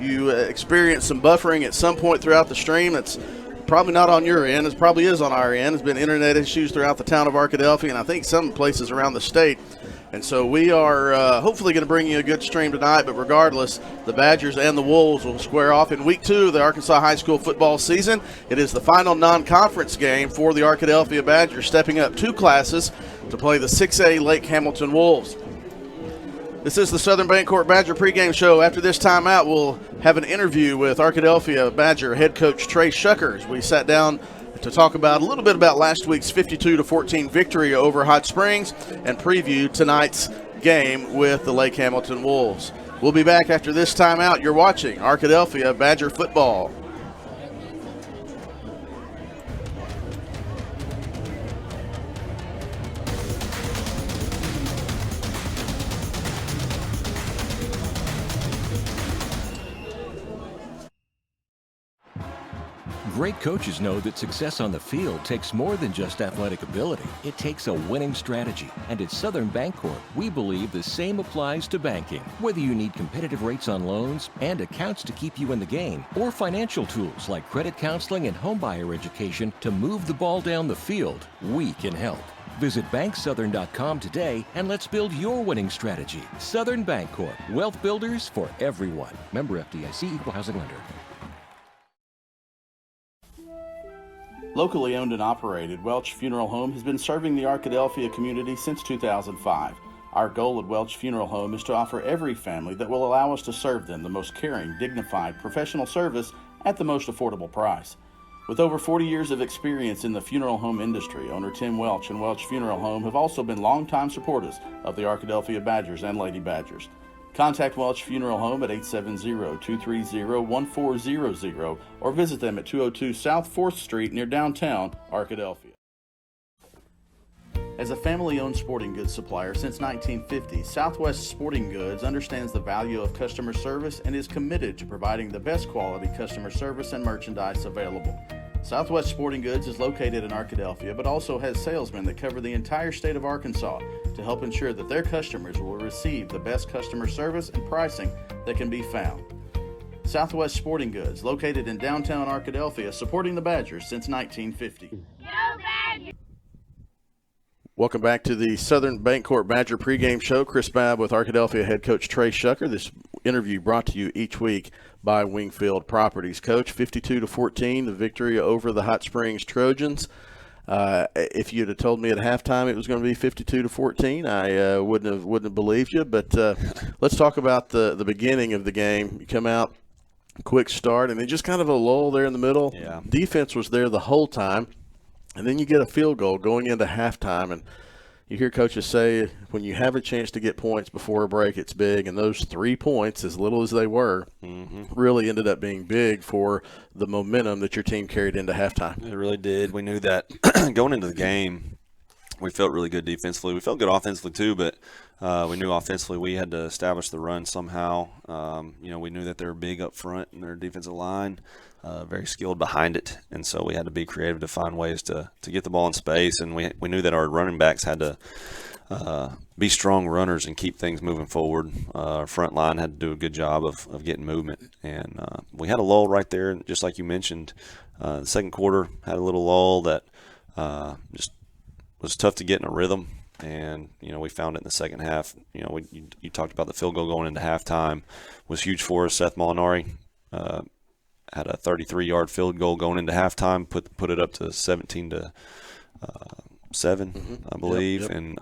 you experience some buffering at some point throughout the stream. That's probably not on your end. It probably is on our end. There's been internet issues throughout the town of Arkadelphia, and I think some places around the state. And so we are hopefully going to bring you a good stream tonight, but regardless, the Badgers and the Wolves will square off in week 2 of the Arkansas high school football season. It is the final non-conference game for the Arkadelphia Badgers, stepping up 2 classes to play the 6A Lake Hamilton Wolves. This is the Southern Bancorp Badger pregame show. After this timeout, we'll have an interview with Arkadelphia Badger head coach Trey Shuckers. We sat down to talk about a little bit about last week's 52-14 victory over Hot Springs and preview tonight's game with the Lake Hamilton Wolves. We'll be back after this timeout. You're watching Arkadelphia Badger football. Great coaches know that success on the field takes more than just athletic ability. It takes a winning strategy. And at Southern Bancorp, we believe the same applies to banking. Whether you need competitive rates on loans and accounts to keep you in the game, or financial tools like credit counseling and homebuyer education to move the ball down the field, we can help. Visit banksouthern.com today and let's build your winning strategy. Southern Bancorp, wealth builders for everyone. Member FDIC, Equal Housing Lender. Locally owned and operated, Welch Funeral Home has been serving the Arkadelphia community since 2005. Our goal at Welch Funeral Home is to offer every family that will allow us to serve them the most caring, dignified, professional service at the most affordable price. With over 40 years of experience in the funeral home industry, owner Tim Welch and Welch Funeral Home have also been longtime supporters of the Arkadelphia Badgers and Lady Badgers. Contact Welch Funeral Home at 870-230-1400 or visit them at 202 South 4th Street near downtown Arkadelphia. As a family-owned sporting goods supplier since 1950, Southwest Sporting Goods understands the value of customer service and is committed to providing the best quality customer service and merchandise available. Southwest Sporting Goods is located in Arkadelphia, but also has salesmen that cover the entire state of Arkansas to help ensure that their customers will receive the best customer service and pricing that can be found. Southwest Sporting Goods, located in downtown Arkadelphia, supporting the Badgers since 1950. Go Badgers! Welcome back to the Southern Bancorp Badger pregame show. Chris Babb with Arkadelphia head coach Trey Shucker. This interview brought to you each week by Wingfield Properties. Coach, 52-14, the victory over the Hot Springs Trojans. If you'd have told me at halftime it was going to be 52-14, I wouldn't have believed you. But let's talk about the beginning of the game. You come out, quick start, and then just kind of a lull there in the middle. Yeah. Defense was there the whole time. And then you get a field goal going into halftime, and you hear coaches say when you have a chance to get points before a break, it's big. And those 3 points, as little as they were, really ended up being big for the momentum that your team carried into halftime. It really did. We knew that going into the game, we felt really good defensively. We felt good offensively too, but we knew offensively we had to establish the run somehow. We knew that they were big up front in their defensive line. Very skilled behind it, and so we had to be creative to find ways to get the ball in space, and we knew that our running backs had to be strong runners and keep things moving forward. Our front line had to do a good job of getting movement, and we had a lull right there, just like you mentioned. The second quarter had a little lull that just was tough to get in a rhythm, and we found it in the second half. You talked about the field goal going into halftime was huge for us. Seth Molinari had a 33-yard field goal going into halftime, put it up to 17-7, I believe. Yep. And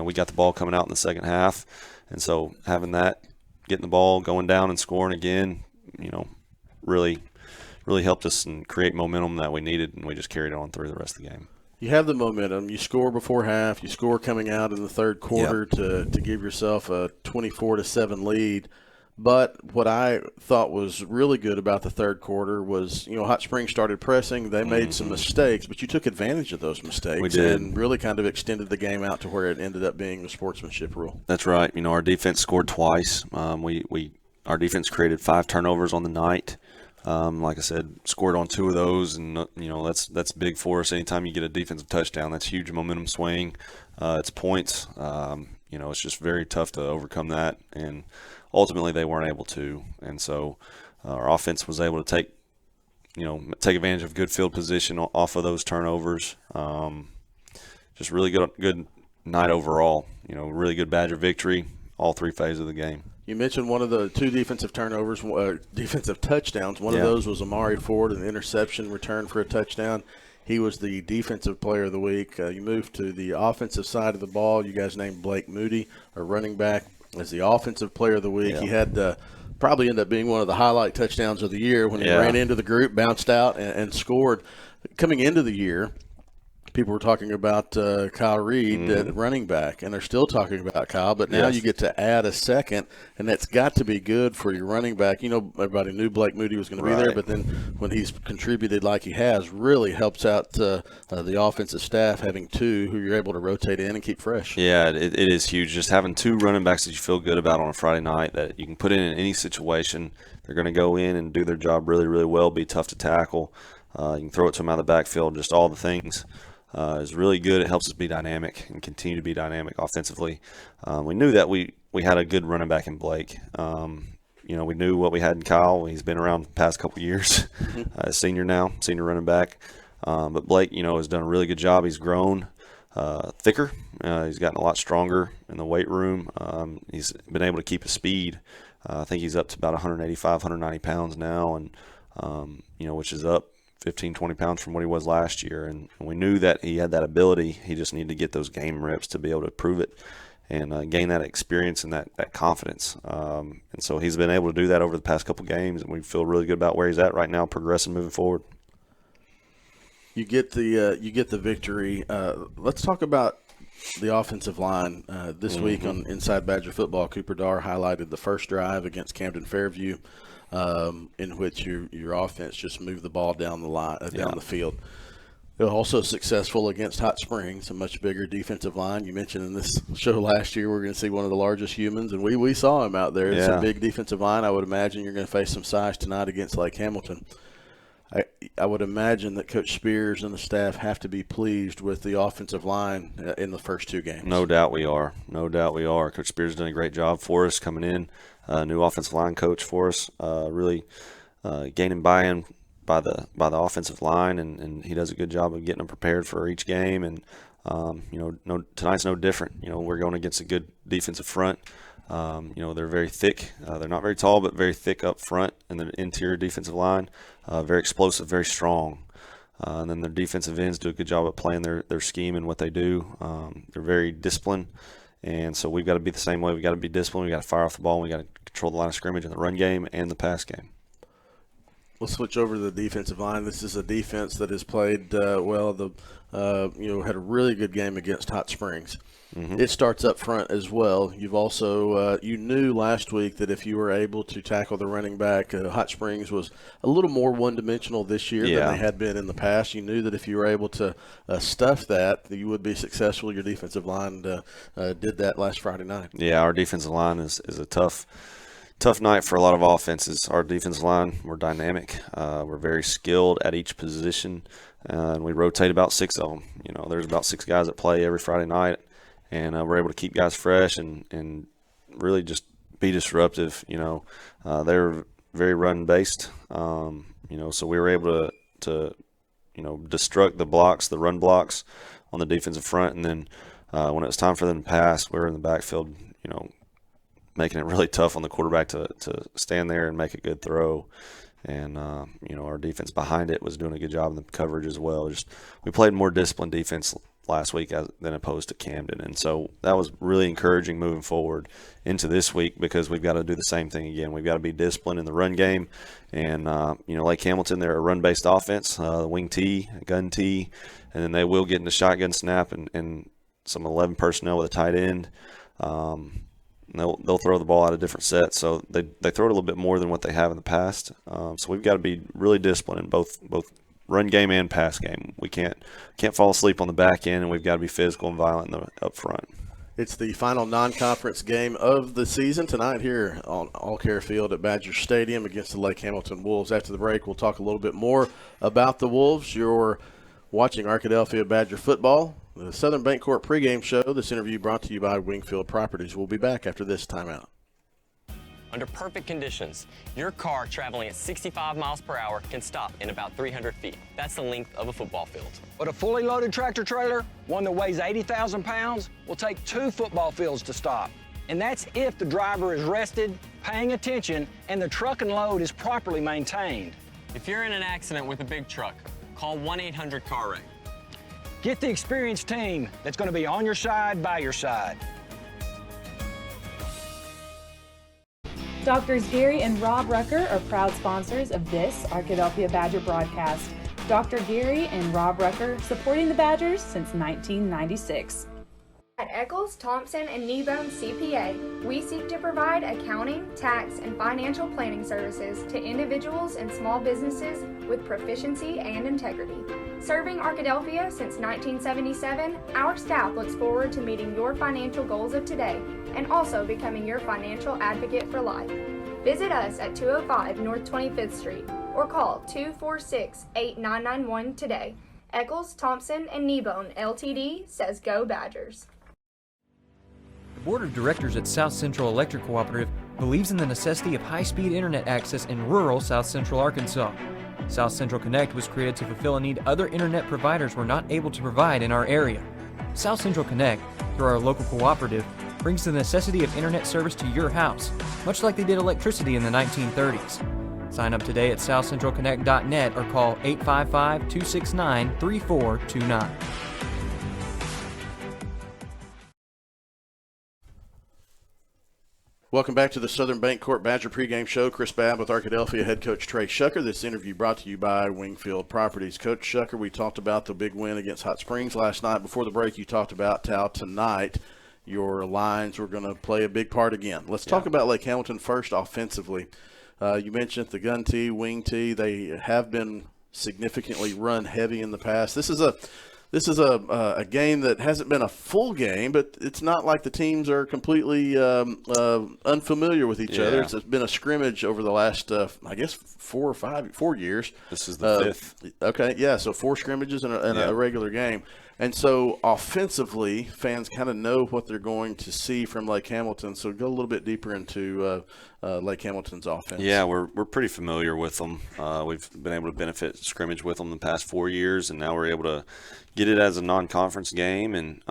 we got the ball coming out in the second half, and so having that, getting the ball, going down and scoring again, really helped us and create momentum that we needed, and we just carried it on through the rest of the game. You have the momentum. You score before half. You score coming out in the third quarter to give yourself a 24-7 lead. But what I thought was really good about the third quarter was, Hot Springs started pressing. They made some mistakes, but you took advantage of those mistakes. We did. And really kind of extended the game out to where it ended up being the sportsmanship rule. That's right. Our defense scored twice. Our defense created 5 turnovers on the night. Like I said, scored on 2 of those, and that's big for us. Anytime you get a defensive touchdown, that's huge momentum swing. It's points. It's just very tough to overcome that. And ultimately they weren't able to. And so our offense was able to take advantage of good field position off of those turnovers. Just really good night overall. Really good Badger victory, all three phases of the game. You mentioned one of the two defensive turnovers, defensive touchdowns. One of those was Amari Ford, an interception return for a touchdown. He was the defensive player of the week. You moved to the offensive side of the ball. You guys named Blake Moody, a running back, as the offensive player of the week. Yeah. He had probably ended up being one of the highlight touchdowns of the year when he ran into the group, bounced out, and scored. Coming into the year, people were talking about Kyle Reed at running back, and they're still talking about Kyle, but now you get to add a second, and that's got to be good for your running back. Everybody knew Blake Moody was going to be there, but then when he's contributed like he has, really helps out the offensive staff having two who you're able to rotate in and keep fresh. Yeah, it is huge. Just having two running backs that you feel good about on a Friday night that you can put in any situation. They're going to go in and do their job really, really well, be tough to tackle. You can throw it to them out of the backfield, just all the things. Is really good. It helps us be dynamic and continue to be dynamic offensively. We knew that we had a good running back in Blake. We knew what we had in Kyle. He's been around the past couple years, senior running back. But Blake, has done a really good job. He's grown thicker. He's gotten a lot stronger in the weight room. He's been able to keep his speed. I think he's up to about 185, 190 pounds now, and which is up 15, 20 pounds from what he was last year. And we knew that he had that ability. He just needed to get those game reps to be able to prove it and gain that experience and that confidence. And so he's been able to do that over the past couple games, and we feel really good about where he's at right now, progressing, moving forward. You get the victory. Let's talk about the offensive line. This week on Inside Badger Football, Cooper Darr highlighted the first drive against Camden Fairview, in which your offense just moved the ball down the line, down the field. They were also successful against Hot Springs, a much bigger defensive line. You mentioned in this show last year we're going to see one of the largest humans, and we saw him out there. It's a big defensive line. I would imagine you're going to face some size tonight against Lake Hamilton. I would imagine that Coach Spears and the staff have to be pleased with the offensive line in the first two games. No doubt we are. Coach Spears has done a great job for us coming in. New offensive line coach for us, really gaining buy-in by the offensive line, and he does a good job of getting them prepared for each game. And tonight's no different. We're going against a good defensive front. They're very thick. They're not very tall, but very thick up front in the interior defensive line. Very explosive, very strong. And then their defensive ends do a good job of playing their scheme and what they do. They're very disciplined. And so we've got to be the same way. We've got to be disciplined. We've got to fire off the ball. We've got to control the line of scrimmage in the run game and the pass game. We'll switch over to the defensive line. This is a defense that has played well. Had a really good game against Hot Springs. It starts up front as well. You've also you knew last week that if you were able to tackle the running back, Hot Springs was a little more one-dimensional this year than they had been in the past. You knew that if you were able to stuff that you would be successful. Your defensive line did that last Friday night. Yeah, our defensive line is a tough night for a lot of offenses. Our defensive line, we're dynamic. We're very skilled at each position, and we rotate about 6 of them. There's about 6 guys that play every Friday night, and we're able to keep guys fresh and really just be disruptive. They're very run-based, so we were able to destruct the run blocks on the defensive front, and then when it was time for them to pass, we were in the backfield, making it really tough on the quarterback to stand there and make a good throw. And, our defense behind it was doing a good job in the coverage as well. We played more disciplined defense last week than opposed to Camden. And so that was really encouraging moving forward into this week because we've got to do the same thing again. We've got to be disciplined in the run game. And, Lake Hamilton, they're a run-based offense, wing tee, gun tee, and then they will get into shotgun snap and some 11 personnel with a tight end. They'll throw the ball out of different sets, so they throw it a little bit more than what they have in the past. So we've got to be really disciplined in both run game and pass game. We can't fall asleep on the back end, and we've got to be physical and violent up front. It's the final non-conference game of the season tonight here on All Care Field at Badger Stadium against the Lake Hamilton Wolves. After the break, we'll talk a little bit more about the Wolves. You're watching Arkadelphia Badger football, the Southern Bancorp pregame show. This interview brought to you by Wingfield Properties. We'll be back after this timeout. Under perfect conditions, your car traveling at 65 miles per hour can stop in about 300 feet. That's the length of a football field. But a fully loaded tractor trailer, one that weighs 80,000 pounds, will take 2 football fields to stop. And that's if the driver is rested, paying attention, and the truck and load is properly maintained. If you're in an accident with a big truck, call 1-800-CAR-WRECK. Get the experienced team that's going to be on your side, by your side. Doctors Gary and Rob Rucker are proud sponsors of this Arkadelphia Badger broadcast. Dr. Gary and Rob Rucker supporting the Badgers since 1996. At Eccles, Thompson, and Kneebone CPA, we seek to provide accounting, tax, and financial planning services to individuals and small businesses with proficiency and integrity. Serving Arkadelphia since 1977, our staff looks forward to meeting your financial goals of today and also becoming your financial advocate for life. Visit us at 205 North 25th Street or call 246-8991 today. Eccles, Thompson, and Kneebone LTD says go Badgers. The Board of Directors at South Central Electric Cooperative believes in the necessity of high-speed internet access in rural South Central Arkansas. South Central Connect was created to fulfill a need other internet providers were not able to provide in our area. South Central Connect, through our local cooperative, brings the necessity of internet service to your house, much like they did electricity in the 1930s. Sign up today at southcentralconnect.net or call 855-269-3429. Welcome back to the Southern Bancorp Badger pregame show. Chris Babb with Arkadelphia head coach Trey Shucker. This interview brought to you by Wingfield Properties. Coach Shucker, we talked about the big win against Hot Springs last night. Before the break, you talked about how tonight your lines were going to play a big part again. Let's talk about Lake Hamilton first offensively. You mentioned the gun tee, wing tee. They have been significantly run heavy in the past. This is a game that hasn't been a full game, but it's not like the teams are completely unfamiliar with each other. It's been a scrimmage over the last, 4 years. This is the fifth. Okay, yeah, so 4 scrimmages and a regular game. And so offensively, fans kind of know what they're going to see from Lake Hamilton. So go a little bit deeper into Lake Hamilton's offense. Yeah, we're pretty familiar with them. We've been able to benefit scrimmage with them the past 4 years, and now we're able to get it as a non-conference game. And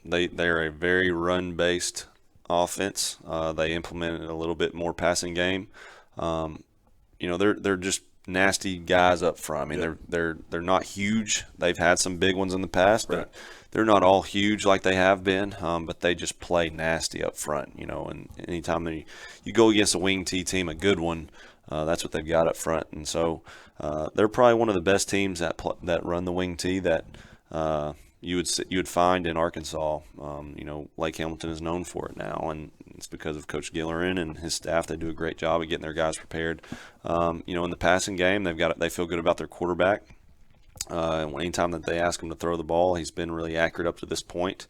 they're a very run-based offense. They implemented a little bit more passing game. They're just nasty guys up front. I mean, they're not huge. They've had some big ones in the past, but they're not all huge like they have been. But they just play nasty up front, And anytime you go against a wing T team, a good one, that's what they've got up front. And so they're probably one of the best teams that run the wing T that you would find in Arkansas. Lake Hamilton is known for it now, and it's because of Coach Gillerin and his staff. They do a great job of getting their guys prepared. In the passing game, they feel good about their quarterback. Anytime that they ask him to throw the ball, he's been really accurate up to this point.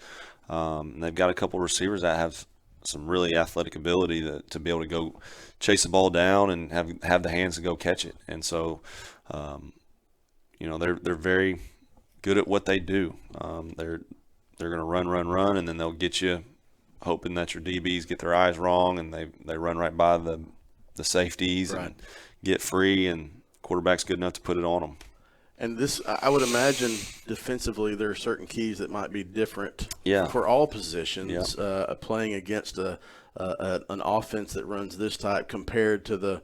And they've got a couple receivers that have some really athletic ability to be able to go chase the ball down and have the hands to go catch it. And so, they're very good at what they do. They're going to run, and then they'll get you, hoping that your DBs get their eyes wrong, and they run right by the safeties and get free, and quarterback's good enough to put it on them. And this, I would imagine, defensively, there are certain keys that might be different for all positions. Playing against an offense that runs this type compared to the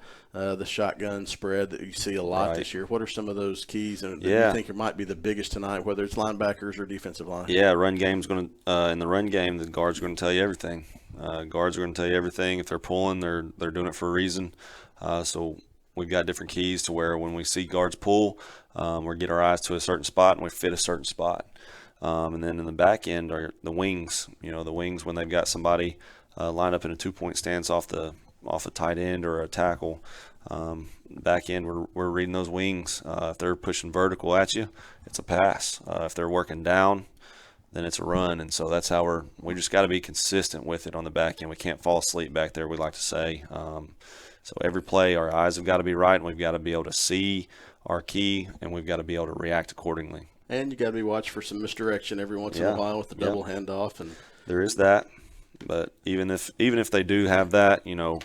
shotgun spread that you see a lot this year. What are some of those keys that you think might be the biggest tonight, whether it's linebackers or defensive line? Yeah, run game's going to in the run game, the guards are going to tell you everything. Guards are going to tell you everything. If they're pulling, they're doing it for a reason. So we've got different keys to where when we see guards pull, we get our eyes to a certain spot and we fit a certain spot. And then in the back end are the wings. The wings when they've got somebody lined up in a 2-point stance off a tight end or a tackle. Back end, we're reading those wings. If they're pushing vertical at you, it's a pass. If they're working down, then it's a run. And so that's how we just got to be consistent with it on the back end. We can't fall asleep back there, we like to say. So every play, our eyes have got to be right, and we've got to be able to see our key, and we've got to be able to react accordingly. And you got to be watching for some misdirection every once in a while with the double handoff. And there is that. But even if they do have that, you know,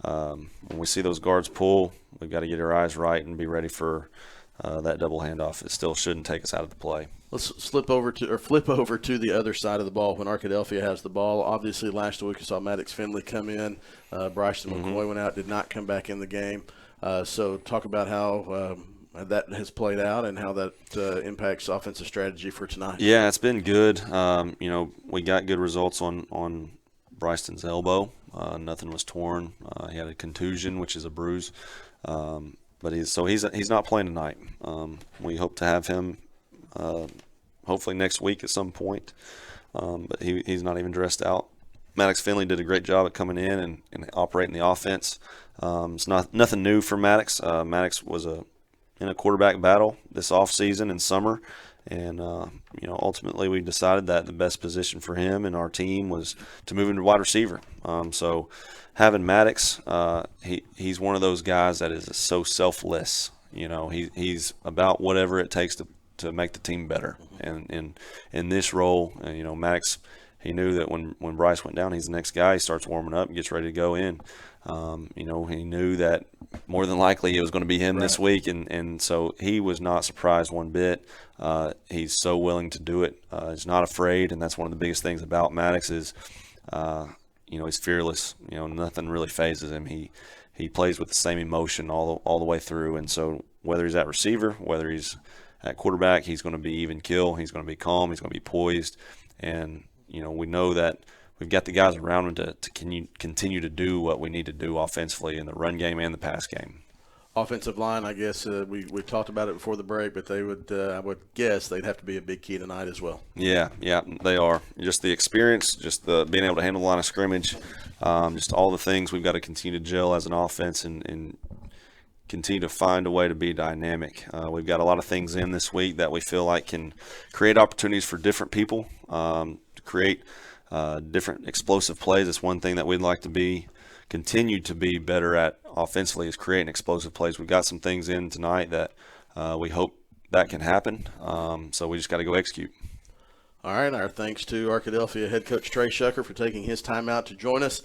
when we see those guards pull, we've got to get our eyes right and be ready for that double handoff. It still shouldn't take us out of the play. Let's flip over to the other side of the ball when Arkadelphia has the ball. Obviously, last week we saw Maddox Finley come in. Bryson McCoy went out, did not come back in the game. So talk about how that has played out and how that impacts offensive strategy for tonight. Yeah, it's been good. You know, we got good results on Bryson's elbow. Nothing was torn. He had a contusion, which is a bruise. But he's not playing tonight. We hope to have him hopefully next week at some point. But he's not even dressed out. Maddox Finley did a great job at coming in and operating the offense. It's nothing new for Maddox. Maddox was in a quarterback battle this offseason and summer. And, you know, ultimately we decided that the best position for him and our team was to move into wide receiver. So having Maddox, he's one of those guys that is so selfless. You know, he's about whatever it takes to make the team better. And in this role, you know, Maddox, he knew that when Bryce went down, he's the next guy. He starts warming up and gets ready to go in. You know, he knew that more than likely it was going to be him this week, and so he was not surprised one bit. He's so willing to do it. He's not afraid, and that's one of the biggest things about Maddox is, you know, he's fearless. You know, nothing really phases him. He plays with the same emotion all the way through, and so whether he's at receiver, whether he's at quarterback, he's going to be even kill. He's going to be calm. He's going to be poised, and you know, we know that we've got the guys around him to continue to do what we need to do offensively in the run game and the pass game. Offensive line, I guess we talked about it before the break, but they would I would guess they'd have to be a big key tonight as well. Yeah, they are. Just the experience, just the being able to handle the line of scrimmage, just all the things we've got to continue to gel as an offense and continue to find a way to be dynamic. We've got a lot of things in this week that we feel like can create opportunities for different people to create different explosive plays. It's one thing that we'd like to continue to be better at offensively is creating explosive plays. We've got some things in tonight that we hope that can happen. So we just got to go execute. All right. Our thanks to Arkadelphia head coach Trey Shucker for taking his time out to join us.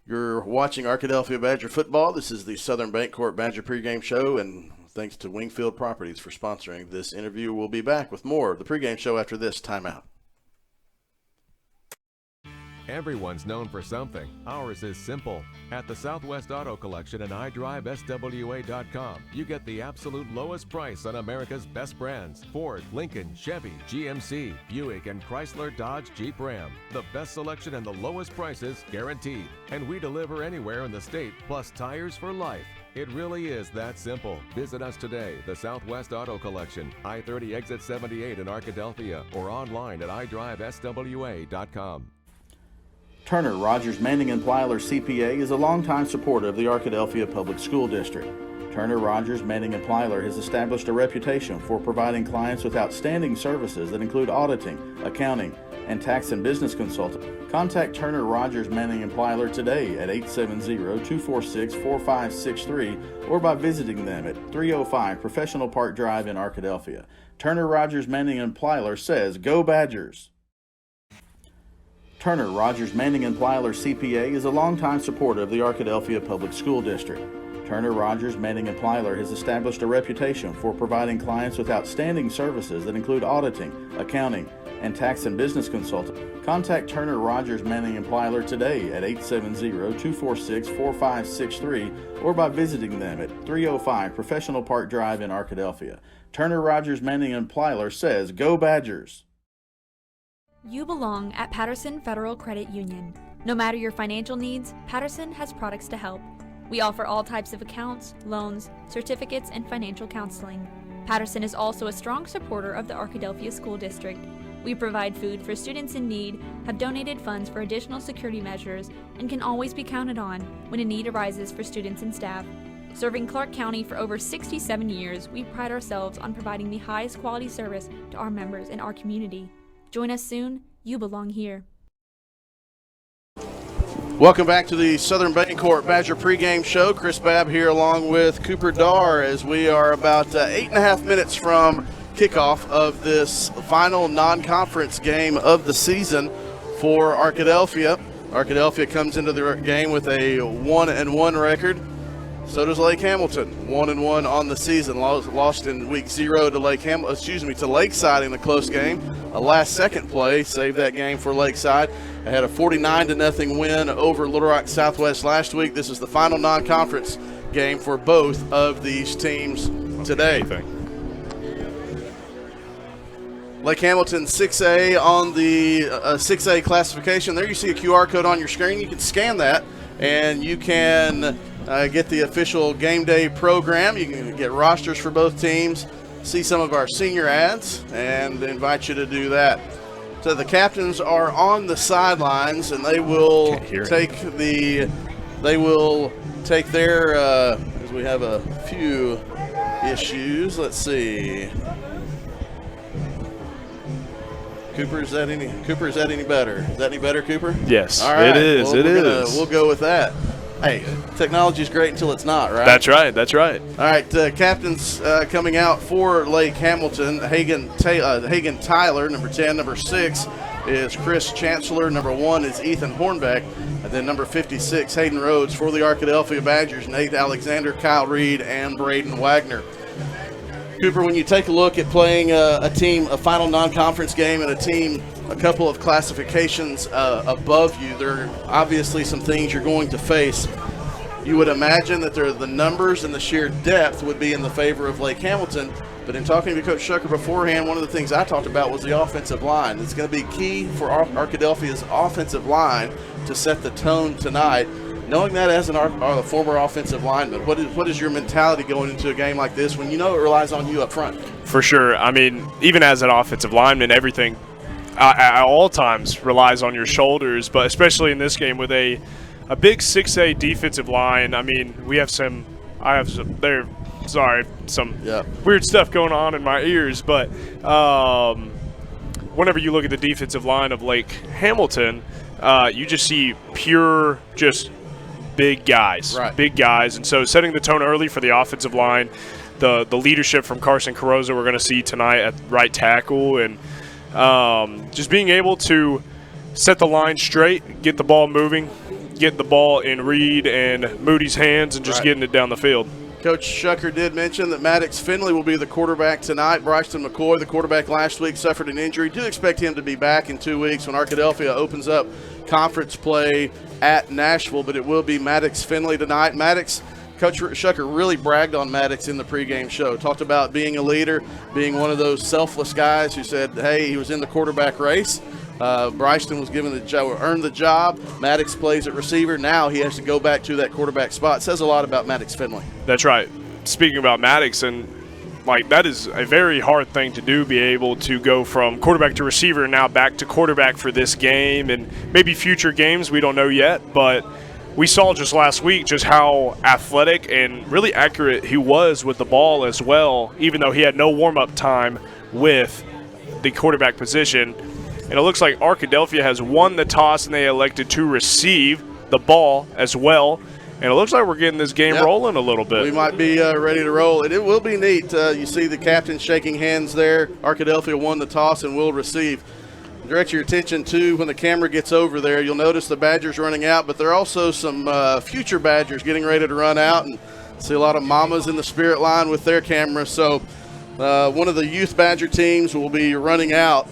You're watching Arkadelphia Badger football. This is the Southern Bancorp Badger pregame show, and thanks to Wingfield Properties for sponsoring this interview. We'll be back with more of the pregame show after this timeout. Everyone's known for something. Ours is simple. At the Southwest Auto Collection and iDriveSWA.com, you get the absolute lowest price on America's best brands: Ford, Lincoln, Chevy, GMC, Buick, and Chrysler, Dodge, Jeep, Ram. The best selection and the lowest prices guaranteed. And we deliver anywhere in the state, plus tires for life. It really is that simple. Visit us today, the Southwest Auto Collection, I-30 exit 78 in Arkadelphia, or online at iDriveSWA.com. Turner, Rogers, Manning & Plyler CPA is a longtime supporter of the Arkadelphia Public School District. Turner, Rogers, Manning & Plyler has established a reputation for providing clients with outstanding services that include auditing, accounting, and tax and business consulting. Contact Turner, Rogers, Manning & Plyler today at 870-246-4563 or by visiting them at 305 Professional Park Drive in Arkadelphia. Turner, Rogers, Manning & Plyler says, "Go Badgers!" Turner, Rogers, Manning & Plyler CPA is a longtime supporter of the Arkadelphia Public School District. Turner, Rogers, Manning & Plyler has established a reputation for providing clients with outstanding services that include auditing, accounting, and tax and business consulting. Contact Turner, Rogers, Manning & Plyler today at 870-246-4563 or by visiting them at 305 Professional Park Drive in Arkadelphia. Turner, Rogers, Manning & Plyler says, "Go Badgers!" You belong at Patterson Federal Credit Union. No matter your financial needs, Patterson has products to help. We offer all types of accounts, loans, certificates, and financial counseling. Patterson is also a strong supporter of the Arkadelphia School District. We provide food for students in need, have donated funds for additional security measures, and can always be counted on when a need arises for students and staff. Serving Clark County for over 67 years, we pride ourselves on providing the highest quality service to our members and our community. Join us soon. You belong here. Welcome back to the Southern Bancorp Badger pregame show. Chris Babb here along with Cooper Darr as we are about 8.5 minutes from kickoff of this final non-conference game of the season for Arkadelphia. Arkadelphia comes into the game with a 1-1 record. So does Lake Hamilton, 1-1 on the season. Lost in week 0 to Lakeside in a close game. A last-second play saved that game for Lakeside. They had a 49-0 win over Little Rock Southwest last week. This is the final non-conference game for both of these teams today. Lake Hamilton 6A on the 6A classification. There you see a QR code on your screen. You can scan that, and you can get the official game day program. You can get rosters for both teams, see some of our senior ads, and invite you to do that. So the captains are on the sidelines, and they will take their as we have a few issues. Let's see. Cooper, is that any better? Is that any better, Cooper? Yes, all right. it is. Well, we'll go with that. Hey, technology's great until it's not, right? That's right. That's right. All right, captains coming out for Lake Hamilton. Hagen Tyler, number 10. Number 6 is Chris Chancellor. Number 1 is Ethan Hornbeck. And then number 56, Hayden Rhodes. For the Arkadelphia Badgers, Nate Alexander, Kyle Reed, and Braden Wagner. Cooper, when you take a look at playing a final non-conference game and a couple of classifications above you, there are obviously some things you're going to face. You would imagine that the numbers and the sheer depth would be in the favor of Lake Hamilton, but in talking to Coach Shucker beforehand, one of the things I talked about was the offensive line. It's going to be key for Arkadelphia's offensive line to set the tone tonight. Knowing that as a former offensive lineman, what is your mentality going into a game like this when you know it relies on you up front? For sure. I mean, even as an offensive lineman, everything at all times relies on your shoulders, but especially in this game with a big 6A defensive line. I mean, some weird stuff going on in my ears, but whenever you look at the defensive line of Lake Hamilton, you just see pure big guys, and so setting the tone early for the offensive line, the leadership from Carson Carrozza we're going to see tonight at right tackle, and just being able to set the line straight, get the ball moving, get the ball in Reed and Moody's hands, and just getting it down the field. Coach Shucker did mention that Maddox Finley will be the quarterback tonight. Bryson McCoy, the quarterback last week, suffered an injury. Do expect him to be back in 2 weeks when Arkadelphia opens up conference play at Nashville, but it will be Maddox Finley tonight. Coach Shucker really bragged on Maddox in the pregame show. Talked about being a leader, being one of those selfless guys who said, hey, he was in the quarterback race. Bryson was given the job, earned the job. Maddox plays at receiver. Now he has to go back to that quarterback spot. Says a lot about Maddox Finley. That's right. Speaking about Maddox, and that is a very hard thing to do, be able to go from quarterback to receiver and now back to quarterback for this game and maybe future games. We don't know yet, but we saw just last week just how athletic and really accurate he was with the ball as well, even though he had no warm-up time with the quarterback position. And it looks like Arkadelphia has won the toss, and they elected to receive the ball as well. And it looks like we're getting this game rolling a little bit. We might be ready to roll. And it will be neat. You see the captain shaking hands there. Arkadelphia won the toss and will receive. Direct your attention to when the camera gets over there. You'll notice the Badgers running out, but there are also some future Badgers getting ready to run out. And see a lot of mamas in the spirit line with their cameras. So one of the youth Badger teams will be running out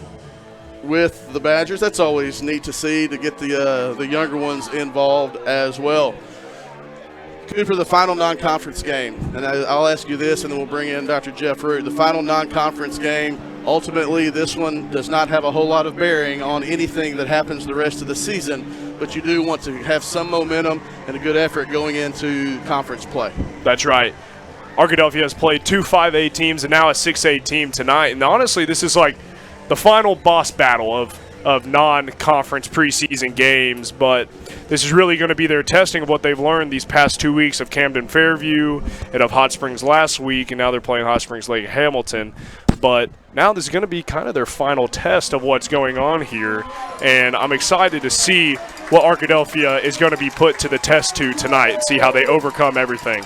with the Badgers. That's always neat to see, to get the younger ones involved as well. Good for the final non-conference game. And I'll ask you this, and then we'll bring in Dr. Jeff Root. The final non-conference game, ultimately this one does not have a whole lot of bearing on anything that happens the rest of the season, but you do want to have some momentum and a good effort going into conference play. That's right. Arkadelphia has played 2 5A teams and now a 6A team tonight. And honestly, this is like the final boss battle of non-conference preseason games, but this is really going to be their testing of what they've learned these past 2 weeks of Camden Fairview and of Hot Springs last week, and now they're playing Hot Springs Lake Hamilton. But now this is going to be kind of their final test of what's going on here, and I'm excited to see what Arkadelphia is going to be put to the test to tonight and see how they overcome everything.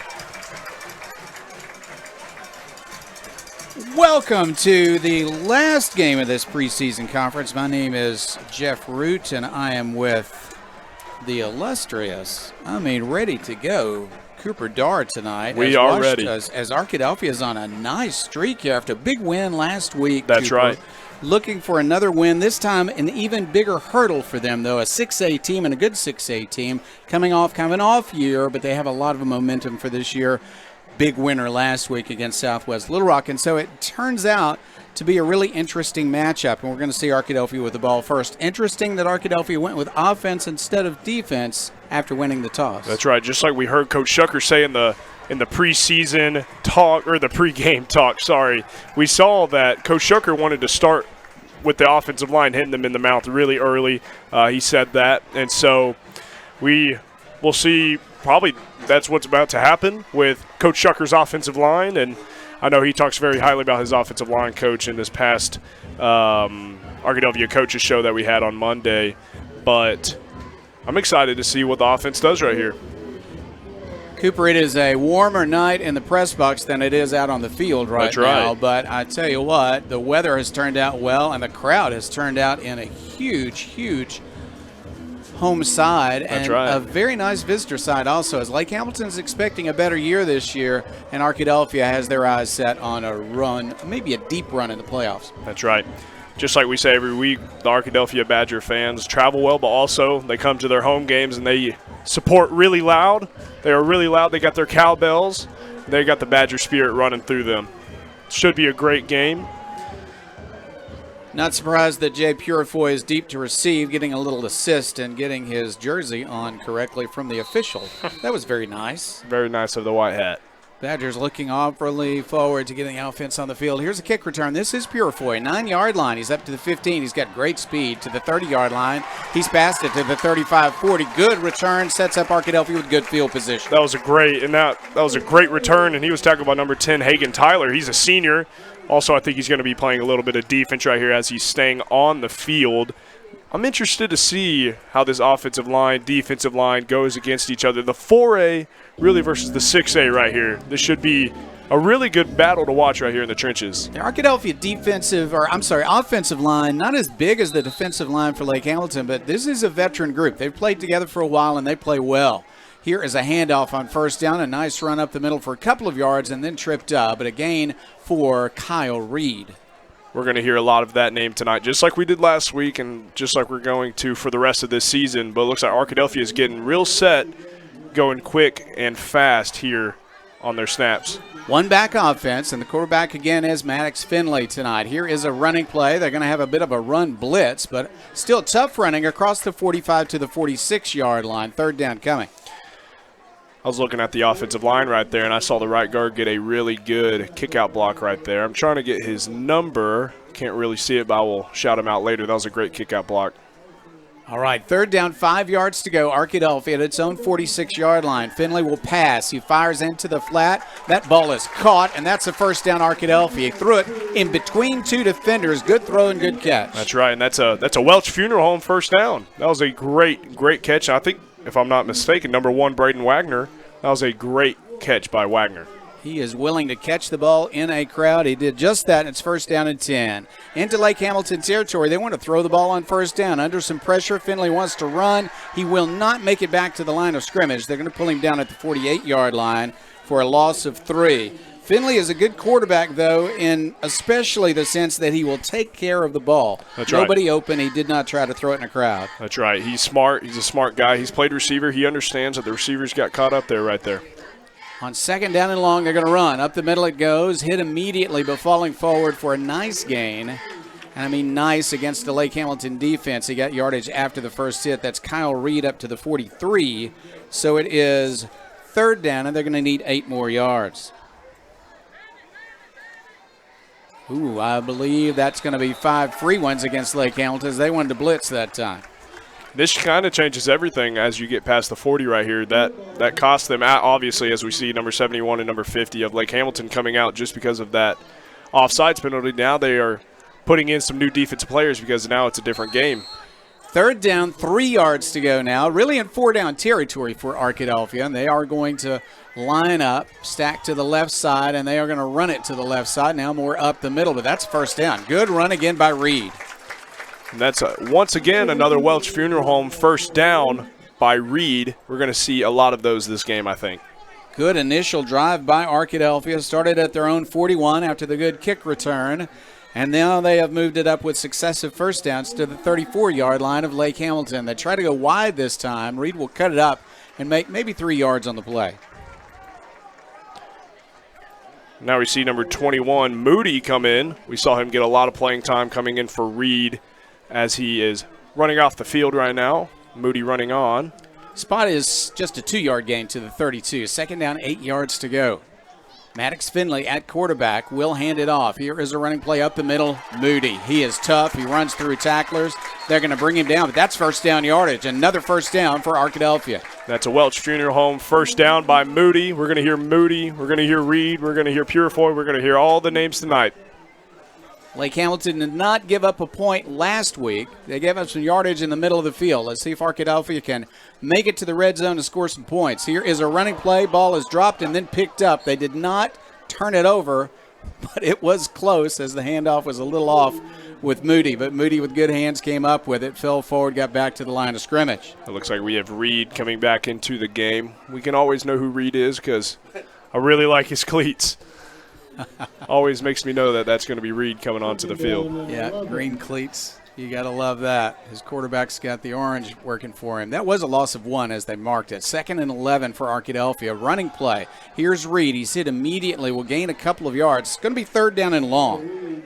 Welcome to the last game of this preseason conference. My name is Jeff Root, and I am with the illustrious, ready to go, Cooper Dar tonight. We are ready. As Arkadelphia is on a nice streak here after a big win last week. That's Cooper. right. Looking for another win, this time an even bigger hurdle for them, though. A 6A team and a good 6A team coming off kind of an off year, but they have a lot of momentum for this year. Big winner last week against Southwest Little Rock, and so it turns out to be a really interesting matchup, and we're going to see Arkadelphia with the ball first. Interesting that Arkadelphia went with offense instead of defense after winning the toss. That's right, just like we heard Coach Shucker say in the preseason talk, or the pregame talk, sorry. We saw that Coach Shucker wanted to start with the offensive line hitting them in the mouth really early. He said that, and so we will see. Probably that's what's about to happen with Coach Shucker's offensive line, and I know he talks very highly about his offensive line coach in this past Arkadelphia Coaches Show that we had on Monday, but I'm excited to see what the offense does right here. Cooper, it is a warmer night in the press box than it is out on the field That's now. right. But I tell you what, the weather has turned out well, and the crowd has turned out in a huge, huge home side. That's and right. a very nice visitor side also, as Lake Hamilton's expecting a better year this year, and Arkadelphia has their eyes set on a run, maybe a deep run in the playoffs. That's right. Just like we say every week, the Arkadelphia Badger fans travel well, but also they come to their home games and they support really loud. They are really loud. They got their cowbells. They got the Badger spirit running through them. Should be a great game. Not surprised that Jay Purifoy is deep to receive, getting a little assist and getting his jersey on correctly from the official. That was very nice. Very nice of the white hat. Badgers looking awfully forward to getting the offense on the field. Here's a kick return. This is Purifoy, 9-yard line. He's up to the 15. He's got great speed to the 30-yard line. He's passed it to the 35-40. Good return. Sets up Arkadelphia with good field position. That was a great return, and he was tackled by number 10, Hagen Tyler. He's a senior. Also, I think he's going to be playing a little bit of defense right here as he's staying on the field. I'm interested to see how this offensive line, defensive line goes against each other. The 4A really versus the 6A right here. This should be a really good battle to watch right here in the trenches. The Arkadelphia offensive line, not as big as the defensive line for Lake Hamilton, but this is a veteran group. They've played together for a while, and they play well. Here is a handoff on first down, a nice run up the middle for a couple of yards and then tripped up, but a gain for Kyle Reed. We're going to hear a lot of that name tonight, just like we did last week and just like we're going to for the rest of this season. But it looks like Arkadelphia is getting real set, going quick and fast here on their snaps. One back offense, and the quarterback again is Maddox Finley tonight. Here is a running play. They're going to have a bit of a run blitz, but still tough running across the 45 to the 46-yard line. Third down coming. I was looking at the offensive line right there, and I saw the right guard get a really good kick-out block right there. I'm trying to get his number. Can't really see it, but I will shout him out later. That was a great kick-out block. All right, third down, 5 yards to go. Arkadelphia at its own 46-yard line. Finley will pass. He fires into the flat. That ball is caught, and that's a first down Arkadelphia. He threw it in between two defenders. Good throw and good catch. That's right, and that's a Welch Funeral Home first down. That was a great catch. I think, if I'm not mistaken, number 1, Braden Wagner. That was a great catch by Wagner. He is willing to catch the ball in a crowd. He did just that, and it's first down and 10. Into Lake Hamilton territory. They want to throw the ball on first down. Under some pressure, Finley wants to run. He will not make it back to the line of scrimmage. They're going to pull him down at the 48-yard line for a loss of 3. Finley is a good quarterback, though, in especially the sense that he will take care of the ball. That's right. Nobody open. He did not try to throw it in a crowd. That's right. He's smart. He's a smart guy. He's played receiver. He understands that the receivers got caught up there right there. On second down and long, they're going to run. Up the middle it goes. Hit immediately, but falling forward for a nice gain. And I mean nice against the Lake Hamilton defense. He got yardage after the first hit. That's Kyle Reed up to the 43. So it is third down, and they're going to need 8 more yards. Ooh, I believe that's going to be 5 free ones against Lake Hamilton, as they wanted to blitz that time. This kind of changes everything as you get past the 40 right here. That cost them, obviously, as we see number 71 and number 50 of Lake Hamilton coming out just because of that offsides penalty. Now they are putting in some new defensive players because now it's a different game. Third down, 3 yards to go now. Really in 4-down territory for Arkadelphia, and they are going to line up, stack to the left side, and they are going to run it to the left side. Now more up the middle, but that's first down. Good run again by Reed. And that's, once again, another Welch Funeral Home first down by Reed. We're going to see a lot of those this game, I think. Good initial drive by Arkadelphia. Started at their own 41 after the good kick return. And now they have moved it up with successive first downs to the 34-yard line of Lake Hamilton. They try to go wide this time. Reed will cut it up and make maybe 3 yards on the play. Now we see number 21, Moody, come in. We saw him get a lot of playing time coming in for Reed as he is running off the field right now. Moody running on. Spot is just a 2-yard gain to the 32. Second down, 8 yards to go. Maddox Finley at quarterback will hand it off. Here is a running play up the middle. Moody, he is tough. He runs through tacklers. They're going to bring him down, but that's first down yardage. Another first down for Arkadelphia. That's a Welch Junior home first down by Moody. We're going to hear Moody. We're going to hear Reed. We're going to hear Purifoy. We're going to hear all the names tonight. Lake Hamilton did not give up a point last week. They gave up some yardage in the middle of the field. Let's see if Arkadelphia can make it to the red zone to score some points. Here is a running play. Ball is dropped and then picked up. They did not turn it over, but it was close as the handoff was a little off with Moody. But Moody with good hands came up with it, fell forward, got back to the line of scrimmage. It looks like we have Reed coming back into the game. We can always know who Reed is because I really like his cleats. Always makes me know that that's going to be Reed coming onto the field. Yeah, green cleats. You got to love that. His quarterback's got the orange working for him. That was a loss of 1 as they marked it. 2nd and 11 for Arkadelphia. Running play. Here's Reed. He's hit immediately. Will gain a couple of yards. It's going to be 3rd down and long.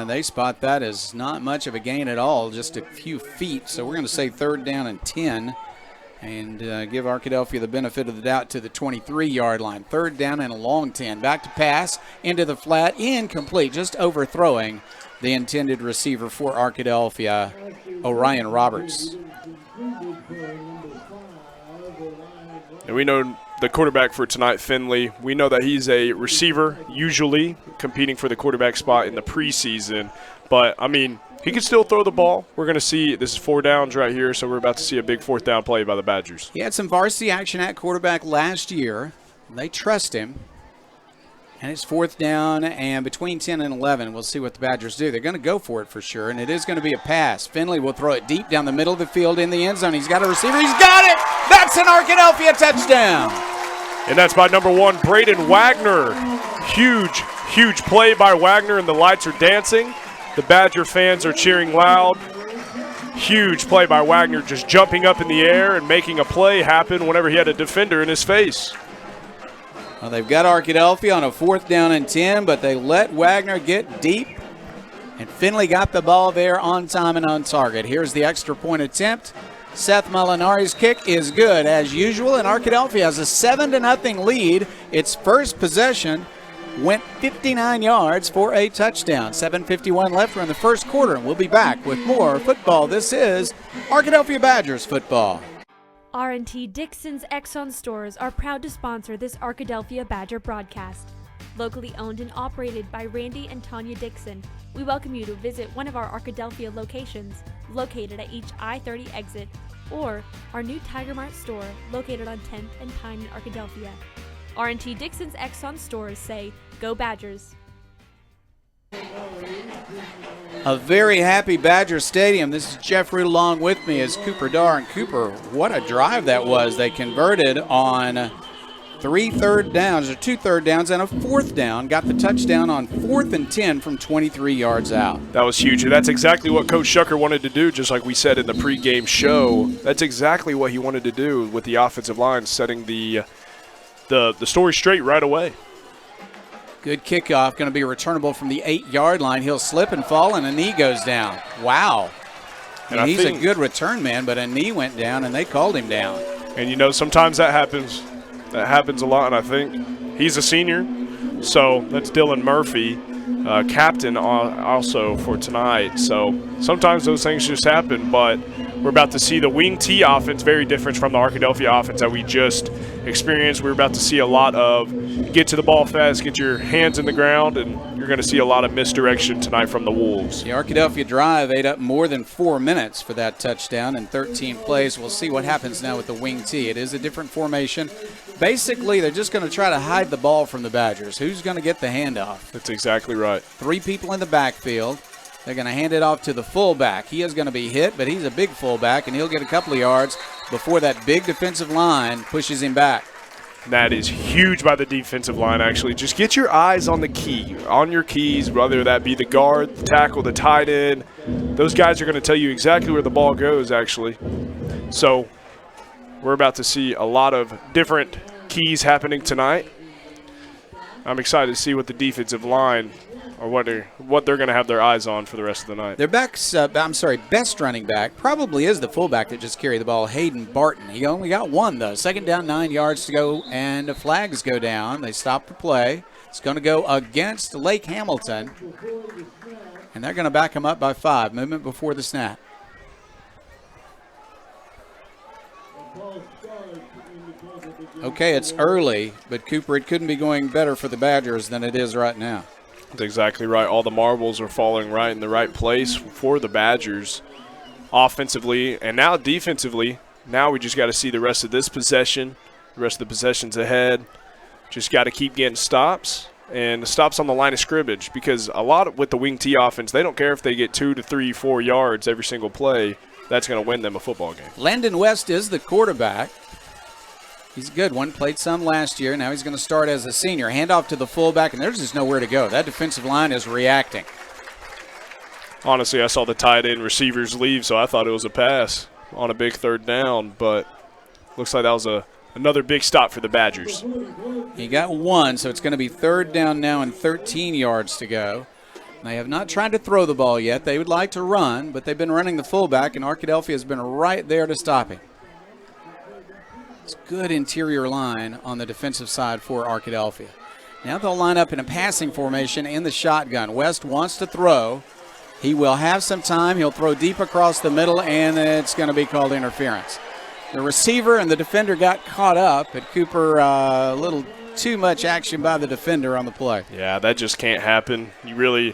They spot that as not much of a gain at all, just a few feet. So we're going to say 3rd down and 10. And give Arkadelphia the benefit of the doubt to the 23-yard line. 3rd down and a long 10. Back to pass, into the flat, incomplete, just overthrowing the intended receiver for Arkadelphia, Orion Roberts. And we know the quarterback for tonight, Finley. We know that he's a receiver, usually competing for the quarterback spot in the preseason. But, I mean, he can still throw the ball. We're going to see, this is 4 downs right here, so we're about to see a big 4th down play by the Badgers. He had some varsity action at quarterback last year. They trust him. And it's 4th down and between 10 and 11. We'll see what the Badgers do. They're going to go for it for sure, and it is going to be a pass. Finley will throw it deep down the middle of the field in the end zone. He's got a receiver. He's got it! That's an Arkadelphia touchdown! And that's by number 1, Braden Wagner. Huge play by Wagner, and the lights are dancing. The Badger fans are cheering loud. Huge play by Wagner, just jumping up in the air and making a play happen whenever he had a defender in his face. Well, they've got Arkadelphia on a 4th down and 10, but they let Wagner get deep. And Finley got the ball there on time and on target. Here's the extra point attempt. Seth Molinari's kick is good as usual, and Arkadelphia has a 7-0 lead. Its first possession went 59 yards for a touchdown. 7:51 left. We're in the first quarter, and we'll be back with more football. This is Arkadelphia Badgers football. R&T Dixon's Exxon stores are proud to sponsor this Arkadelphia Badger broadcast. Locally owned and operated by Randy and Tanya Dixon, we welcome you to visit one of our Arkadelphia locations, located at each I-30 exit, or our new Tiger Mart store, located on 10th and Pine in Arkadelphia. R&T Dixon's Exxon stores say, "Go Badgers." A very happy Badger Stadium. This is Jeff Root along with me as Cooper Darr. And Cooper, what a drive that was. They converted on 3 third downs, or 2 third downs, and a 4th down. Got the touchdown on 4th and 10 from 23 yards out. That was huge, and that's exactly what Coach Shucker wanted to do, just like we said in the pregame show. That's exactly what he wanted to do with the offensive line, setting the story straight right away. Good kickoff, going to be returnable from the 8-yard line. He'll slip and fall, and a knee goes down. Wow. And he's a good return man, but a knee went down, and they called him down. And, you know, sometimes that happens. That happens a lot, and I think he's a senior. So that's Dylan Murphy, captain also for tonight. So sometimes those things just happen, but we're about to see the wing T offense, very different from the Arkadelphia offense that we just experienced. We're about to see a lot of get to the ball fast, get your hands in the ground, and you're going to see a lot of misdirection tonight from the Wolves. The Arkadelphia drive ate up more than 4 minutes for that touchdown in 13 plays. We'll see what happens now with the wing T. It is a different formation. Basically, they're just going to try to hide the ball from the Badgers. Who's going to get the handoff? That's exactly right. 3 people in the backfield. They're going to hand it off to the fullback. He is going to be hit, but he's a big fullback, and he'll get a couple of yards before that big defensive line pushes him back. That is huge by the defensive line, actually. Just get your eyes on the key, on your keys, whether that be the guard, the tackle, the tight end. Those guys are going to tell you exactly where the ball goes, actually. So we're about to see a lot of different keys happening tonight. I'm excited to see what the defensive line or what they're going to have their eyes on for the rest of the night. Their best running back probably is the fullback that just carried the ball, Hayden Barton. He only got one, though. Second down, 9 yards to go, and the flags go down. They stop the play. It's going to go against Lake Hamilton, and they're going to back him up by 5. Movement before the snap. Okay, it's early, but Cooper, it couldn't be going better for the Badgers than it is right now. That's exactly right. All the marbles are falling right in the right place for the Badgers offensively and now defensively. Now we just got to see the rest of this possession, the rest of the possessions ahead. Just got to keep getting stops and the stops on the line of scrimmage, because a lot with the wing T offense, they don't care if they get 2 to 3, 4 yards every single play. That's going to win them a football game. Landon West is the quarterback. He's a good one. Played some last year. Now he's going to start as a senior. Handoff to the fullback, and there's just nowhere to go. That defensive line is reacting. Honestly, I saw the tight end receivers leave, so I thought it was a pass on a big third down, but looks like that was another big stop for the Badgers. He got one, so it's going to be third down now and 13 yards to go. They have not tried to throw the ball yet. They would like to run, but they've been running the fullback, and Arkadelphia has been right there to stop him. It's good interior line on the defensive side for Arkadelphia. Now they'll line up in a passing formation in the shotgun. West wants to throw. He will have some time. He'll throw deep across the middle, and it's going to be called interference. The receiver and the defender got caught up, but Cooper, a little too much action by the defender on the play. Yeah, that just can't happen. I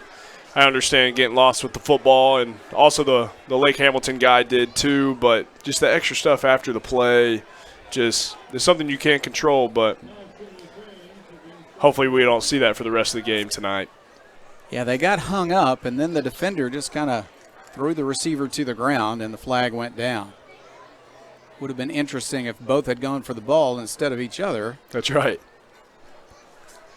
understand getting lost with the football, and also the Lake Hamilton guy did too, but just the extra stuff after the play, there's something you can't control, but hopefully we don't see that for the rest of the game tonight. Yeah, they got hung up, and then the defender just kind of threw the receiver to the ground, and the flag went down. Would have been interesting if both had gone for the ball instead of each other. That's right.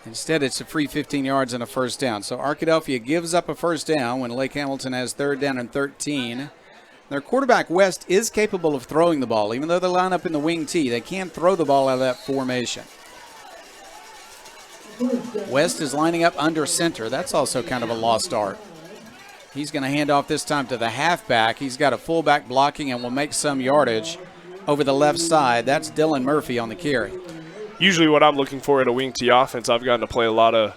Instead, it's a free 15 yards and a first down. So Arkadelphia gives up a first down when Lake Hamilton has third down and 13. Their quarterback, West, is capable of throwing the ball. Even though they line up in the wing T, they can throw the ball out of that formation. West is lining up under center. That's also kind of a lost art. He's going to hand off this time to the halfback. He's got a fullback blocking and will make some yardage over the left side. That's Dylan Murphy on the carry. Usually what I'm looking for at a wing T offense, I've gotten to play a lot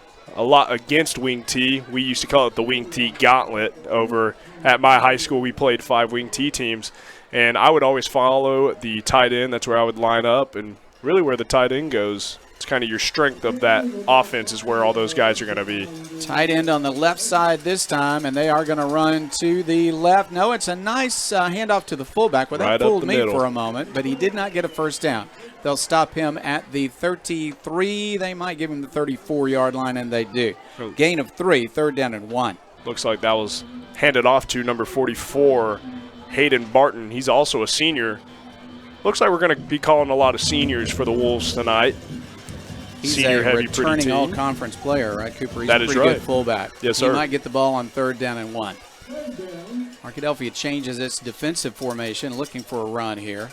against wing T. We used to call it the wing T gauntlet. Over at my high school, we played 5 wing T teams, and I would always follow the tight end. That's where I would line up, and really where the tight end goes, it's kind of your strength of that offense is where all those guys are going to be. Tight end on the left side this time, and they are going to run to the left. No, it's a nice handoff to the fullback. Well, that fooled me for a moment, but he did not get a first down. They'll stop him at the 33. They might give him the 34-yard line, and they do. Gain of 3, third down and 1. Looks like that was handed off to number 44, Hayden Barton. He's also a senior. Looks like we're going to be calling a lot of seniors for the Wolves tonight. He's senior a heavy returning all-conference player, right, Cooper? He's that a is pretty right. good fullback. Yes, sir. He might get the ball on third down and 1. Arkadelphia changes its defensive formation, looking for a run here.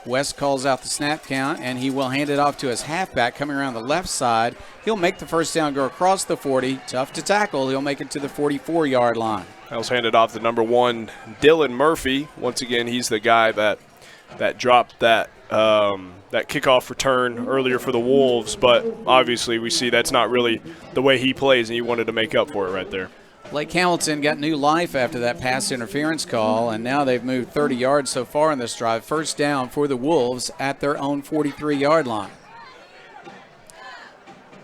West calls out the snap count, and he will hand it off to his halfback coming around the left side. He'll make the first down, go across the 40. Tough to tackle. He'll make it to the 44-yard line. That was handed off to number 1, Dylan Murphy. Once again, he's the guy that dropped that kickoff return earlier for the Wolves, but obviously we see that's not really the way he plays, and he wanted to make up for it right there. Lake Hamilton got new life after that pass interference call, and now they've moved 30 yards so far in this drive. First down for the Wolves at their own 43-yard line.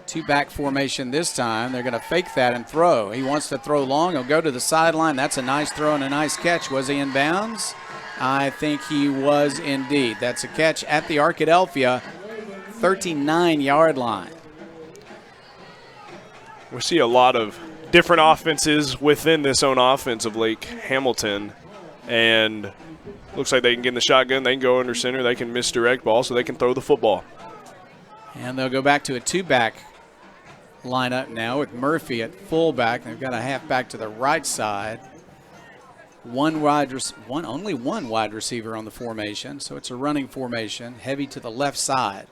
2-back formation this time. They're going to fake that and throw. He wants to throw long. He'll go to the sideline. That's a nice throw and a nice catch. Was he in bounds? I think he was indeed. That's a catch at the Arkadelphia 39-yard line. We see a lot of different offenses within this own offense of Lake Hamilton. And looks like they can get in the shotgun. They can go under center. They can misdirect ball so they can throw the football. And they'll go back to a two-back lineup now with Murphy at fullback. They've got a halfback to the right side. Only one wide receiver on the formation, so it's a running formation, heavy to the left side.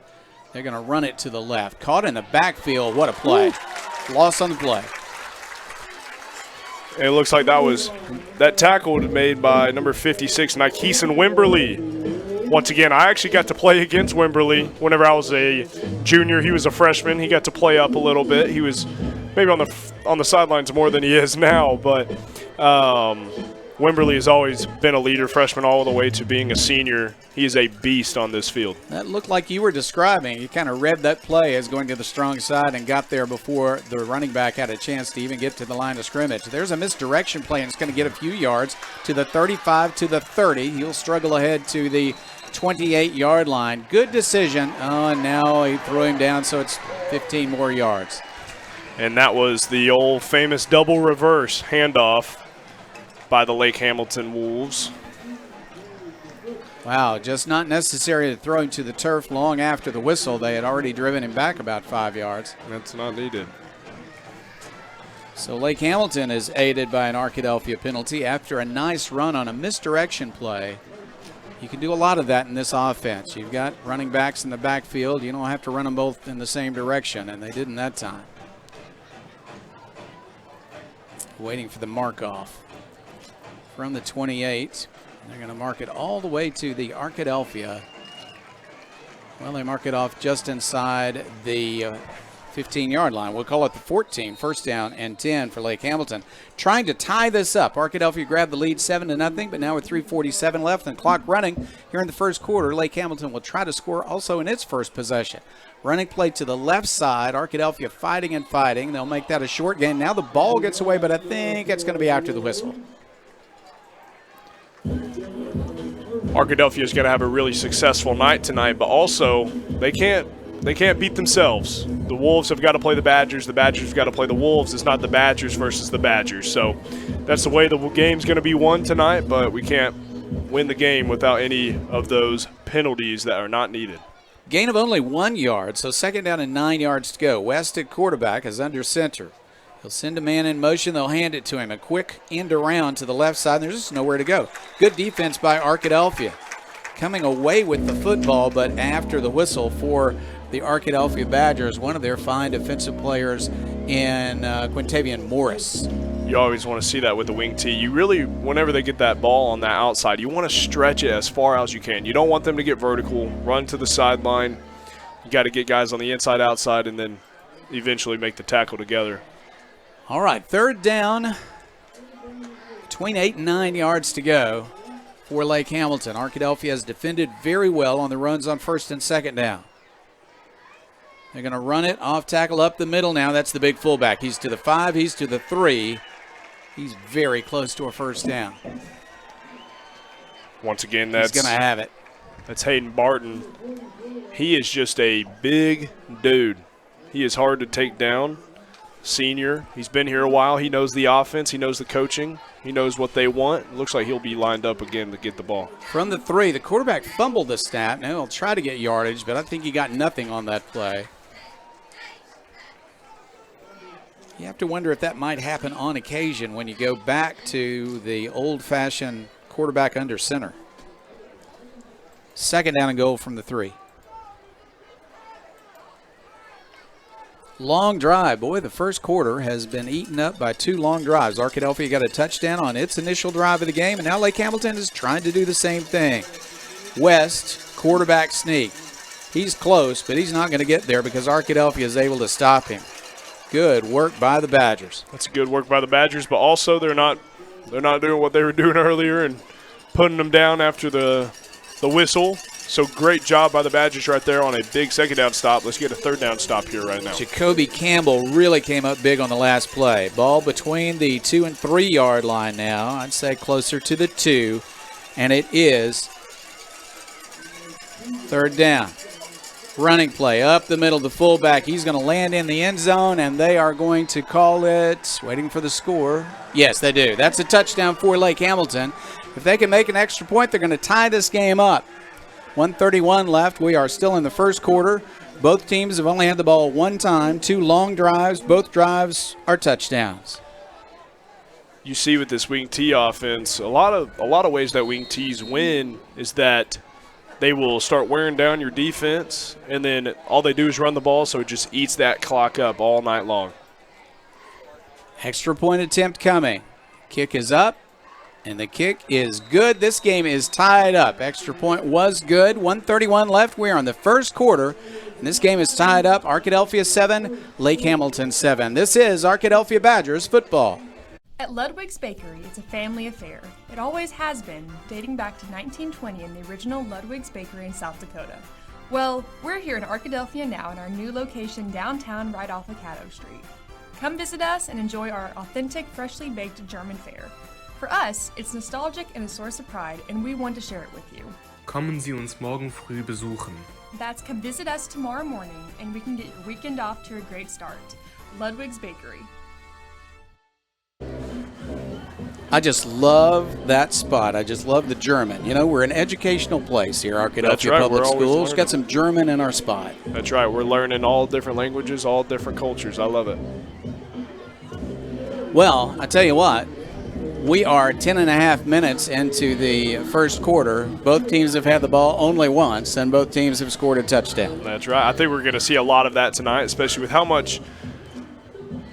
They're going to run it to the left. Caught in the backfield. What a play. Loss on the play. And it looks like that tackle was made by number 56, Nikeeson Wimberly. Once again, I actually got to play against Wimberly whenever I was a junior. He was a freshman. He got to play up a little bit. He was maybe on the sidelines more than he is now, but Wimberly has always been a leader, freshman all the way to being a senior. He is a beast on this field. That looked like you were describing. You kind of read that play as going to the strong side and got there before the running back had a chance to even get to the line of scrimmage. There's a misdirection play, and it's going to get a few yards to the 35 to the 30. He'll struggle ahead to the 28-yard line. Good decision. Oh, and now he threw him down, so it's 15 more yards. And that was the old famous double reverse handoff by the Lake Hamilton Wolves. Wow, just not necessary to throw him to the turf long after the whistle. They had already driven him back about 5 yards. That's not needed. So Lake Hamilton is aided by an Arkadelphia penalty after a nice run on a misdirection play. You can do a lot of that in this offense. You've got running backs in the backfield. You don't have to run them both in the same direction, and they didn't that time. Waiting for the mark-off from the 28. They're going to mark it all the way to the Arkadelphia. Well, they mark it off just inside the 15-yard line. We'll call it the 14, first down and 10 for Lake Hamilton. Trying to tie this up. Arkadelphia grabbed the lead 7-0, but now with 3:47 left and clock running here in the first quarter, Lake Hamilton will try to score also in its first possession. Running play to the left side. Arkadelphia fighting and fighting. They'll make that a short gain. Now the ball gets away, but I think it's going to be after the whistle. Arkadelphia is going to have a really successful night tonight, but also they can't beat themselves. The Wolves have got to play the Badgers. The Badgers have got to play the Wolves. It's not the Badgers versus the Badgers. So that's the way the game's going to be won tonight, but we can't win the game without any of those penalties that are not needed. Gain of only 1 yard, so second down and 9 yards to go. West at quarterback is under center. He'll send a man in motion. They'll hand it to him. A quick end around to the left side. There's just nowhere to go. Good defense by Arkadelphia. Coming away with the football, but after the whistle for the Arkadelphia Badgers, one of their fine defensive players in Quintavian Morris. You always want to see that with the wing tee. You really, whenever they get that ball on that outside, you want to stretch it as far out as you can. You don't want them to get vertical, run to the sideline. You got to get guys on the inside, outside, and then eventually make the tackle together. All right, third down, between 8 and 9 yards to go for Lake Hamilton. Arkadelphia has defended very well on the runs on first and second down. They're going to run it off tackle up the middle now. That's the big fullback. He's to the 5, he's to the 3. He's very close to a first down. Once again, he's going to have it. That's Hayden Barton. He is just a big dude. He is hard to take down. Senior. He's been here a while. He knows the offense. He knows the coaching. He knows what they want. Looks like he'll be lined up again to get the ball. From the 3, the quarterback fumbled the snap. Now he'll try to get yardage, but I think he got nothing on that play. You have to wonder if that might happen on occasion when you go back to the old-fashioned quarterback under center. Second down and goal from the 3. Long drive. Boy, the first quarter has been eaten up by 2 long drives. Arkadelphia got a touchdown on its initial drive of the game, and now Lake Hamilton is trying to do the same thing. West, quarterback sneak. He's close, but he's not going to get there because Arkadelphia is able to stop him. Good work by the Badgers. That's good work by the Badgers, but also they're not doing what they were doing earlier and putting them down after the whistle. So great job by the Badgers right there on a big second down stop. Let's get a third down stop here right now. Jacoby Campbell really came up big on the last play. Ball between the 2 and 3 yard line now. I'd say closer to the 2, and it is third down. Running play up the middle, the fullback. He's going to land in the end zone, and they are going to call it, waiting for the score. Yes, they do. That's a touchdown for Lake Hamilton. If they can make an extra point, they're going to tie this game up. 1:31 left. We are still in the first quarter. Both teams have only had the ball one time, 2 long drives. Both drives are touchdowns. You see with this wing T offense, a lot of ways that wing T's win is that they will start wearing down your defense, and then all they do is run the ball, so it just eats that clock up all night long. Extra point attempt coming. Kick is up, and the kick is good. This game is tied up. Extra point was good. 1:31 left. We are in the first quarter, and this game is tied up. Arkadelphia 7, Lake Hamilton 7. This is Arkadelphia Badgers football. At Ludwig's Bakery, it's a family affair. It always has been, dating back to 1920 in the original Ludwig's Bakery in South Dakota. Well, we're here in Arkadelphia now in our new location downtown right off of Caddo Street. Come visit us and enjoy our authentic, freshly baked German fare. For us, it's nostalgic and a source of pride, and we want to share it with you. Kommen Sie uns morgen früh besuchen. That's come visit us tomorrow morning, and we can get your weekend off to a great start. Ludwig's Bakery. I just love that spot. I just love the German. You know, we're an educational place here, Arkadelphia right. Public We're always Schools. learning. Got some German in our spot. That's right. We're learning all different languages, all different cultures. I love it. Well, I tell you what, we are 10.5 minutes into the first quarter. Both teams have had the ball only once, and both teams have scored a touchdown. That's right. I think we're going to see a lot of that tonight, especially with how much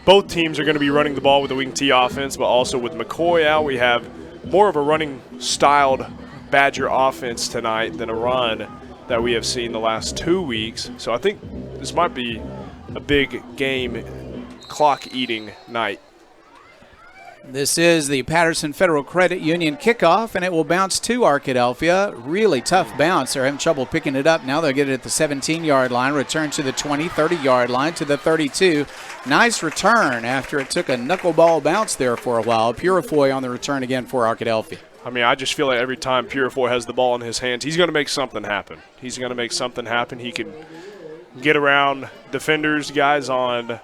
both teams are going to be running the ball with the wing T offense, but also with McCoy out, we have more of a running-styled Badger offense tonight than a run that we have seen the last 2 weeks. So I think this might be a big game, clock-eating night. This is the Patterson Federal Credit Union kickoff, and it will bounce to Arkadelphia. Really tough bounce. They're having trouble picking it up. Now they'll get it at the 17-yard line, return to the 20, 30-yard line, to the 32. Nice return after it took a knuckleball bounce there for a while. Purifoy on the return again for Arkadelphia. I mean, I just feel like every time Purifoy has the ball in his hands, he's going to make something happen. He's going to make something happen. He can get around defenders, guys on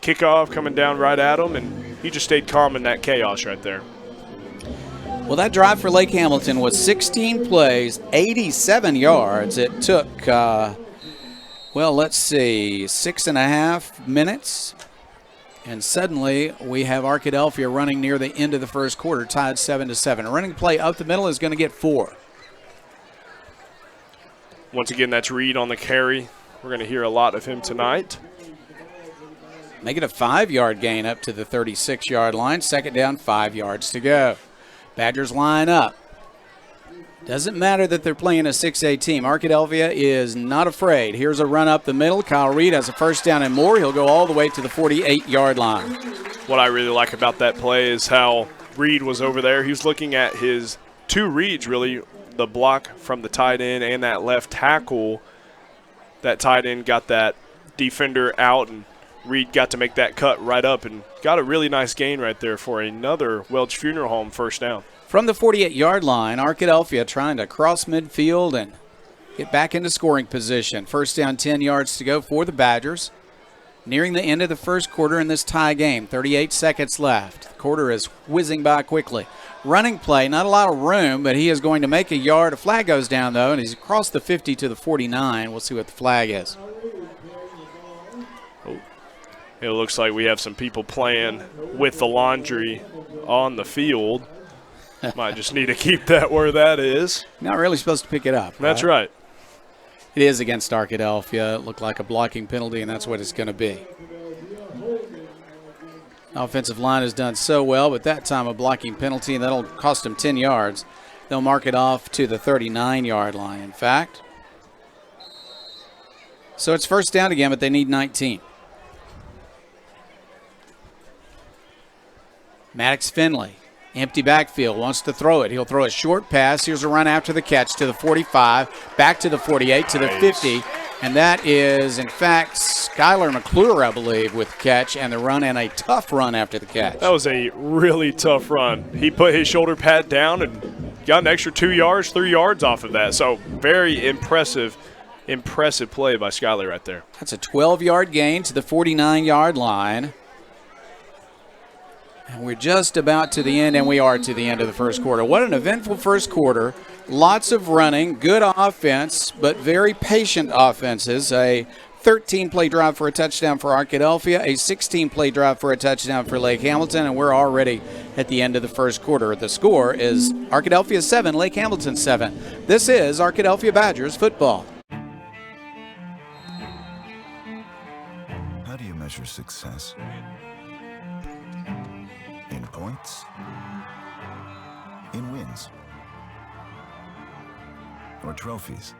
kickoff coming down right at him, and he just stayed calm in that chaos right there. Well, that drive for Lake Hamilton was 16 plays, 87 yards. It took, let's see, 6.5 minutes. And suddenly we have Arkadelphia running near the end of the first quarter, tied 7-7. A running play up the middle is going to get 4. Once again, that's Reed on the carry. We're going to hear a lot of him tonight. Make it a 5-yard gain up to the 36-yard line. Second down, 5 yards to go. Badgers line up. Doesn't matter that they're playing a 6A team. Arkadelphia is not afraid. Here's a run up the middle. Kyle Reed has a first down and more. He'll go all the way to the 48-yard line. What I really like about that play is how Reed was over there. He was looking at his 2 reads, really, the block from the tight end and that left tackle. That tight end got that defender out, and Reed got to make that cut right up and got a really nice gain right there for another Welch Funeral Home first down. From the 48-yard line, Arkadelphia trying to cross midfield and get back into scoring position. First down, 10 yards to go for the Badgers. Nearing the end of the first quarter in this tie game, 38 seconds left. The quarter is whizzing by quickly. Running play, not a lot of room, but he is going to make a yard. A flag goes down, though, and he's across the 50 to the 49. We'll see what the flag is. It looks like we have some people playing with the laundry on the field. Might just need to keep that where that is. Not really supposed to pick it up. That's right. It is against Arkadelphia. It looked like a blocking penalty, and that's what it's going to be. Offensive line has done so well, but that time a blocking penalty, and that'll cost them 10 yards. They'll mark it off to the 39-yard line, in fact. So it's first down again, but they need 19. Maddox Finley, empty backfield, wants to throw it. He'll throw a short pass. Here's a run after the catch to the 45, back to the 48, to the 50. And that is, in fact, Skylar McClure, I believe, with the catch and the run, and a tough run after the catch. That was a really tough run. He put his shoulder pad down and got an extra 2 yards, 3 yards off of that. So very impressive impressive play by Skyler right there. That's a 12-yard gain to the 49-yard line. And we're just about to the end, and we are to the end of the first quarter. What an eventful first quarter. Lots of running, good offense, but very patient offenses. A 13-play drive for a touchdown for Arkadelphia, a 16-play drive for a touchdown for Lake Hamilton, and we're already at the end of the first quarter. The score is Arkadelphia 7, Lake Hamilton 7. This is Arkadelphia Badgers football. How do you measure success? In points? In wins? Or trophies?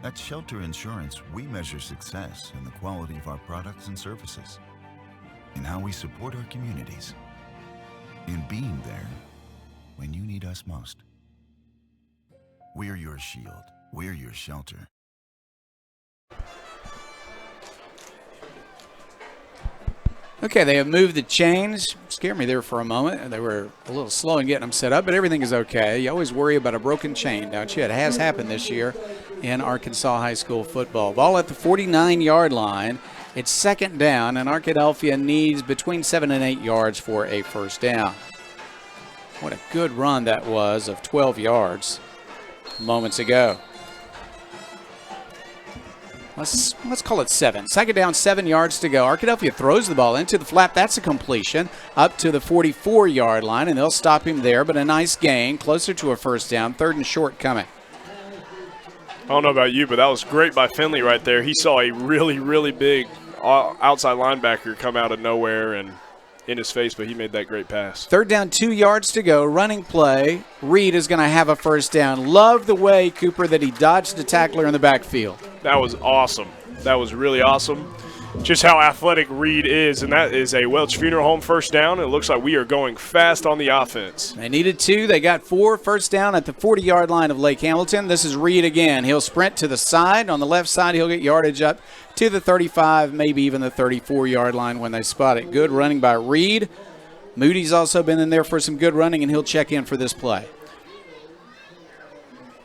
At Shelter Insurance, we measure success in the quality of our products and services, in how we support our communities, in being there when you need us most. We're your shield. We're your shelter. Okay, they have moved the chains. Scared me there for a moment. They were a little slow in getting them set up, but everything is okay. You always worry about a broken chain, don't you? It has happened this year in Arkansas high school football. Ball at the 49-yard line. It's second down, and Arkadelphia needs between 7 and 8 yards for a first down. What a good run that was of 12 yards moments ago. Let's call it 7. Second down, 7 yards to go. Arkadelphia throws the ball into the flat. That's a completion up to the 44-yard line, and they'll stop him there, but a nice gain, closer to a first down. Third and short coming. I don't know about you, but that was great by Finley right there. He saw a really, really big outside linebacker come out of nowhere and in his face, but he made that great pass. Third down, 2 yards to go. Running play. Reed is going to have a first down. Love the way, Cooper, that he dodged the tackler in the backfield. That was awesome. That was really awesome. Just how athletic Reed is, and that is a Welch Funeral Home first down. It looks like we are going fast on the offense. They needed 2. They got 4. First down at the 40-yard line of Lake Hamilton. This is Reed again. He'll sprint to the side. On the left side, he'll get yardage up to the 35, maybe even the 34-yard line when they spot it. Good running by Reed. Moody's also been in there for some good running, and he'll check in for this play.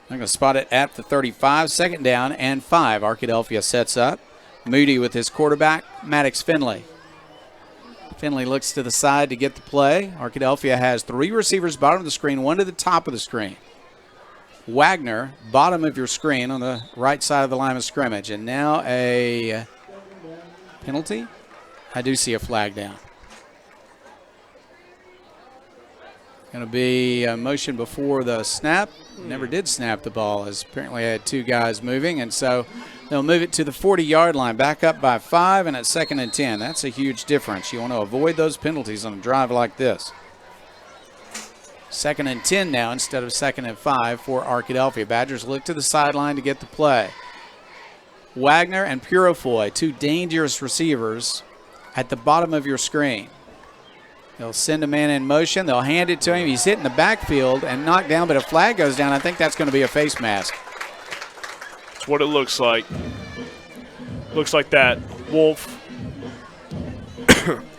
They're going to spot it at the 35. Second down and 5. Arkadelphia sets up. Moody with his quarterback, Maddox Finley. Finley looks to the side to get the play. Arkadelphia has 3 receivers bottom of the screen, 1 to the top of the screen. Wagner, bottom of your screen on the right side of the line of scrimmage. And now a penalty. I do see a flag down. Going to be a motion before the snap. Never did snap the ball, as apparently I had 2 guys moving, and so they'll move it to the 40-yard line, back up by 5, and at 2nd and 10. That's a huge difference. You want to avoid those penalties on a drive like this. 2nd and 10 now instead of 2nd and 5 for Arkadelphia. Badgers look to the sideline to get the play. Wagner and Purifoy, 2 dangerous receivers at the bottom of your screen. They'll send a man in motion. They'll hand it to him. He's hit in the backfield and knocked down, but a flag goes down. I think that's going to be a face mask. That's what it looks like. Looks like that Wolf.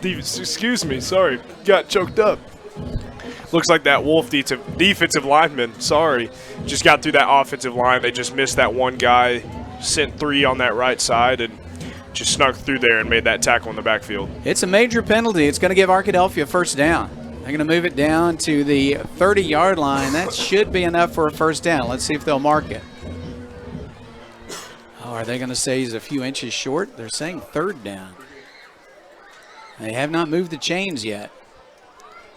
Excuse me, sorry. Got choked up. Looks like that Wolf defensive lineman, just got through that offensive line. They just missed that one guy, sent 3 on that right side, and just snuck through there and made that tackle in the backfield. It's a major penalty. It's going to give Arkadelphia first down. They're going to move it down to the 30-yard line. That should be enough for a first down. Let's see if they'll mark it. Oh, are they going to say he's a few inches short? They're saying third down. They have not moved the chains yet.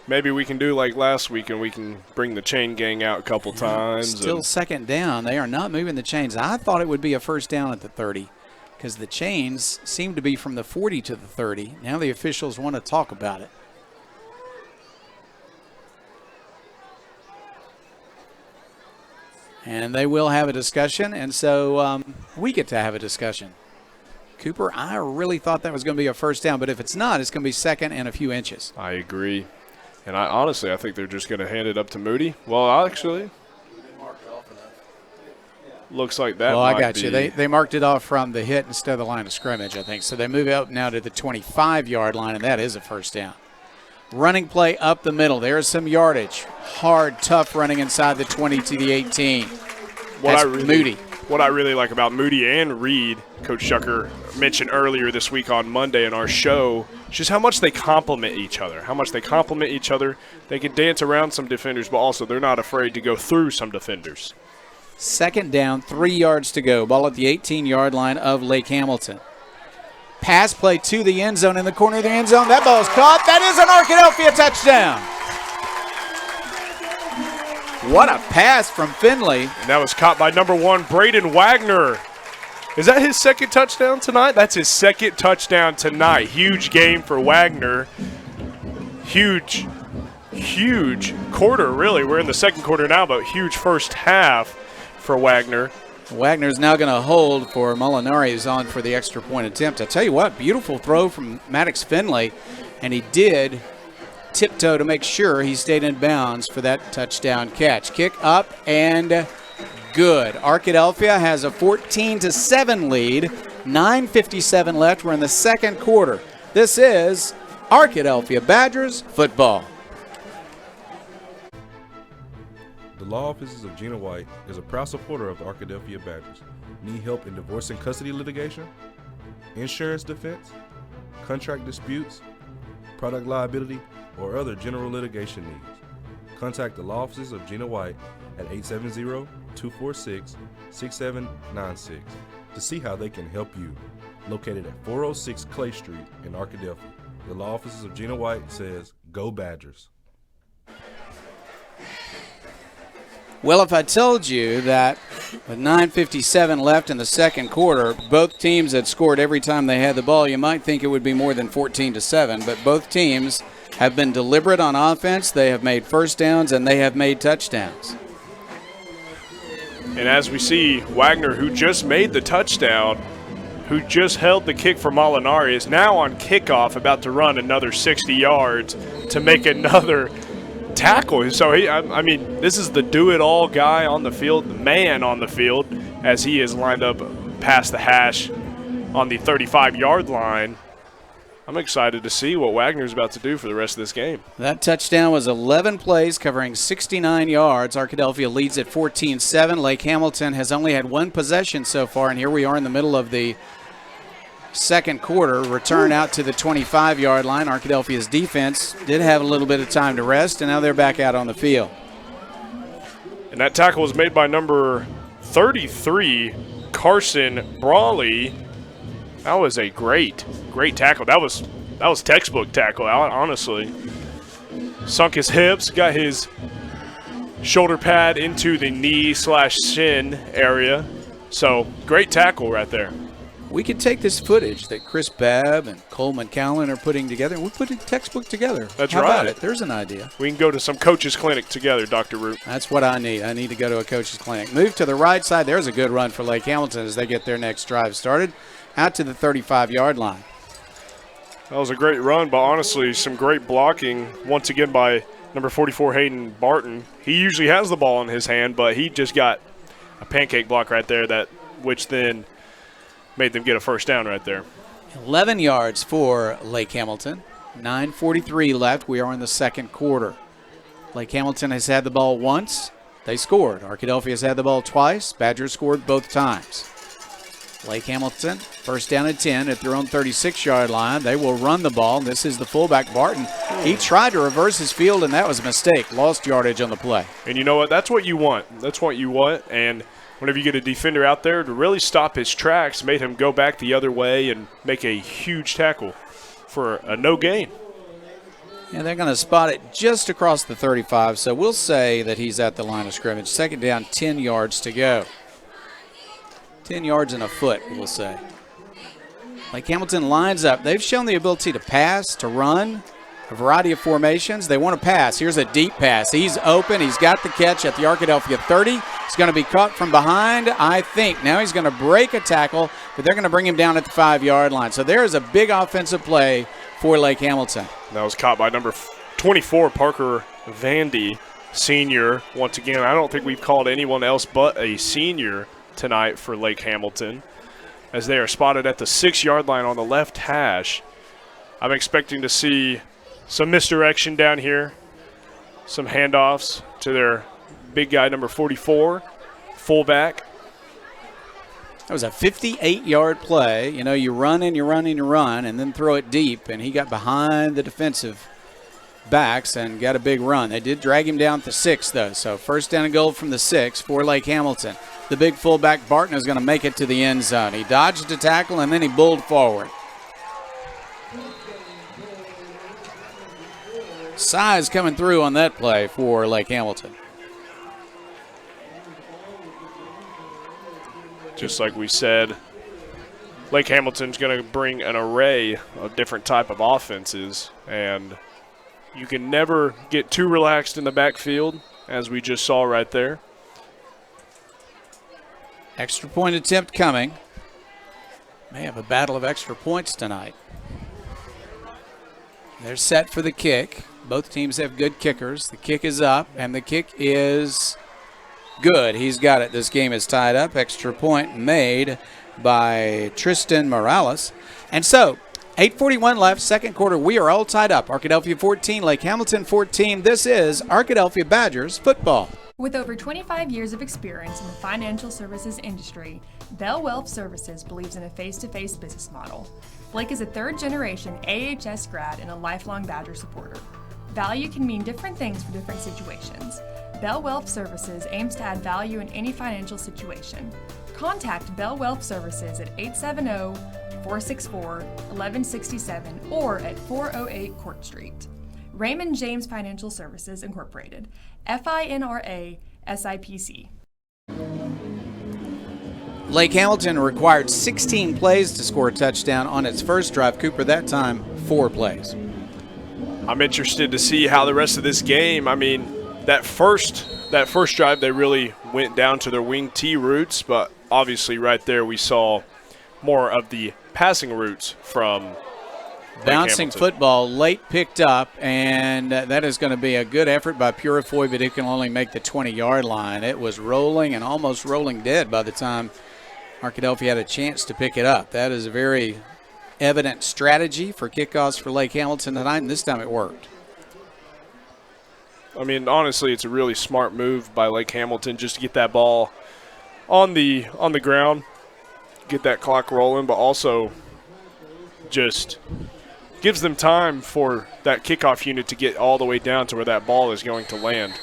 Maybe we can do like last week and we can bring the chain gang out a couple times. Still second down. They are not moving the chains. I thought it would be a first down at the 30. Because the chains seem to be from the 40 to the 30. Now the officials want to talk about it. And they will have a discussion, and so we get to have a discussion. Cooper, I really thought that was going to be a first down, but if it's not, it's going to be second and a few inches. I agree. And I think they're just going to hand it up to Moody. Well, actually, looks like that. Well, I got you. They marked it off from the hit instead of the line of scrimmage, I think. So they move up now to the 25-yard line, and that is a first down. Running play up the middle. There's some yardage. Hard, tough running inside the 20 to the 18. That's Moody. what I really like about Moody and Reed, Coach Shucker mentioned earlier this week on Monday in our show, just how much they complement each other. They can dance around some defenders, but also they're not afraid to go through some defenders. Second down, 3 yards to go. Ball at the 18-yard line of Lake Hamilton. Pass play to the end zone in the corner of the end zone. That ball is caught. That is an Arkadelphia touchdown. What a pass from Finley. And that was caught by number 1, Braden Wagner. Is that his second touchdown tonight? That's his second touchdown tonight. Huge game for Wagner. Huge quarter, really. We're in the second quarter now, but huge first half for Wagner. Wagner's now going to hold for Molinari, who's on for the extra point attempt. I tell you what, beautiful throw from Maddox Finley, and he did tiptoe to make sure he stayed in bounds for that touchdown catch. Kick up and good. Arkadelphia has a 14-7 lead. 9:57 left. We're in the second quarter. This is Arkadelphia Badgers football. The Law Offices of Gina White is a proud supporter of the Arkadelphia Badgers. Need help in divorce and custody litigation, insurance defense, contract disputes, product liability, or other general litigation needs? Contact the Law Offices of Gina White at 870-246-6796 to see how they can help you. Located at 406 Clay Street in Arkadelphia. The Law Offices of Gina White says, "Go Badgers." Well, if I told you that with 9:57 left in the second quarter, both teams had scored every time they had the ball, you might think it would be more than 14-7, but both teams have been deliberate on offense. They have made first downs, and they have made touchdowns. And as we see, Wagner, who just made the touchdown, who just held the kick for Molinari, is now on kickoff, about to run another 60 yards to make another tackle. So, I mean, this is the do-it-all guy on the field, the man on the field, as he is lined up past the hash on the 35-yard line. I'm excited to see what Wagner's about to do for the rest of this game. That touchdown was 11 plays covering 69 yards. Arkadelphia leads at 14-7. Lake Hamilton has only had one possession so far, and here we are in the middle of the second quarter. Return out to the 25-yard line. Arkadelphia's defense did have a little bit of time to rest, and now they're back out on the field. And that tackle was made by number 33, Carson Brawley. That was a great tackle. That was textbook tackle, honestly. Sunk his hips, got his shoulder pad into the knee/shin area. So, great tackle right there. We could take this footage that Chris Babb and Coleman Callan are putting together, and we'll put a textbook together. That's How right. about it? There's an idea. We can go to some coaches' clinic together, Dr. Root. That's what I need. I need to go to a coach's clinic. Move to the right side. There's a good run for Lake Hamilton as they get their next drive started. Out to the 35-yard line. That was a great run, but honestly, some great blocking once again by number 44, Hayden Barton. He usually has the ball in his hand, but he just got a pancake block right there, which then made them get a first down right there. 11 yards for Lake Hamilton. 9:43 left. We are in the second quarter. Lake Hamilton has had the ball once. They scored. Arkadelphia has had the ball twice. Badgers scored both times. Lake Hamilton, first down and 10 at their own 36-yard line. They will run the ball. This is the fullback, Barton. He tried to reverse his field, and that was a mistake. Lost yardage on the play. And you know what? That's what you want. That's what you want. And whenever you get a defender out there to really stop his tracks, made him go back the other way and make a huge tackle for a no gain. And they're going to spot it just across the 35, so we'll say that he's at the line of scrimmage. Second down, 10 yards to go. 10 yards and a foot, we'll say. Lake Hamilton lines up. They've shown the ability to pass, to run, a variety of formations. They want to pass. Here's a deep pass. He's open. He's got the catch at the Arkadelphia 30. He's going to be caught from behind, I think. Now he's going to break a tackle, but they're going to bring him down at the 5-yard line. So there is a big offensive play for Lake Hamilton. That was caught by number 24, Parker Vandy, senior. Once again, I don't think we've called anyone else but a senior tonight for Lake Hamilton, as they are spotted at the 6-yard line on the left hash. I'm expecting to see some misdirection down here, some handoffs to their big guy, number 44, fullback. That was a 58-yard play. You know, you run and you run and you run and then throw it deep, and he got behind the defensive backs and got a big run. They did drag him down to 6, though. So first down and goal from the 6 for Lake Hamilton. The big fullback Barton is going to make it to the end zone. He dodged a tackle and then he bulled forward. Size coming through on that play for Lake Hamilton. Just like we said, Lake Hamilton's going to bring an array of different type of offenses, and you can never get too relaxed in the backfield, as we just saw right there. Extra point attempt coming. May have a battle of extra points tonight. They're set for the kick. Both teams have good kickers. The kick is up, and the kick is good. He's got it. This game is tied up. Extra point made by Tristan Morales. And so, 8:41 left, second quarter. We are all tied up. Arkadelphia 14, Lake Hamilton 14. This is Arkadelphia Badgers football. With over 25 years of experience in the financial services industry, Bell Wealth Services believes in a face-to-face business model. Blake is a third-generation AHS grad and a lifelong Badger supporter. Value can mean different things for different situations. Bell Wealth Services aims to add value in any financial situation. Contact Bell Wealth Services at 870-464-1167 or at 408 Court Street. Raymond James Financial Services Incorporated, FINRA SIPC. Lake Hamilton required 16 plays to score a touchdown on its first drive. Cooper, that time, 4 plays. I'm interested to see how the rest of this game, I mean, that first drive they really went down to their wing T routes, but obviously right there we saw more of the passing routes from Bouncing football late picked up, and that is going to be a good effort by Purifoy, but it can only make the 20-yard line. It was rolling and almost rolling dead by the time Arkadelphia had a chance to pick it up. That is a very evident strategy for kickoffs for Lake Hamilton tonight, and this time it worked. I mean, honestly, it's a really smart move by Lake Hamilton just to get that ball on the ground, get that clock rolling, but also just gives them time for that kickoff unit to get all the way down to where that ball is going to land.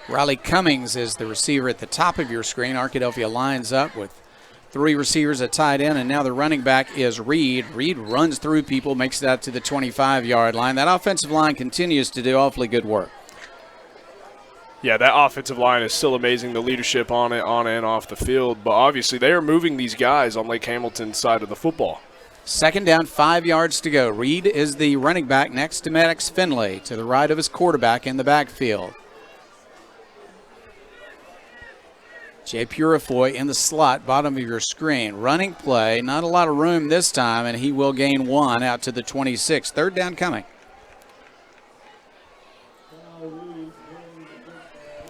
Riley Cummings is the receiver at the top of your screen. Arkadelphia lines up with 3 receivers at tight end, and now the running back is Reed. Reed runs through people, makes it out to the 25-yard line. That offensive line continues to do awfully good work. Yeah, that offensive line is still amazing, the leadership on and off the field, but obviously they are moving these guys on Lake Hamilton's side of the football. Second down, 5 yards to go. Reed is the running back next to Maddox Finley, to the right of his quarterback in the backfield. Jay Purifoy in the slot, bottom of your screen. Running play, not a lot of room this time, and he will gain 1 out to the 26. Third down coming.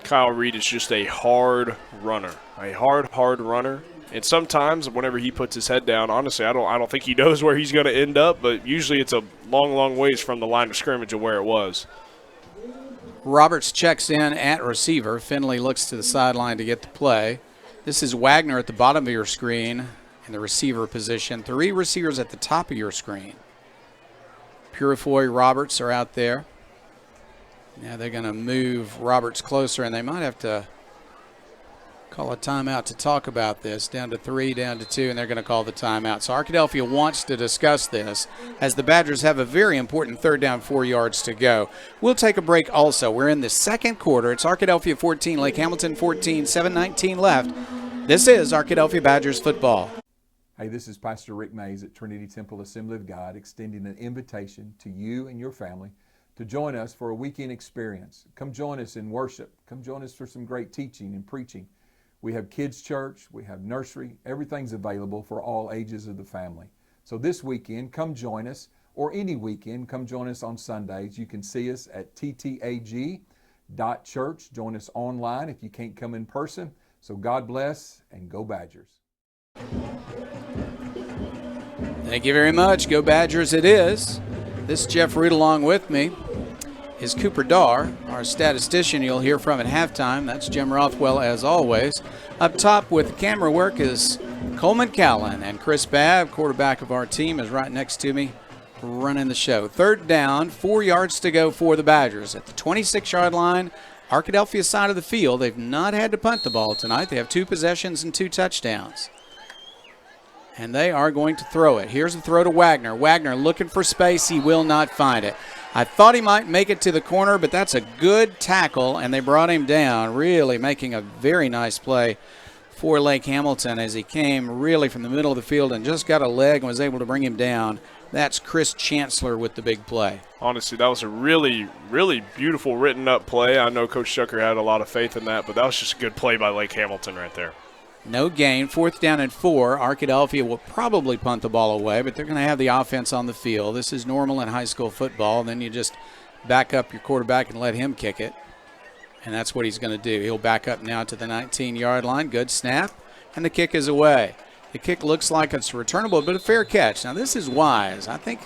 Kyle Reed is just a hard runner, hard runner. And sometimes whenever he puts his head down, honestly, I don't think he knows where he's going to end up, but usually it's a long, long ways from the line of scrimmage of where it was. Roberts checks in at receiver. Finley looks to the sideline to get the play. This is Wagner at the bottom of your screen in the receiver position. 3 receivers at the top of your screen. Purifoy, Roberts are out there. Now they're going to move Roberts closer, and they might have to call a timeout to talk about this. Down to 3, down to 2, and they're going to call the timeout. So Arkadelphia wants to discuss this as the Badgers have a very important third down, 4 yards to go. We'll take a break also. We're in the second quarter. It's Arkadelphia 14, Lake Hamilton 14, 7:19 left. This is Arkadelphia Badgers football. Hey, this is Pastor Rick Mays at Trinity Temple Assembly of God, extending an invitation to you and your family to join us for a weekend experience. Come join us in worship. Come join us for some great teaching and preaching. We have kids' church, we have nursery, everything's available for all ages of the family. So this weekend, come join us, or any weekend, come join us on Sundays. You can see us at ttag.church. Join us online if you can't come in person. So God bless, and go Badgers. Thank you very much. Go Badgers it is. This is Jeff Root along with me is Cooper Darr, our statistician you'll hear from at halftime. That's Jim Rothwell as always. Up top with camera work is Coleman Callan and Chris Babb, quarterback of our team, is right next to me running the show. Third down, 4 yards to go for the Badgers. At the 26-yard line, Arkadelphia side of the field, they've not had to punt the ball tonight. They have 2 possessions and 2 touchdowns. And they are going to throw it. Here's the throw to Wagner. Wagner looking for space. He will not find it. I thought he might make it to the corner, but that's a good tackle, and they brought him down, really making a very nice play for Lake Hamilton as he came really from the middle of the field and just got a leg and was able to bring him down. That's Chris Chancellor with the big play. Honestly, that was a really, really beautiful written-up play. I know Coach Shucker had a lot of faith in that, but that was just a good play by Lake Hamilton right there. No gain. 4th down and 4. Arkadelphia will probably punt the ball away, but they're going to have the offense on the field. This is normal in high school football. Then you just back up your quarterback and let him kick it. And that's what he's going to do. He'll back up now to the 19-yard line. Good snap, and the kick is away. The kick looks like it's returnable, but a fair catch. Now, this is wise. I think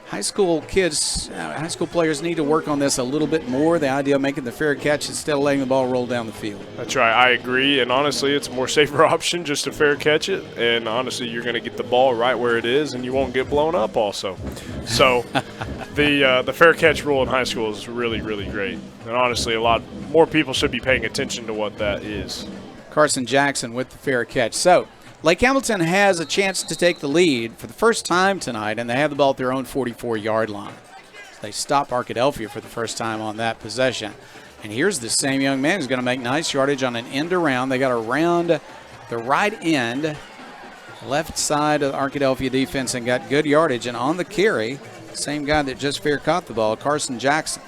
high school kids, high school players need to work on this a little bit more, the idea of making the fair catch instead of letting the ball roll down the field. That's right. I agree, and honestly, it's a more safer option just to fair catch it, and honestly, you're going to get the ball right where it is, and you won't get blown up also. So the fair catch rule in high school is really, really great, and honestly, a lot more people should be paying attention to what that is. Carson Jackson with the fair catch. So Lake Hamilton has a chance to take the lead for the first time tonight, and they have the ball at their own 44-yard line. They stop Arkadelphia for the first time on that possession. And here's the same young man who's going to make nice yardage on an end around. They got around the right end, left side of the Arkadelphia defense, and got good yardage. And on the carry, same guy that just fair caught the ball, Carson Jackson.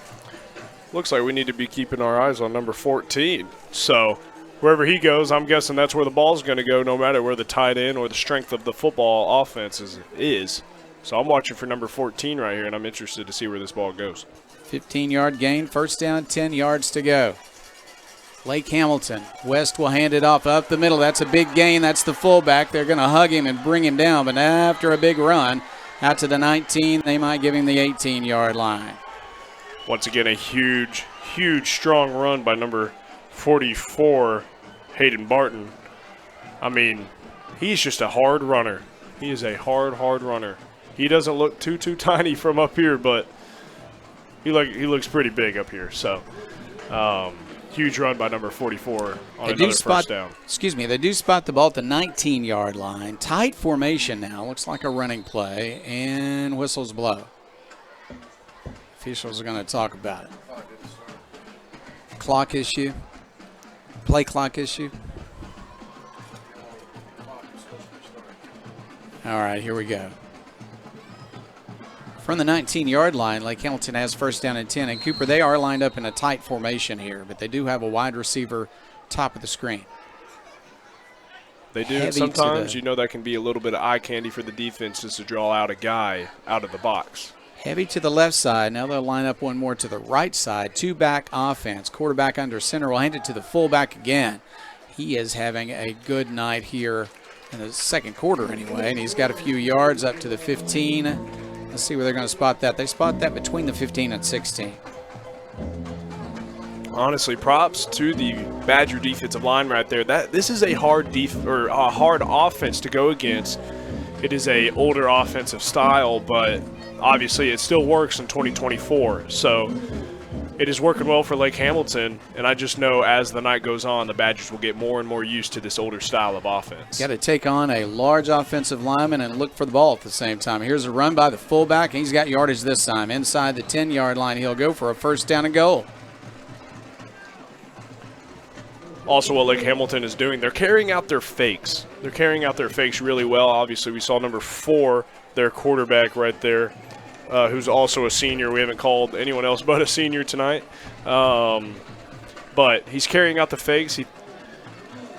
Looks like we need to be keeping our eyes on number 14. So wherever he goes, I'm guessing that's where the ball's going to go, no matter where the tight end or the strength of the football offense is. So I'm watching for number 14 right here, and I'm interested to see where this ball goes. 15-yard gain, first down, 10 yards to go. Lake Hamilton, West will hand it off up the middle. That's a big gain. That's the fullback. They're going to hug him and bring him down, but after a big run out to the 19, they might give him the 18-yard line. Once again, a huge, huge, strong run by number 44, Hayden Barton. I mean, he's just a hard runner. He is a hard runner. He doesn't look too tiny from up here, but he looks pretty big up here. So, huge run by number 44 on another first down. Excuse me, they do spot the ball at the 19-yard line. Tight formation now. Looks like a running play, and whistles blow. Officials are going to talk about it. Clock issue. Play clock issue. All right, here we go. From the 19-yard line, Lake Hamilton has first down and 10. And Cooper, they are lined up in a tight formation here, but they do have a wide receiver top of the screen. They do. And sometimes, you know, that can be a little bit of eye candy for the defense just to draw out a guy out of the box. Heavy to the left side. Now they'll line up one more to the right side. Two-back offense. Quarterback under center will hand it to the fullback again. He is having a good night here in the second quarter anyway, and he's got a few yards up to the 15. Let's see where they're going to spot that. They spot that between the 15 and 16. Honestly, props to the Badger defensive line right there. This is a hard offense to go against. It is a older offensive style, but obviously it still works in 2024. So it is working well for Lake Hamilton, and I just know as the night goes on, the Badgers will get more and more used to this older style of offense. Got to take on a large offensive lineman and look for the ball at the same time. Here's a run by the fullback, and he's got yardage this time. Inside the 10-yard line, he'll go for a first down and goal. Also, what Lake Hamilton is doing, they're carrying out their fakes. They're carrying out their fakes really well. Obviously, we saw number 4, their quarterback right there, who's also a senior. We haven't called anyone else but a senior tonight. But he's carrying out the fakes. He's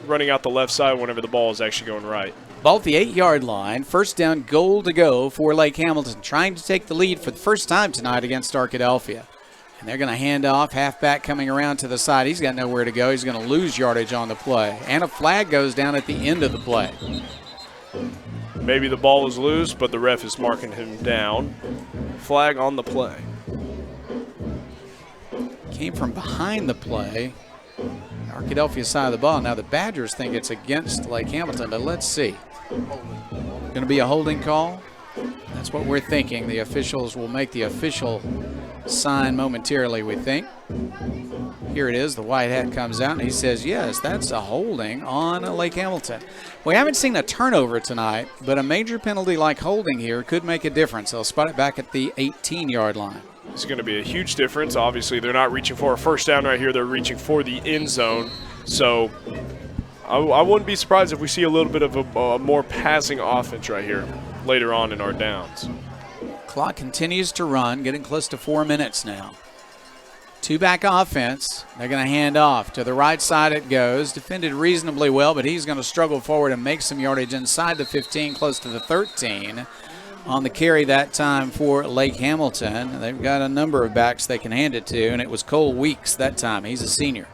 running out the left side whenever the ball is actually going right. Ball at the 8-yard line. First down, goal to go for Lake Hamilton, trying to take the lead for the first time tonight against Arkadelphia. And they're going to hand off. Halfback coming around to the side. He's got nowhere to go. He's going to lose yardage on the play. And a flag goes down at the end of the play. Maybe the ball is loose, but the ref is marking him down. Flag on the play. Came from behind the play. Arkadelphia side of the ball. Now the Badgers think it's against Lake Hamilton, but let's see. Going to be a holding call. That's what we're thinking. The officials will make the official sign momentarily, we think. Here it is. The white hat comes out, and he says, yes, that's a holding on Lake Hamilton. We haven't seen a turnover tonight, but a major penalty like holding here could make a difference. They'll spot it back at the 18-yard line. It's going to be a huge difference. Obviously, they're not reaching for a first down right here. They're reaching for the end zone. So I wouldn't be surprised if we see a little bit of a more passing offense right here later on in our downs. Clock continues to run, getting close to 4 minutes now. Two-back offense. They're going to hand off. To the right side it goes. Defended reasonably well, but he's going to struggle forward and make some yardage inside the 15, close to the 13. On the carry that time for Lake Hamilton. They've got a number of backs they can hand it to, and it was Cole Weeks that time. He's a senior.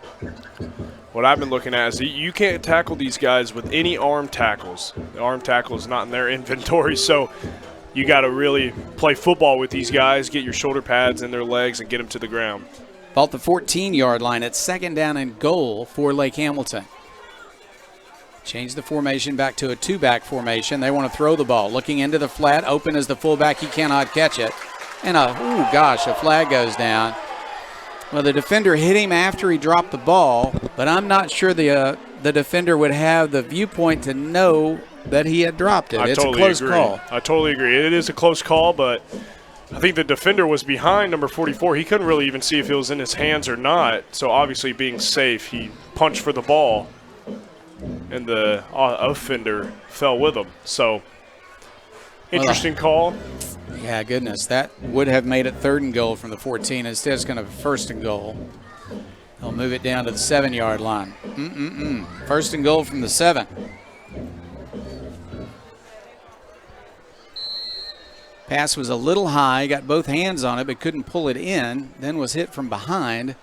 What I've been looking at is you can't tackle these guys with any arm tackles. The arm tackle is not in their inventory, so you got to really play football with these guys, get your shoulder pads in their legs, and get them to the ground. About the 14-yard line. It's second down and goal for Lake Hamilton. Change the formation back to a two-back formation. They want to throw the ball. Looking into the flat, open as the fullback. He cannot catch it. And a flag goes down. Well, the defender hit him after he dropped the ball, but I'm not sure the defender would have the viewpoint to know that he had dropped it. It's a close call. I totally agree. It is a close call, but I think the defender was behind number 44. He couldn't really even see if it was in his hands or not. So obviously being safe, he punched for the ball, and the offender fell with him. So interesting call. Yeah, goodness. That would have made it third and goal from the 14. Instead, it's going to be first and goal. They'll move it down to the 7-yard line. First and goal from the 7. Pass was a little high, got both hands on it, but couldn't pull it in, then was hit from behind.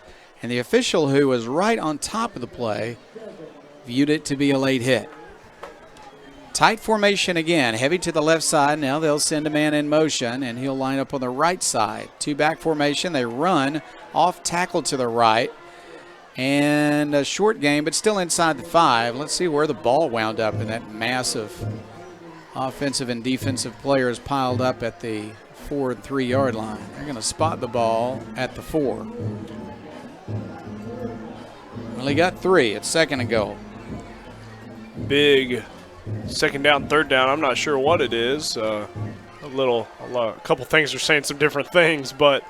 And the official, who was right on top of the play, viewed it to be a late hit. Tight formation again, heavy to the left side. Now they'll send a man in motion, and he'll line up on the right side. Two-back formation. They run off tackle to the right. And a short game, but still inside the 5. Let's see where the ball wound up in that mass of offensive and defensive players piled up at the 4 and 3 yard line. They're going to spot the ball at the 4. Well, he got 3. It's second and goal. Big second down, third down. I'm not sure what it is. A couple things are saying some different things, but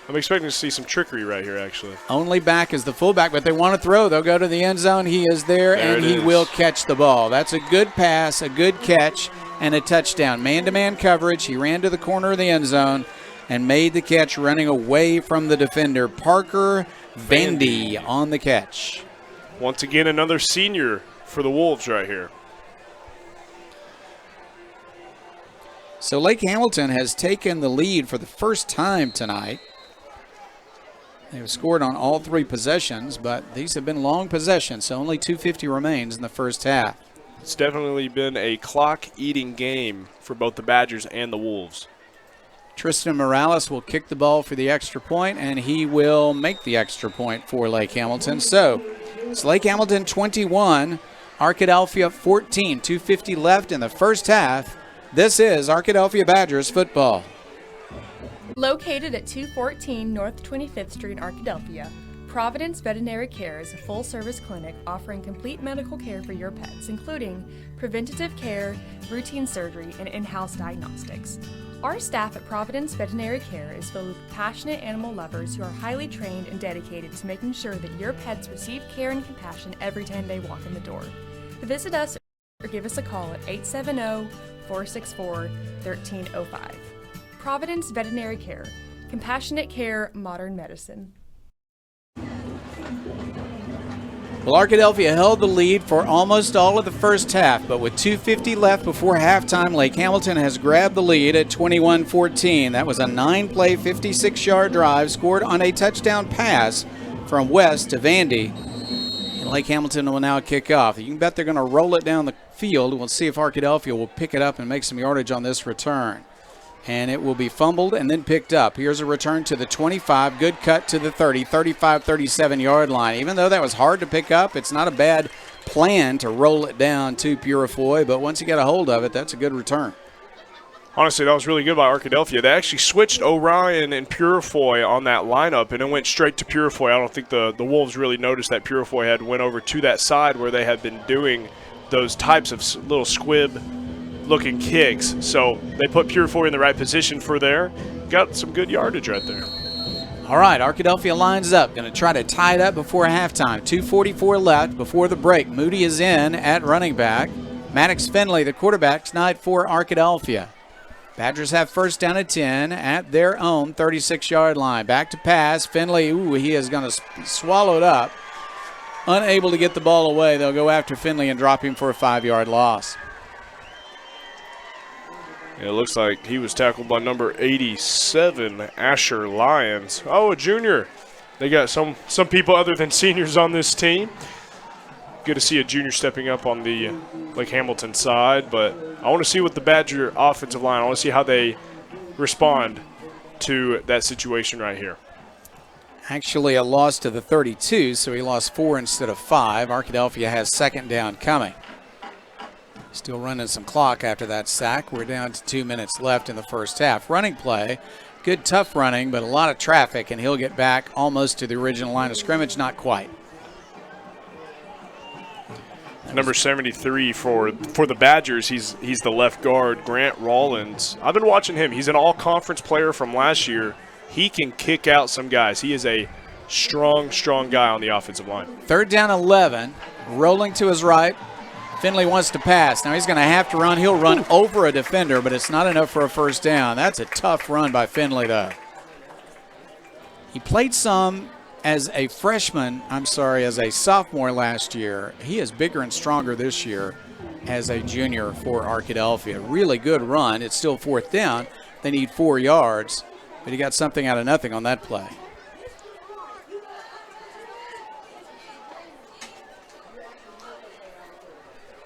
I'm expecting to see some trickery right here, actually. Only back is the fullback, but they want to throw. They'll go to the end zone. He is there and he will catch the ball. That's a good pass, a good catch, and a touchdown. Man-to-man coverage. He ran to the corner of the end zone and made the catch running away from the defender. Parker Vandy on the catch. Once again, another senior for the Wolves right here. So Lake Hamilton has taken the lead for the first time tonight. They've scored on all 3 possessions, but these have been long possessions, so only 2:50 remains in the first half. It's definitely been a clock-eating game for both the Badgers and the Wolves. Tristan Morales will kick the ball for the extra point, and he will make the extra point for Lake Hamilton. So it's Lake Hamilton 21, Arkadelphia 14, 2:50 left in the first half. This is Arkadelphia Badgers football. Located at 214 North 25th Street in Arkadelphia, Providence Veterinary Care is a full-service clinic offering complete medical care for your pets, including preventative care, routine surgery, and in-house diagnostics. Our staff at Providence Veterinary Care is filled with passionate animal lovers who are highly trained and dedicated to making sure that your pets receive care and compassion every time they walk in the door. Visit us or give us a call at 870-464-1305. Providence Veterinary Care. Compassionate care, modern medicine. Well, Arkadelphia held the lead for almost all of the first half, but with 2:50 left before halftime, Lake Hamilton has grabbed the lead at 21-14. That was a 9-play, 56-yard drive scored on a touchdown pass from West to Vandy. And Lake Hamilton will now kick off. You can bet they're going to roll it down the field. We'll see if Arkadelphia will pick it up and make some yardage on this return. and it will be fumbled and then picked up. Here's a return to the 25. Good cut to the 30, 35, 37-yard line. Even though that was hard to pick up, it's not a bad plan to roll it down to Purifoy, but once you get a hold of it, that's a good return. Honestly, that was really good by Arkadelphia. They actually switched Orion and Purifoy on that lineup, and it went straight to Purifoy. I don't think the Wolves really noticed that Purifoy had went over to that side where they had been doing those types of little squib-looking kicks. So they put Purifoy in the right position for there. Got some good yardage right there. All right, Arkadelphia lines up. Going to try to tie it up before halftime. 2:44 left before the break. Moody is in at running back. Maddox Finley, the quarterback, tonight for Arkadelphia. Badgers have first down at 10 at their own 36-yard line. Back to pass. Finley, he is going to be swallowed up. Unable to get the ball away. They'll go after Finley and drop him for a 5-yard loss. It looks like he was tackled by number 87, Asher Lyons. Oh, a junior. They got some people other than seniors on this team. Good to see a junior stepping up on the Lake Hamilton side, but I want to see what the Badger offensive line, I want to see how they respond to that situation right here. Actually a loss to the 32, so he lost 4 instead of 5. Arkadelphia has second down coming. Still running some clock after that sack. We're down to 2 minutes left in the first half. Running play, good tough running, but a lot of traffic, and he'll get back almost to the original line of scrimmage, not quite. Number 73 for the Badgers, he's the left guard, Grant Rawlins. I've been watching him. He's an all-conference player from last year. He can kick out some guys. He is a strong guy on the offensive line. Third down 11, rolling to his right. Finley wants to pass. Now he's going to have to run. He'll run over a defender, but it's not enough for a first down. That's a tough run by Finley, though. He played some as a sophomore last year. He is bigger and stronger this year as a junior for Arkadelphia. Really good run. It's still fourth down. They need 4 yards, but he got something out of nothing on that play.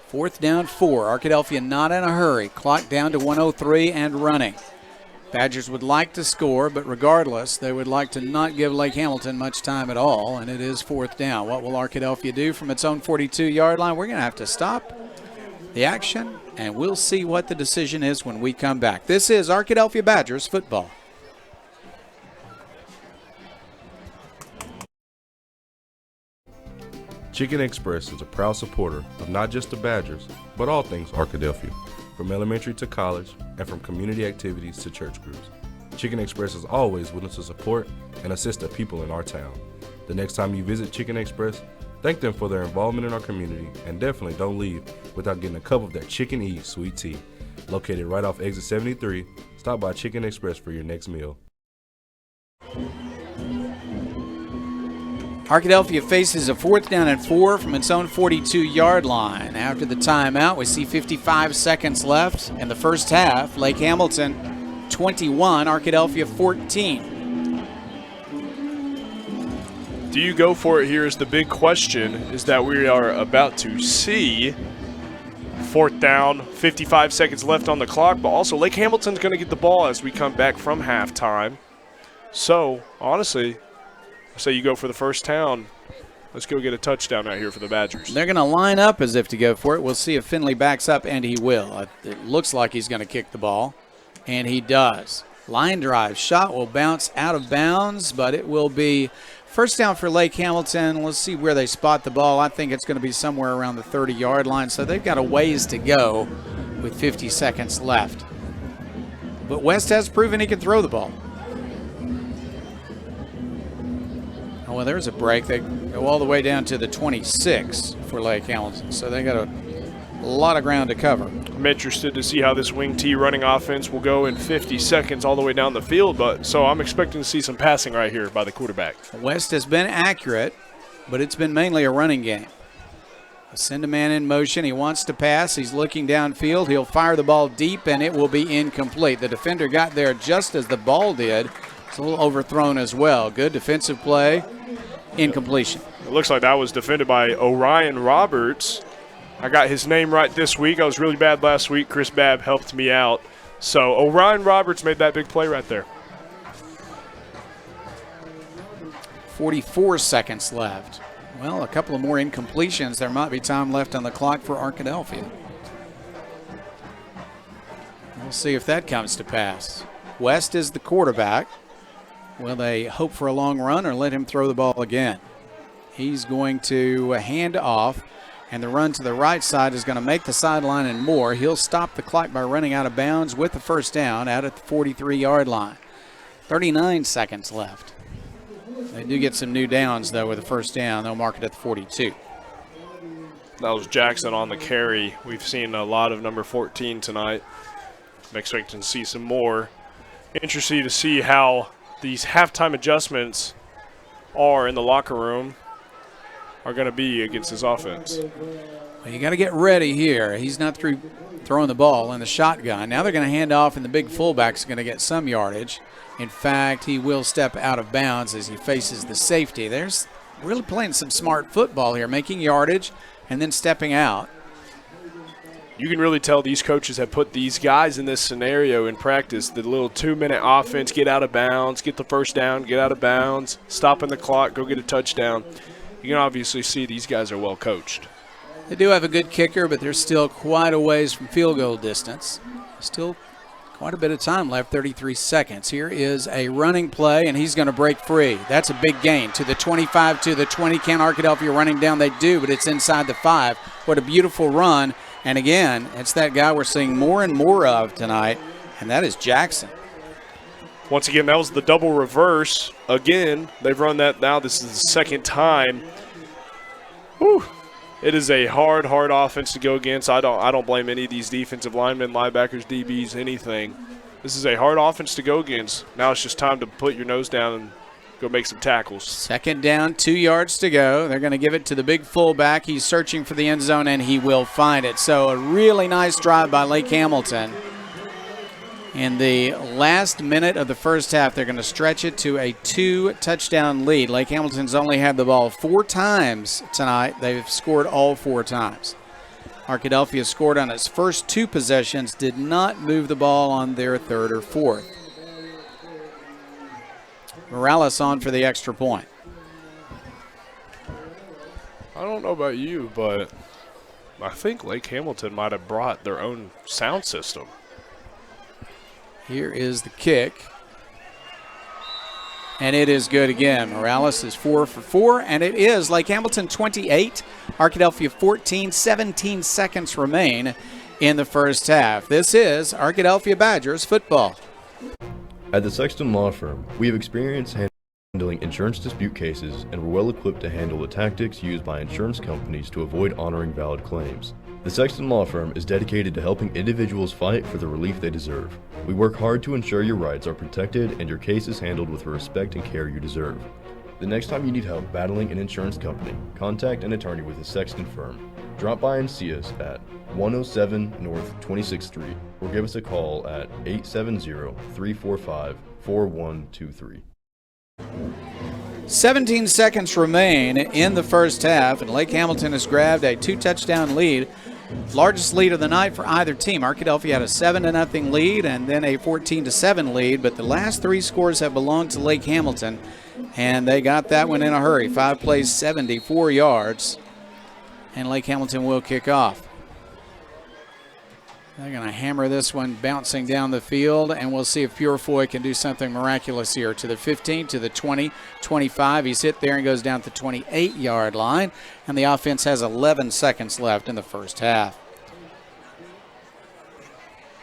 Fourth down 4. Arkadelphia not in a hurry. Clock down to 1:03 and running. Badgers would like to score, but regardless, they would like to not give Lake Hamilton much time at all, and it is fourth down. What will Arkadelphia do from its own 42-yard line? We're going to have to stop the action, and we'll see what the decision is when we come back. This is Arkadelphia Badgers football. Chicken Express is a proud supporter of not just the Badgers, but all things Arkadelphia, from elementary to college, and from community activities to church groups. Chicken Express is always willing to support and assist the people in our town. The next time you visit Chicken Express, thank them for their involvement in our community, and definitely don't leave without getting a cup of that Chicken E sweet tea. Located right off exit 73, stop by Chicken Express for your next meal. Arkadelphia faces a fourth down and 4 from its own 42-yard line. After the timeout, we see 55 seconds left in the first half. Lake Hamilton 21, Arkadelphia 14. Do you go for it here is the big question, is that we are about to see. Fourth down, 55 seconds left on the clock, but also Lake Hamilton's going to get the ball as we come back from halftime. So, honestly, I say you go for the first down. Let's go get a touchdown out here for the Badgers. They're going to line up as if to go for it. We'll see if Finley backs up, and he will. It looks like he's going to kick the ball, and he does. Line drive shot will bounce out of bounds, but it will be first down for Lake Hamilton. Let's see where they spot the ball. I think it's going to be somewhere around the 30-yard line, so they've got a ways to go with 50 seconds left. But West has proven he can throw the ball. Oh, well, there's a break. They go all the way down to the 26 for Lake Hamilton, so they got a lot of ground to cover. I'm interested to see how this wing T running offense will go in 50 seconds all the way down the field, so I'm expecting to see some passing right here by the quarterback. West has been accurate, but it's been mainly a running game. Send a man in motion. He wants to pass. He's looking downfield. He'll fire the ball deep, and it will be incomplete. The defender got there just as the ball did. It's a little overthrown as well. Good defensive play. Incompletion. It looks like that was defended by Orion Roberts. I got his name right this week. I was really bad last week. Chris Babb helped me out. So Orion Roberts made that big play right there. 44 seconds left. Well, a couple of more incompletions. There might be time left on the clock for Arkadelphia. We'll see if that comes to pass. West is the quarterback. Will they hope for a long run or let him throw the ball again? He's going to hand off, and the run to the right side is going to make the sideline and more. He'll stop the clock by running out of bounds with the first down out at the 43-yard line. 39 seconds left. They do get some new downs, though, with the first down. They'll mark it at the 42. That was Jackson on the carry. We've seen a lot of number 14 tonight. I'm expecting to see some more. Interesting to see how these halftime adjustments are in the locker room are going to be against his offense. Well, you got to get ready here. He's not through throwing the ball in the shotgun. Now they're going to hand off, and the big fullback's going to get some yardage. In fact, he will step out of bounds as he faces the safety. There's really playing some smart football here, making yardage and then stepping out. You can really tell these coaches have put these guys in this scenario in practice. The little 2-minute offense, get out of bounds, get the first down, get out of bounds, stopping the clock, go get a touchdown. You can obviously see these guys are well coached. They do have a good kicker, but they're still quite a ways from field goal distance. Still quite a bit of time left, 33 seconds. Here is a running play, and he's going to break free. That's a big gain to the 25, to the 20. Can Arkadelphia running down? They do, but it's inside the 5. What a beautiful run. And again, it's that guy we're seeing more and more of tonight, and that is Jackson. Once again, that was the double reverse. Again, they've run that now. This is the second time. Whew. It is a hard offense to go against. I don't blame any of these defensive linemen, linebackers, DBs, anything. This is a hard offense to go against. Now it's just time to put your nose down and go make some tackles. Second down, 2 yards to go. They're going to give it to the big fullback. He's searching for the end zone, and he will find it. So a really nice drive by Lake Hamilton. In the last minute of the first half, they're going to stretch it to a 2-touchdown lead. Lake Hamilton's only had the ball 4 times tonight. They've scored all 4 times. Arkadelphia scored on its first 2 possessions, did not move the ball on their 3rd or 4th. Morales on for the extra point. I don't know about you, but I think Lake Hamilton might have brought their own sound system. Here is the kick. And it is good again. Morales is 4 for 4, and it is Lake Hamilton 28, Arkadelphia 14, 17 seconds remain in the first half. This is Arkadelphia Badgers football. At the Sexton Law Firm, we have experience handling insurance dispute cases and we're well equipped to handle the tactics used by insurance companies to avoid honoring valid claims. The Sexton Law Firm is dedicated to helping individuals fight for the relief they deserve. We work hard to ensure your rights are protected and your case is handled with the respect and care you deserve. The next time you need help battling an insurance company, contact an attorney with the Sexton Firm. Drop by and see us at 107 North 26th Street or give us a call at 870-345-4123. 17 seconds remain in the first half, and Lake Hamilton has grabbed a 2-touchdown lead. Largest lead of the night for either team. Arkadelphia had a 7-0 lead and then a 14-7 lead, but the last 3 scores have belonged to Lake Hamilton, and they got that one in a hurry. 5 plays, 74 yards, and Lake Hamilton will kick off. They're going to hammer this one bouncing down the field, and we'll see if Purefoy can do something miraculous here. To the 15, to the 20, 25. He's hit there and goes down to the 28-yard line, and the offense has 11 seconds left in the first half.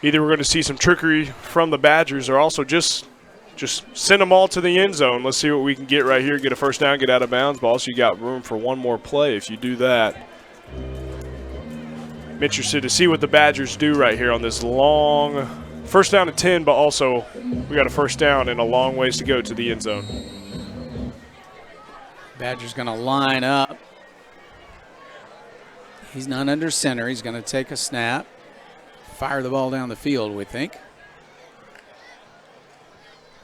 Either we're going to see some trickery from the Badgers or also just send them all to the end zone. Let's see what we can get right here. Get a first down, get out of bounds, but also you got room for one more play if you do that. I'm interested to see what the Badgers do right here on this long first down and 10, but also we got a first down and a long ways to go to the end zone. Badgers going to line up. He's not under center. He's going to take a snap, fire the ball down the field, we think.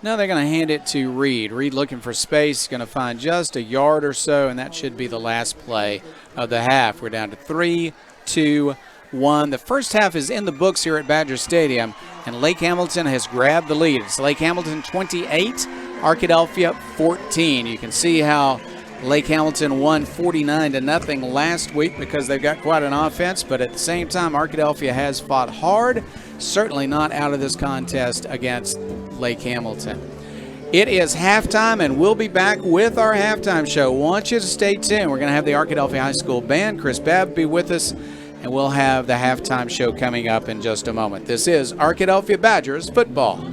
Now they're going to hand it to Reed. Reed looking for space, going to find just a yard or so, and that should be the last play of the half. We're down to 3, 2, 1. The first half is in the books here at Badger Stadium. and Lake Hamilton has grabbed the lead. It's Lake Hamilton 28, Arkadelphia 14. You can see how Lake Hamilton won 49-0 last week because they've got quite an offense, but at the same time, Arkadelphia has fought hard, certainly not out of this contest against Lake Hamilton. It is halftime, and we'll be back with our halftime show. Want you to stay tuned. We're going to have the Arkadelphia High School Band. Chris Babb be with us, and we'll have the halftime show coming up in just a moment. This is Arkadelphia Badgers football.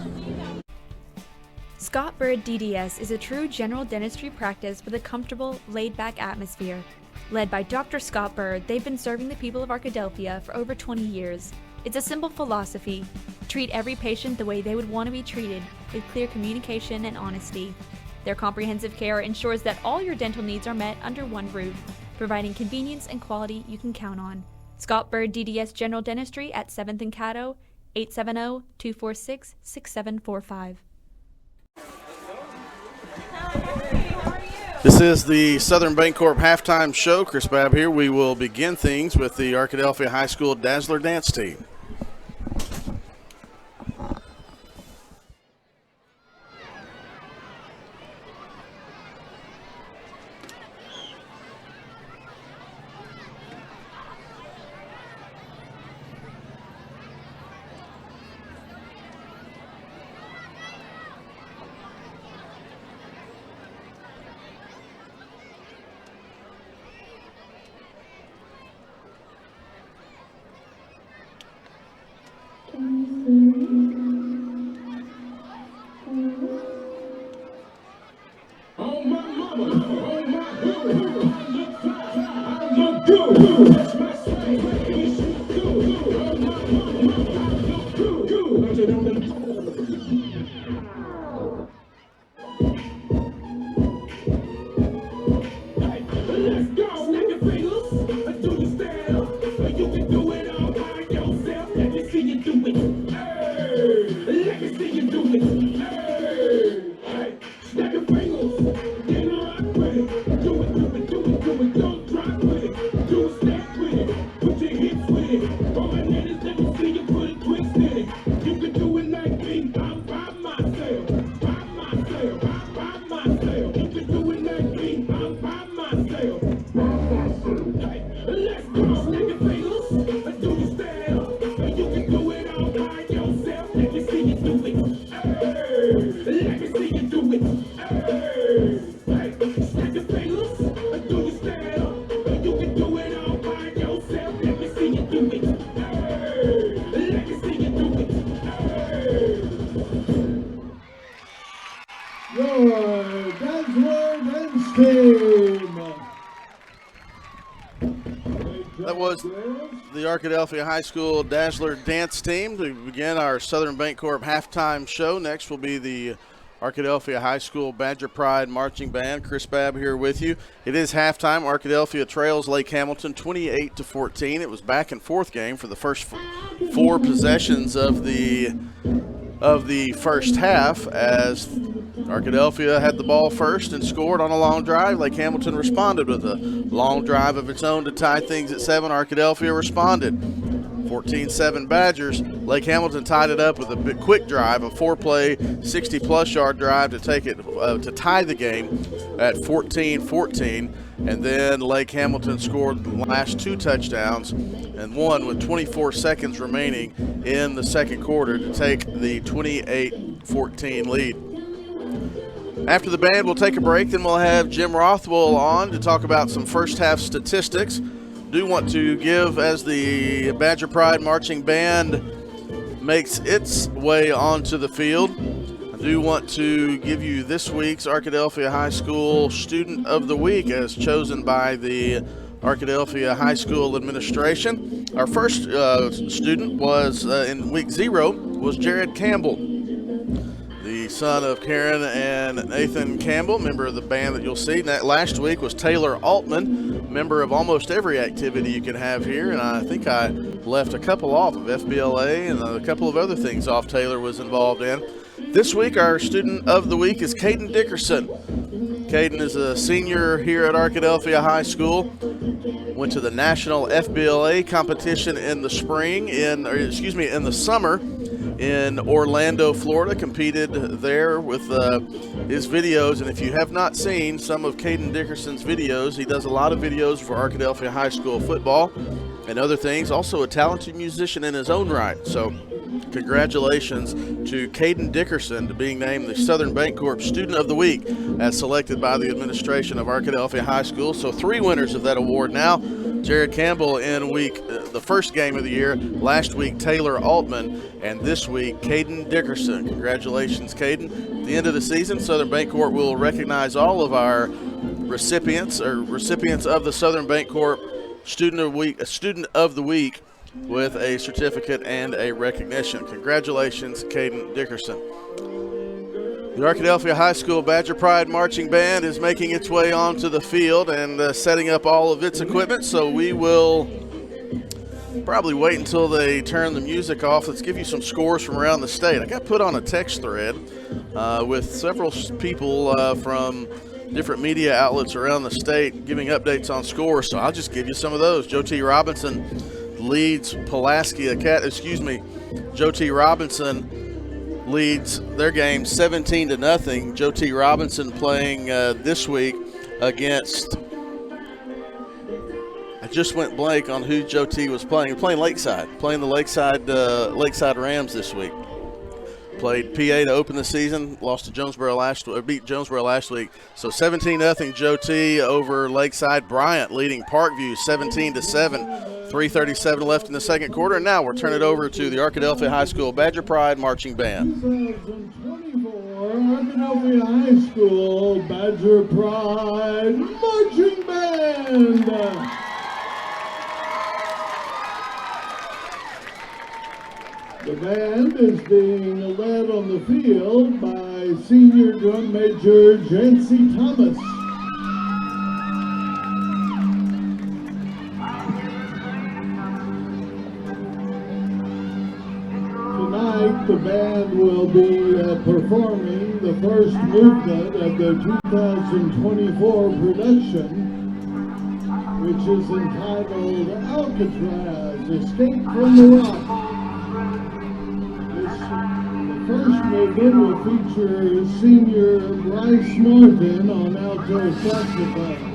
Scott Bird DDS is a true general dentistry practice with a comfortable, laid-back atmosphere. Led by Dr. Scott Bird, they've been serving the people of Arkadelphia for over 20 years. It's a simple philosophy. Treat every patient the way they would want to be treated, with clear communication and honesty. Their comprehensive care ensures that all your dental needs are met under one roof, providing convenience and quality you can count on. Scott Bird DDS General Dentistry at 7th and Caddo, 870-246-6745. This is the Southern Bancorp halftime show. Chris Babb here. We will begin things with the Arkadelphia High School Dazzler Dance Team. That was the Arkadelphia High School Dazzler Dance Team. To begin our Southern Bancorp halftime show, next will be the Arkadelphia High School Badger Pride Marching Band. Chris Babb here with you. It is halftime. Arkadelphia trails Lake Hamilton 28-14. It was back and forth game for the first four possessions of the first half, as Arkadelphia had the ball first and scored on a long drive. Lake Hamilton responded with a long drive of its own to tie things at 7. Arkadelphia responded. 14-7 Badgers. Lake Hamilton tied it up with a quick drive, a 4-play, 60-plus yard drive to take it to tie the game at 14-14. And then Lake Hamilton scored the last 2 touchdowns and won with 24 seconds remaining in the second quarter to take the 28-14 lead. After the band, we'll take a break. Then we'll have Jim Rothwell on to talk about some first half statistics. Do want to give, as the Badger Pride Marching Band makes its way onto the field, I do want to give you this week's Arkadelphia High School Student of the Week as chosen by the Arkadelphia High School administration. Our first student was in week 0 was Jared Campbell, the son of Karen and Nathan Campbell, member of the band that you'll see. And that last week was Taylor Altman, member of almost every activity you can have here. And I think I left a couple off of FBLA and a couple of other things off Taylor was involved in. This week, our student of the week is Caden Dickerson. Caden is a senior here at Arkadelphia High School. Went to the national FBLA competition in the summer. in Orlando, Florida, competed there with his videos. And if you have not seen some of Caden Dickerson's videos, he does a lot of videos for Arkadelphia High School football and other things. Also a talented musician in his own right. So congratulations to Caden Dickerson to being named the Southern Bancorp Student of the Week as selected by the administration of Arkadelphia High School. So 3 winners of that award now. Jared Campbell in the first game of the year. Last week, Taylor Altman. And this week, Caden Dickerson. Congratulations, Caden. At the end of the season, Southern Bancorp will recognize all of our recipients of the Southern Bancorp Student of the Week with a certificate and a recognition. Congratulations, Caden Dickerson. The Arkadelphia High School Badger Pride Marching Band is making its way onto the field and setting up all of its equipment, so we will probably wait until they turn the music off. Let's give you some scores from around the state. I got put on a text thread with several people from different media outlets around the state giving updates on scores, so I'll just give you some of those. Joe T. Robinson leads Pulaski Joe T. Robinson leads their game 17-0. Joe T. Robinson playing this week against, I just went blank on who Joe T. was playing. Playing the Lakeside Rams this week. Played PA to open the season, beat Jonesboro last week. So 17-0 Joe T. over Lakeside. Bryant leading Parkview 17-7. 3:37 left in the second quarter, and now we'll turn it over to the Arkadelphia High School Badger Pride Marching Band. 2024 Arkadelphia High School Badger Pride Marching Band. The band is being led on the field by senior drum major Jancy Thomas. Tonight, the band will be performing the first movement of their 2024 production, which is entitled Alcatraz, Escape from the Rock. The first movement will feature senior Bryce Martin on alto saxophone.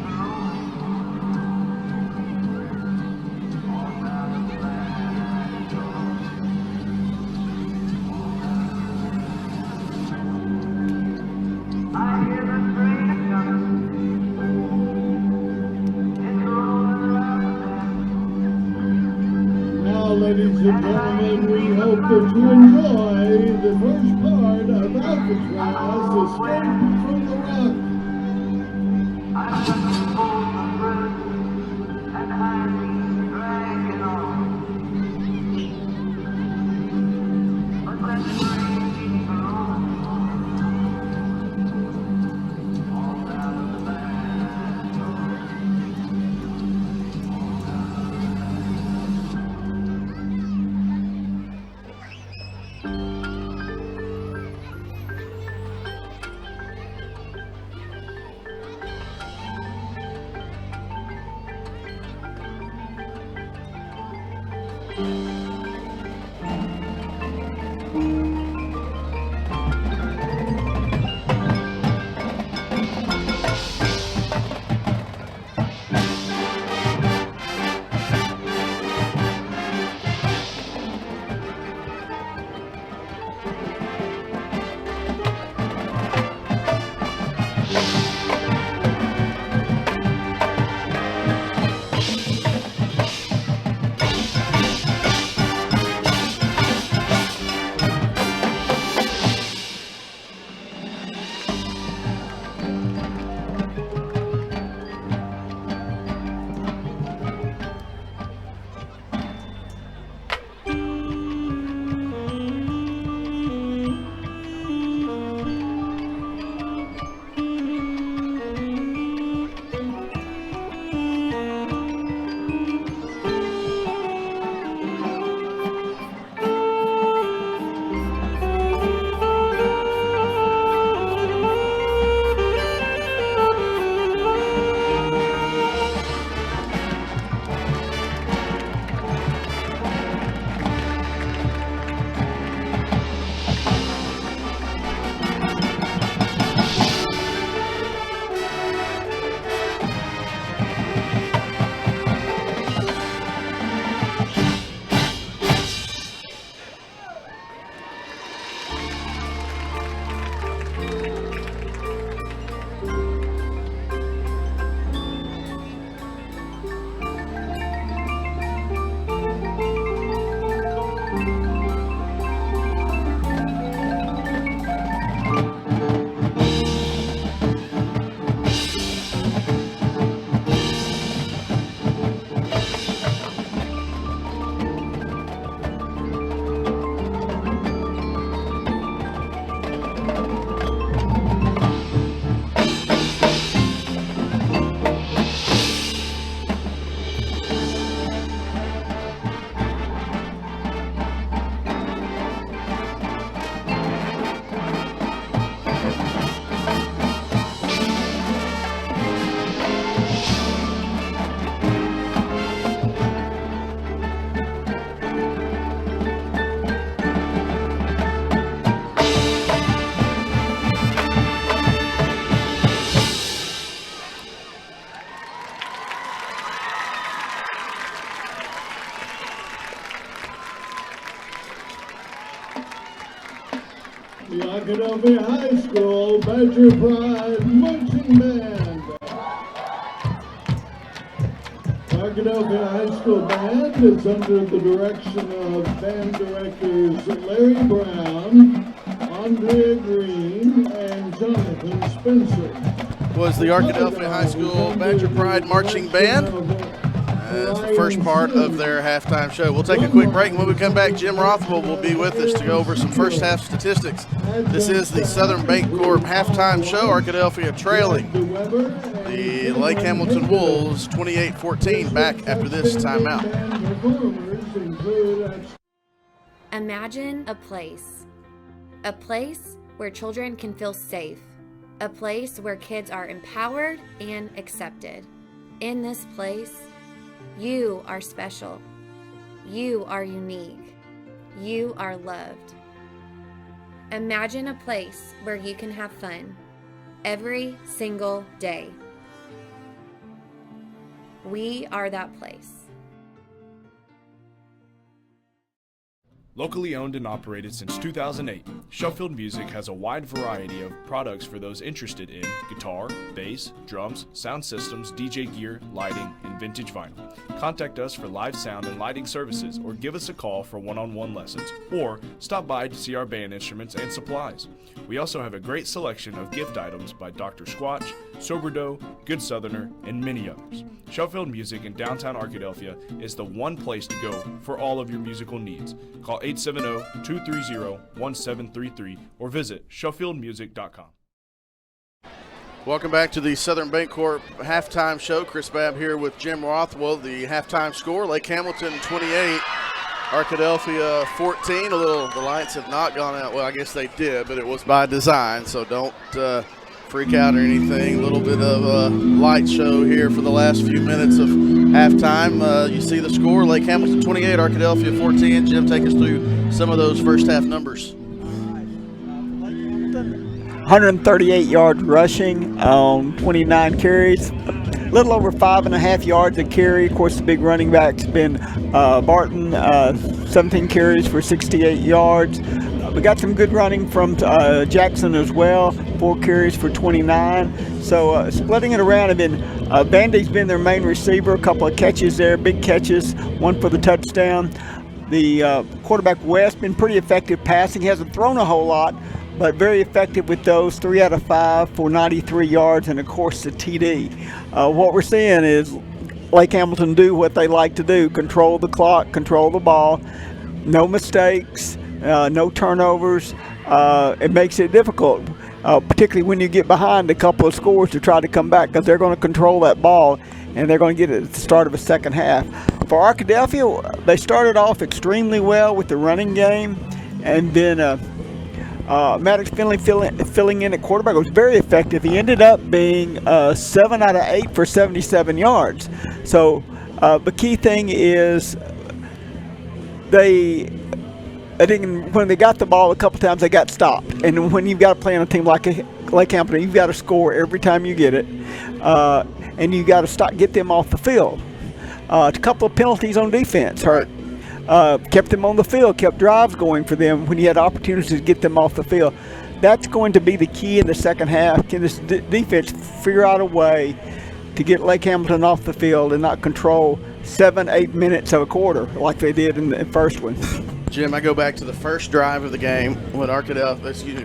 Ladies and gentlemen, we hope that you enjoy the first part of Alcatraz, Escape from the Rock. the Arkadelphia High School Badger Pride Marching Band. Arkadelphia High School Band is under the direction of band directors Larry Brown, Andrea Green, and Jonathan Spencer. Was the Arkadelphia High School Badger Pride Marching Band as the first part of their halftime show. We'll take a quick break, and when we come back, Jim Rothwell will be with us to go over some first half statistics. This is the Southern Bancorp halftime show. Arkadelphia trailing the Lake Hamilton Wolves 28-14 back after this timeout. Imagine a place where children can feel safe, a place where kids are empowered and accepted. In this place, you are special. You are unique. You are loved. Imagine a place where you can have fun every single day. We are that place. Locally owned and operated since 2008, Sheffield Music has a wide variety of products for those interested in guitar, bass, drums, sound systems, DJ gear, lighting, and vintage vinyl. Contact us for live sound and lighting services, or give us a call for one-on-one lessons, or stop by to see our band instruments and supplies. We also have a great selection of gift items by Dr. Squatch, Soberdough, Good Southerner, and many others. Sheffield Music in downtown Arkadelphia is the one place to go for all of your musical needs. Call 870-230-1733 or visit SheffieldMusic.com. Welcome back to the Southern Bancorp halftime show. Chris Babb here with Jim Rothwell. The halftime score, Lake Hamilton 28, Arkadelphia 14. The lights have not gone out. Well, I guess they did, but it was by design, so don't freak out or anything. A little bit of a light show here for the last few minutes of halftime. You see the score, Lake Hamilton 28, Arkadelphia 14. Jim, take us through some of those first half numbers. 138 yards rushing on 29 carries. A little over 5.5 yards a carry. Of course, the big running back's been Barton, 17 carries for 68 yards. We got some good running from Jackson as well, 4 carries for 29. So splitting it around, and then Bandy's been their main receiver, a couple of catches there, big catches, one for the touchdown. The quarterback West been pretty effective passing. He hasn't thrown a whole lot, but very effective with those, 3 out of 5 for 93 yards, and of course the TD. What we're seeing is Lake Hamilton do what they like to do, control the clock, control the ball, no mistakes, no turnovers. It makes it difficult, particularly when you get behind a couple of scores, to try to come back, because they're going to control that ball, and they're going to get it at the start of the second half. For Arkadelphia, they started off extremely well with the running game, and then Maddox Finley filling in at quarterback was very effective. He ended up being 7 out of 8 for 77 yards. So the key thing is when they got the ball a couple times, they got stopped. And when you've got to play on a team like Lake Hamilton, you've got to score every time you get it, and you got to get them off the field. A couple of penalties on defense hurt. Kept them on the field, kept drives going for them when you had opportunities to get them off the field. That's going to be the key in the second half. Can this defense figure out a way to get Lake Hamilton off the field and not control 7-8 minutes of a quarter like they did in the first one? Jim, I go back to the first drive of the game when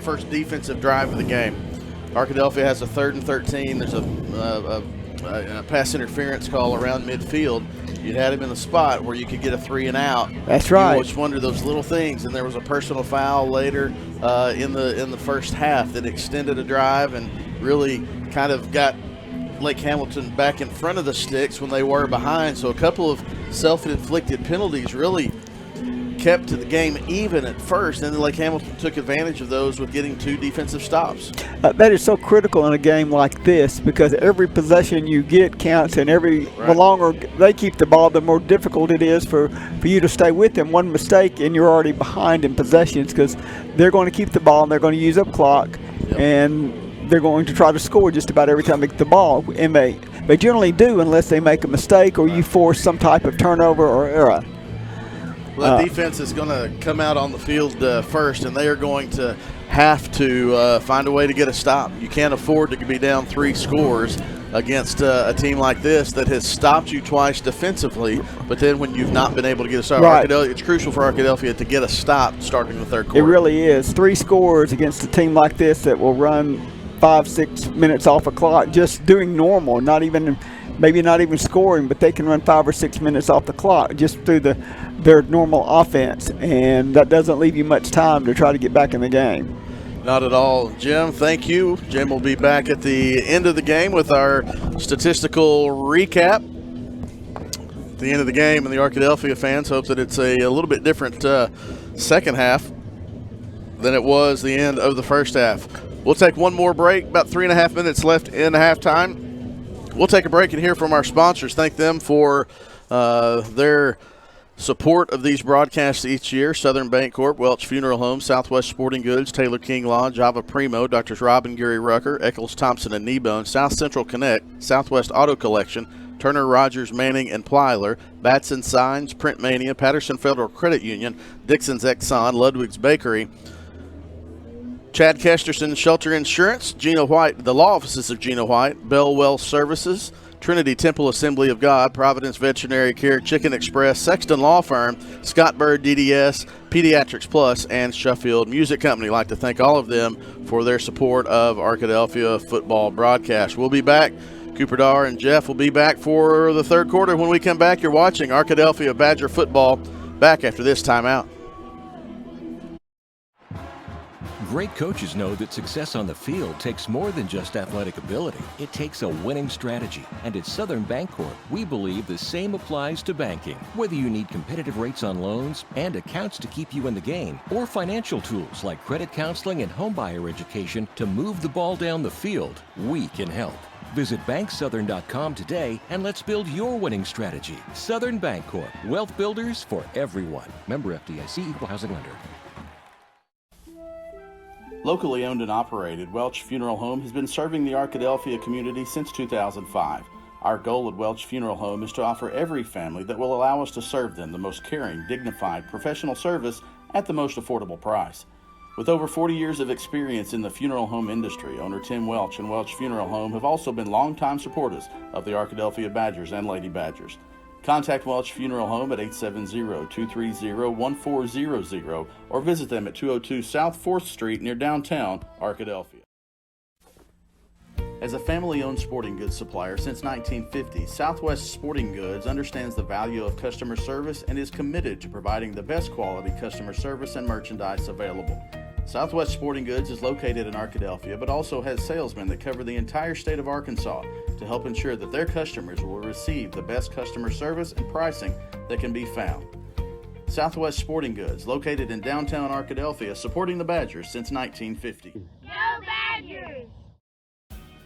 first defensive drive of the game. Arkadelphia has a 3rd and 13. There's a pass interference call around midfield. You'd had him in the spot where you could get a 3 and out. That's right. You just wonder those little things. And there was a personal foul later in the first half that extended a drive and really kind of got Lake Hamilton back in front of the sticks when they were behind. So a couple of self-inflicted penalties really kept the game even at first, and then Lake Hamilton took advantage of those with getting 2 defensive stops. That is so critical in a game like this, because every possession you get counts, and the longer they keep the ball, the more difficult it is for you to stay with them. One mistake and you're already behind in possessions, because they're going to keep the ball and they're going to use up clock, and they're going to try to score just about every time they get the ball, and they generally do unless they make a mistake or you force some type of turnover or error. Well, the defense is going to come out on the field first, and they are going to have to find a way to get a stop. You can't afford to be down 3 scores against a team like this that has stopped you twice defensively, but then when you've not been able to get a stop, Right. it's crucial for Arkadelphia to get a stop starting the third quarter. It really is. 3 scores against a team like this that will run 5-6 minutes off a clock, just doing normal, maybe not even scoring, but they can run 5 or 6 minutes off the clock just through their normal offense, and that doesn't leave you much time to try to get back in the game. Not at all. Jim, thank you. Jim will be back at the end of the game with our statistical recap. At the end of the game, and the Arkadelphia fans hope that it's a little bit different second half than it was the end of the first half. We'll take one more break, about 3.5 minutes left in halftime. We'll take a break and hear from our sponsors. Thank them for their support of these broadcasts each year. Southern Bancorp, Welch Funeral Home, Southwest Sporting Goods, Taylor King Law, Java Primo, Drs. Rob and Gary Rucker, Eccles Thompson and Kneebone, South Central Connect, Southwest Auto Collection, Turner Rogers Manning and Plyler, Batson Signs, Print Mania, Patterson Federal Credit Union, Dixon's Exxon, Ludwig's Bakery, Chad Kesterson Shelter Insurance, Gina White, the law offices of Gina White, Bellwell Services, Trinity Temple Assembly of God, Providence Veterinary Care, Chicken Express, Sexton Law Firm, Scott Bird DDS, Pediatrics Plus, and Sheffield Music Company. I'd like to thank all of them for their support of Arkadelphia football broadcast. We'll be back. Cooper Dar and Jeff will be back for the third quarter. When we come back, you're watching Arkadelphia Badger football. Back after this timeout. Great coaches know that success on the field takes more than just athletic ability. It takes a winning strategy. And at Southern Bancorp, we believe the same applies to banking. Whether you need competitive rates on loans and accounts to keep you in the game, or financial tools like credit counseling and homebuyer education to move the ball down the field, we can help. Visit banksouthern.com today and let's build your winning strategy. Southern Bancorp, wealth builders for everyone. Member FDIC, Equal Housing Lender. Locally owned and operated, Welch Funeral Home has been serving the Arkadelphia community since 2005. Our goal at Welch Funeral Home is to offer every family that will allow us to serve them the most caring, dignified, professional service at the most affordable price. With over 40 years of experience in the funeral home industry, owner Tim Welch and Welch Funeral Home have also been longtime supporters of the Arkadelphia Badgers and Lady Badgers. Contact Welch Funeral Home at 870-230-1400 or visit them at 202 South 4th Street near downtown Arkadelphia. As a family-owned sporting goods supplier since 1950, Southwest Sporting Goods understands the value of customer service and is committed to providing the best quality customer service and merchandise available. Southwest Sporting Goods is located in Arkadelphia, but also has salesmen that cover the entire state of Arkansas to help ensure that their customers will receive the best customer service and pricing that can be found. Southwest Sporting Goods, located in downtown Arkadelphia, supporting the Badgers since 1950. Go Badgers!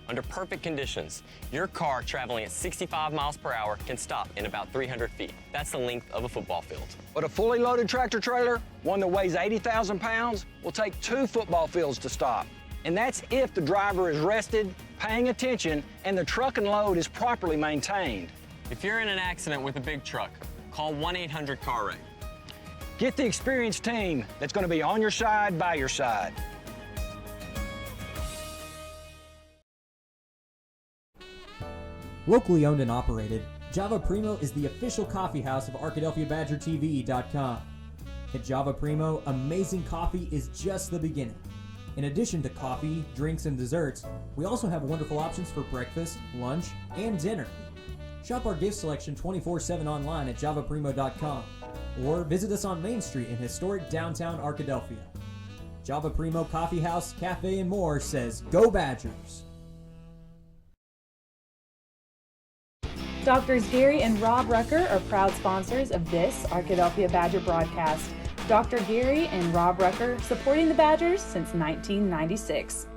Under perfect conditions, your car traveling at 65 miles per hour can stop in about 300 feet. That's the length of a football field. But a fully loaded tractor trailer, one that weighs 80,000 pounds, will take 2 football fields to stop. And that's if the driver is rested, paying attention, and the truck and load is properly maintained. If you're in an accident with a big truck, call 1-800-CAR-WRECK. Get the experienced team that's going to be on your side, by your side. Locally owned and operated, Java Primo is the official coffee house of ArkadelphiaBadgerTV.com. At Java Primo, amazing coffee is just the beginning. In addition to coffee, drinks, and desserts, we also have wonderful options for breakfast, lunch, and dinner. Shop our gift selection 24/7 online at javaprimo.com or visit us on Main Street in historic downtown Arkadelphia. Java Primo Coffee House, Cafe, and more says, Go Badgers! Doctors Gary and Rob Rucker are proud sponsors of this Arkadelphia Badger broadcast. Dr. Gary and Rob Rucker supporting the Badgers since 1996.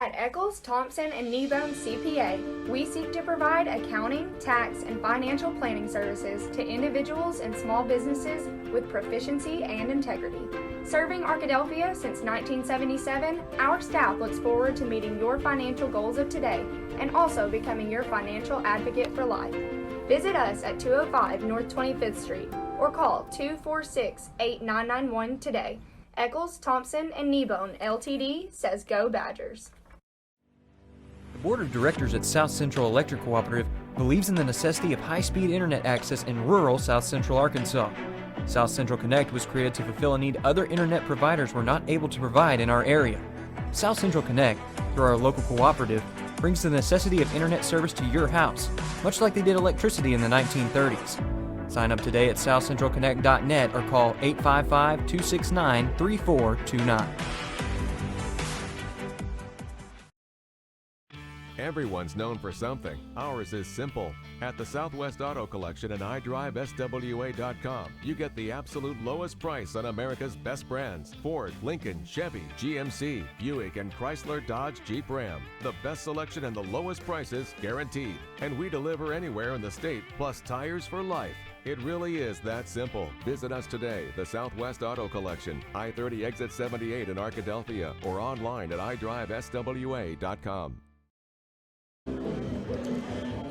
At Eccles, Thompson, and Kneebone CPA, we seek to provide accounting, tax, and financial planning services to individuals and small businesses with proficiency and integrity. Serving Arkadelphia since 1977, our staff looks forward to meeting your financial goals of today and also becoming your financial advocate for life. Visit us at 205 North 25th Street or call 246-8991 today. Eccles, Thompson, and Kneebone Ltd. says go Badgers. The Board of Directors at South Central Electric Cooperative believes in the necessity of high-speed internet access in rural South Central Arkansas. South Central Connect was created to fulfill a need other internet providers were not able to provide in our area. South Central Connect, through our local cooperative, brings the necessity of internet service to your house, much like they did electricity in the 1930s. Sign up today at southcentralconnect.net or call 855-269-3429. Everyone's known for something. Ours is simple. At the Southwest Auto Collection and iDriveSWA.com, you get the absolute lowest price on America's best brands: Ford, Lincoln, Chevy, GMC, Buick, and Chrysler, Dodge, Jeep, Ram. The best selection and the lowest prices guaranteed. And we deliver anywhere in the state, plus tires for life. It really is that simple. Visit us today, the Southwest Auto Collection, I-30 exit 78 in Arkadelphia, or online at iDriveSWA.com.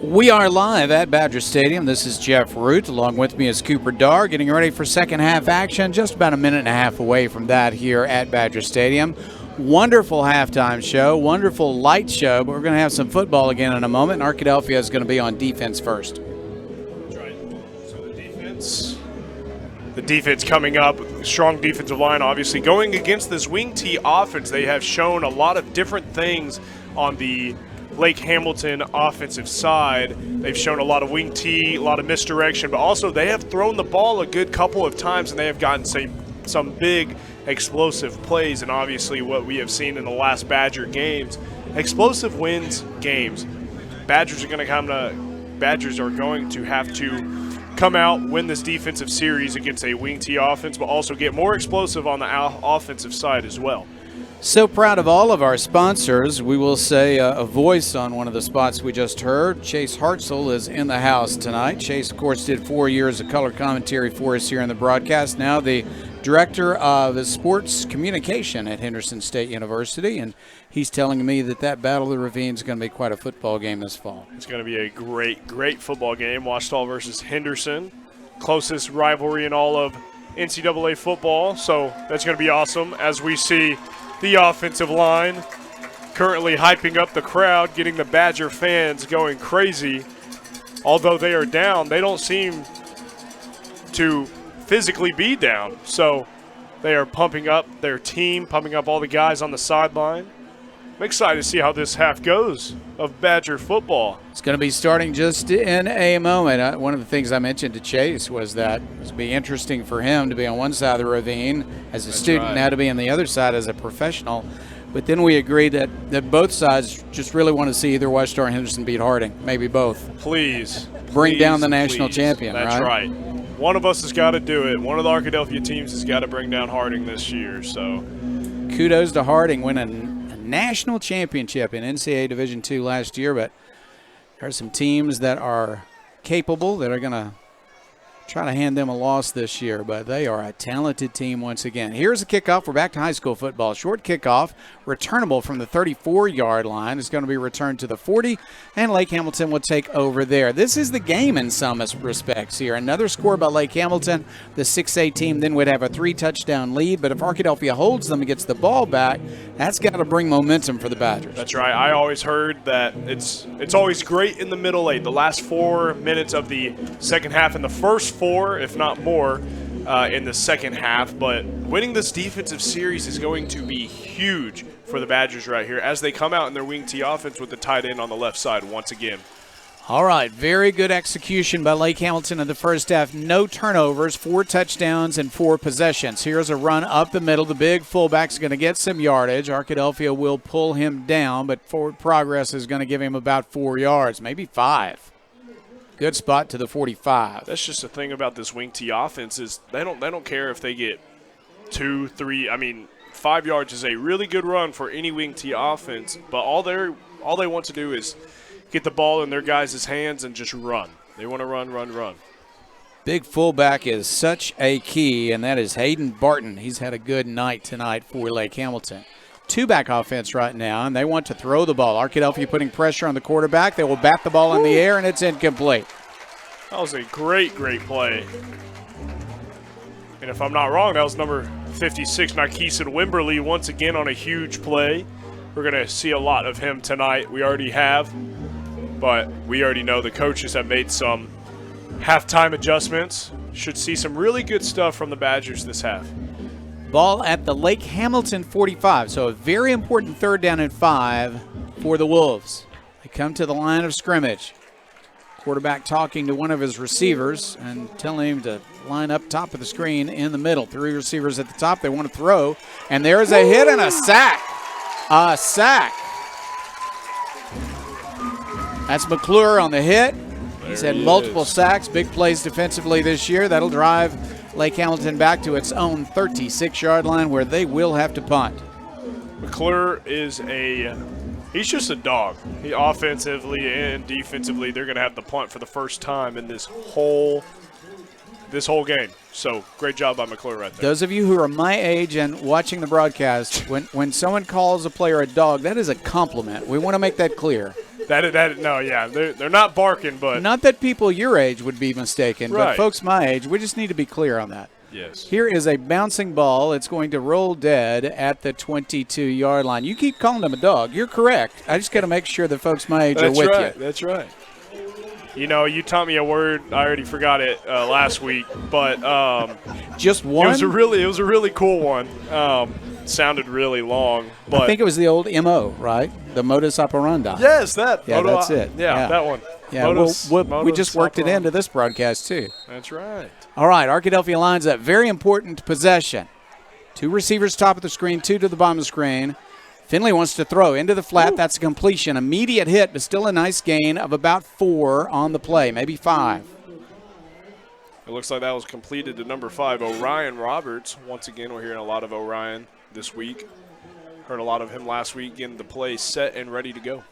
We are live at Badger Stadium. This is Jeff Root. Along with me is Cooper Darr, getting ready for second half action. Just about a minute and a half away from that here at Badger Stadium. Wonderful halftime show, wonderful light show, but we're going to have some football again in a moment. And Arkadelphia is going to be on defense first. That's right. So the defense coming up, strong defensive line, obviously. Going against this wing T offense, they have shown a lot of different things on the Lake Hamilton offensive side. They've shown a lot of wing T, a lot of misdirection, but also they have thrown the ball a good couple of times, and they have gotten some big explosive plays. And obviously what we have seen in the last Badger games, explosive wins games. Badgers are going to have to come out, win this defensive series against a wing T offense, but also get more explosive on the offensive side as well. So proud of all of our sponsors. We will say a voice on one of the spots we just heard. Chase Hartzell is in the house tonight. Chase, of course, did 4 years of color commentary for us here in the broadcast. Now the director of sports communication at Henderson State University, and he's telling me that Battle of the Ravine is going to be quite a football game this fall. It's going to be a great football game. Washita versus Henderson, closest rivalry in all of NCAA football. So that's going to be awesome as we see the offensive line currently hyping up the crowd, getting the Badger fans going crazy. Although they are down, they don't seem to physically be down. So they are pumping up their team, pumping up all the guys on the sideline. I'm excited to see how this half goes of Badger football. It's going to be starting just in a moment. One of the things I mentioned to Chase was that it would be interesting for him to be on one side of the ravine as a student, now to be on the other side as a professional. But then we agreed that both sides just really want to see either Washita or Henderson beat Harding, maybe both. Please. Bring down the national champion, That's right. One of us has got to do it. One of the Arkadelphia teams has got to bring down Harding this year. So kudos to Harding winning national championship in NCAA Division II last year, but there are some teams that are capable that are going to try to hand them a loss this year, but they are a talented team once again. Here's the kickoff. We're back to high school football. Short kickoff, returnable from the 34-yard line. It's going to be returned to the 40, and Lake Hamilton will take over there. This is the game in some respects here. Another score by Lake Hamilton. The 6A team then would have a 3-touchdown lead, but if Arkadelphia holds them and gets the ball back, that's got to bring momentum for the Badgers. That's right. I always heard that it's always great in the middle eight, the last 4 minutes of the second half, and the first 4, if not more, in the second half. But winning this defensive series is going to be huge for the Badgers right here as they come out in their wing T offense with the tight end on the left side once again. All right, very good execution by Lake Hamilton in the first half. No turnovers, 4 touchdowns and 4 possessions. Here's a run up the middle. The big fullback's going to get some yardage. Arkadelphia will pull him down, but forward progress is going to give him about 4 yards, maybe 5. Good spot to the 45. That's just the thing about this wing T offense is they don't care if they get 2, 3. I mean, 5 yards is a really good run for any wing T offense, but all they want to do is get the ball in their guys' hands and just run. They want to run. Big fullback is such a key, and that is Hayden Barton. He's had a good night tonight for Lake Hamilton. 2-back offense right now, and they want to throw the ball. Arkadelphia putting pressure on the quarterback. They will bat the ball in the air, and it's incomplete. That was a great play. And if I'm not wrong, that was number 56, Nykeeson Wimberly, once again on a huge play. We're going to see a lot of him tonight. We already have, but we already know the coaches have made some halftime adjustments. Should see some really good stuff from the Badgers this half. Ball at the Lake Hamilton 45, so a very important 3rd down and 5 for the Wolves. They come to the line of scrimmage. Quarterback talking to one of his receivers and telling him to line up top of the screen in the middle. 3 receivers at the top. They want to throw, and there's a hit and a sack. A sack. That's McClure on the hit. He's had multiple sacks, big plays defensively this year. That'll drive Lake Hamilton back to its own 36-yard line where they will have to punt. McClure is he's just a dog. He offensively and defensively, they're going to have to punt for the first time in this whole game. So great job by McClure right there. Those of you who are my age and watching the broadcast, when someone calls a player a dog, that is a compliment. We want to make that clear. They're not barking, but not that people your age would be mistaken, right. But folks my age, we just need to be clear on that. Yes. Here is a bouncing ball. It's going to roll dead at the 22-yard line. You keep calling him a dog. You're correct. I just got to make sure that folks my age are with you. That's right. You know, you taught me a word. I already forgot it last week, but just one. It was a really cool one. Sounded really long, but I think it was the old MO, right? The modus operandi. Yes, that. Yeah, that's it. Yeah, that one. Yeah, we just worked it into this broadcast too. That's right. All right, Arkadelphia lines up. Very important possession. 2 receivers top of the screen, 2 to the bottom of the screen. Finley wants to throw into the flat. That's a completion. Immediate hit, but still a nice gain of about 4 on the play, maybe 5. It looks like that was completed to number 5, Orion Roberts. Once again, we're hearing a lot of Orion this week. Heard a lot of him last week, getting the play set and ready to go.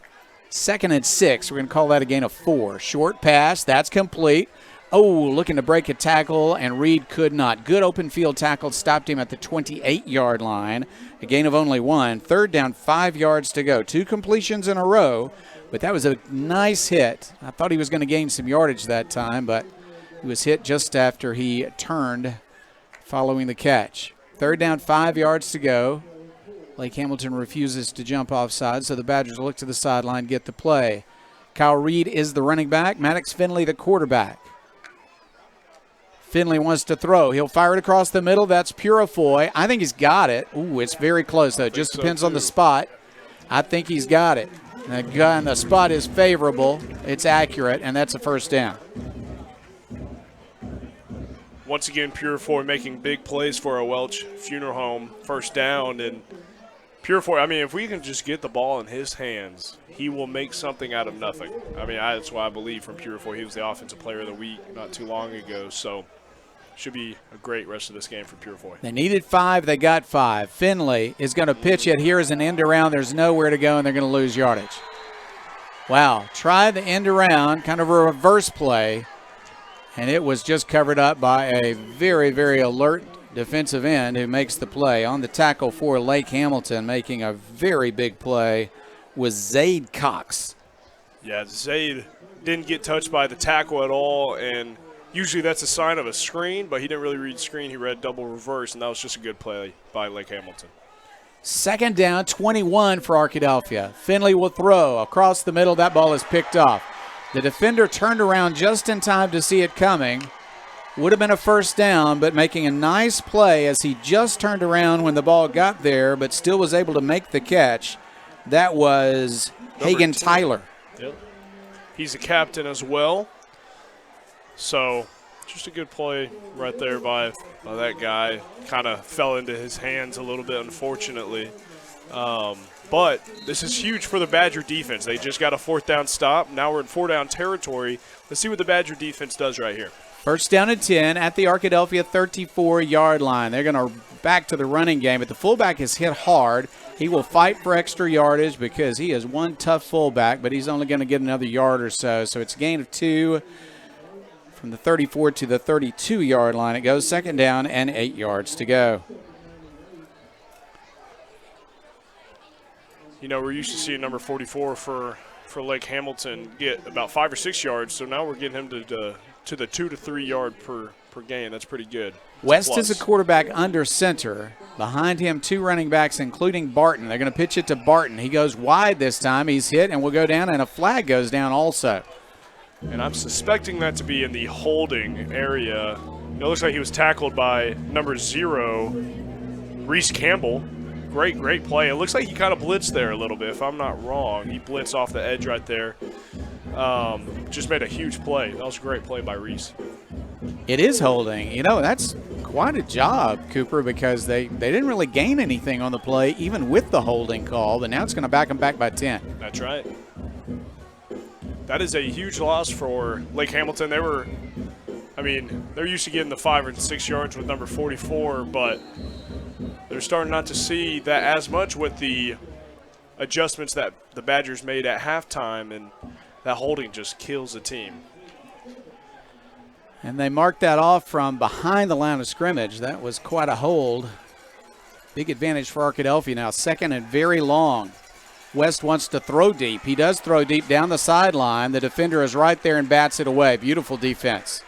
2nd and 6. We're going to call that a gain of 4. Short pass. That's complete. Oh, looking to break a tackle, and Reed could not. Good open field tackle. Stopped him at the 28-yard line. A gain of only 1. 3rd down, 5 yards to go. 2 completions in a row, but that was a nice hit. I thought he was going to gain some yardage that time, but he was hit just after he turned following the catch. 3rd down, 5 yards to go. Lake Hamilton refuses to jump offside, so the Badgers look to the sideline, get the play. Kyle Reed is the running back. Maddox Finley the quarterback. Finley wants to throw. He'll fire it across the middle. That's Purifoy. I think he's got it. Ooh, it's very close, though. It just depends on the spot. I think he's got it. And the spot is favorable. It's accurate, and that's a 1st down. Once again, Purifoy making big plays for a Welch Funeral Home 1st down. And Purifoy, I mean, if we can just get the ball in his hands, he will make something out of nothing. I mean, that's why I believe from Purifoy. He was the Offensive Player of the Week not too long ago. So should be a great rest of this game for Purifoy. They needed 5. They got 5. Finley is going to pitch it. Here is an end around. There's nowhere to go, and they're going to lose yardage. Wow. Try the end around, kind of a reverse play. And it was just covered up by a very, very alert defensive end who makes the play. On the tackle for Lake Hamilton, making a very big play, was Zaid Cox. Yeah, Zaid didn't get touched by the tackle at all, and usually that's a sign of a screen, but he didn't really read screen. He read double reverse, and that was just a good play by Lake Hamilton. 2nd down, 21 for Arkadelphia. Finley will throw across the middle. That ball is picked off. The defender turned around just in time to see it coming. Would have been a 1st down, but making a nice play as he just turned around when the ball got there, but still was able to make the catch. That was Hagen Tyler. Yep. He's a captain as well. So just a good play right there by that guy. Kind of fell into his hands a little bit, unfortunately. But this is huge for the Badger defense. They just got a 4th down stop. Now we're in 4-down territory. Let's see what the Badger defense does right here. 1st down and 10 at the Arkadelphia 34-yard line. They're going to back to the running game, but the fullback is hit hard. He will fight for extra yardage because he is one tough fullback, but he's only going to get another yard or so. So it's a gain of 2 from the 34 to the 32-yard line. It goes 2nd down and 8 yards to go. You know, we're used to seeing number 44 for Lake Hamilton get about 5 or 6 yards, so now we're getting him to the 2 to 3 yard per per game. That's pretty good. West is a quarterback under center. Behind him, 2 running backs, including Barton. They're going to pitch it to Barton. He goes wide this time. He's hit and will go down, and a flag goes down also. And I'm suspecting that to be in the holding area. It looks like he was tackled by number 0, Reese Campbell. Great play. It looks like he kind of blitzed there a little bit, if I'm not wrong. He blitzed off the edge right there. Just made a huge play. That was a great play by Reese. It is holding. You know, that's quite a job, Cooper, because they didn't really gain anything on the play, even with the holding call, but now it's going to back them back by 10. That's right. That is a huge loss for Lake Hamilton. They're used to getting the 5 or 6 yards with number 44, but they're starting not to see that as much with the adjustments that the Badgers made at halftime, and that holding just kills the team. And they marked that off from behind the line of scrimmage. That was quite a hold. Big advantage for Arkadelphia now. 2nd and very long. West wants to throw deep. He does throw deep down the sideline. The defender is right there and bats it away. Beautiful defense.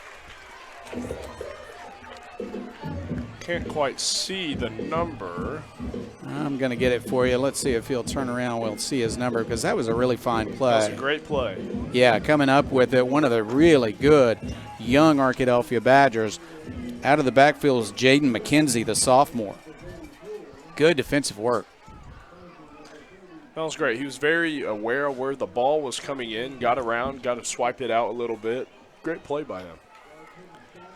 Can't quite see the number. I'm going to get it for you. Let's see if he'll turn around. We'll see his number, because that was a really fine play. That was a great play. Yeah, coming up with it. One of the really good young Arkadelphia Badgers. Out of the backfield is Jaden McKenzie, the sophomore. Good defensive work. That was great. He was very aware of where the ball was coming in, got around, got to swipe it out a little bit. Great play by him.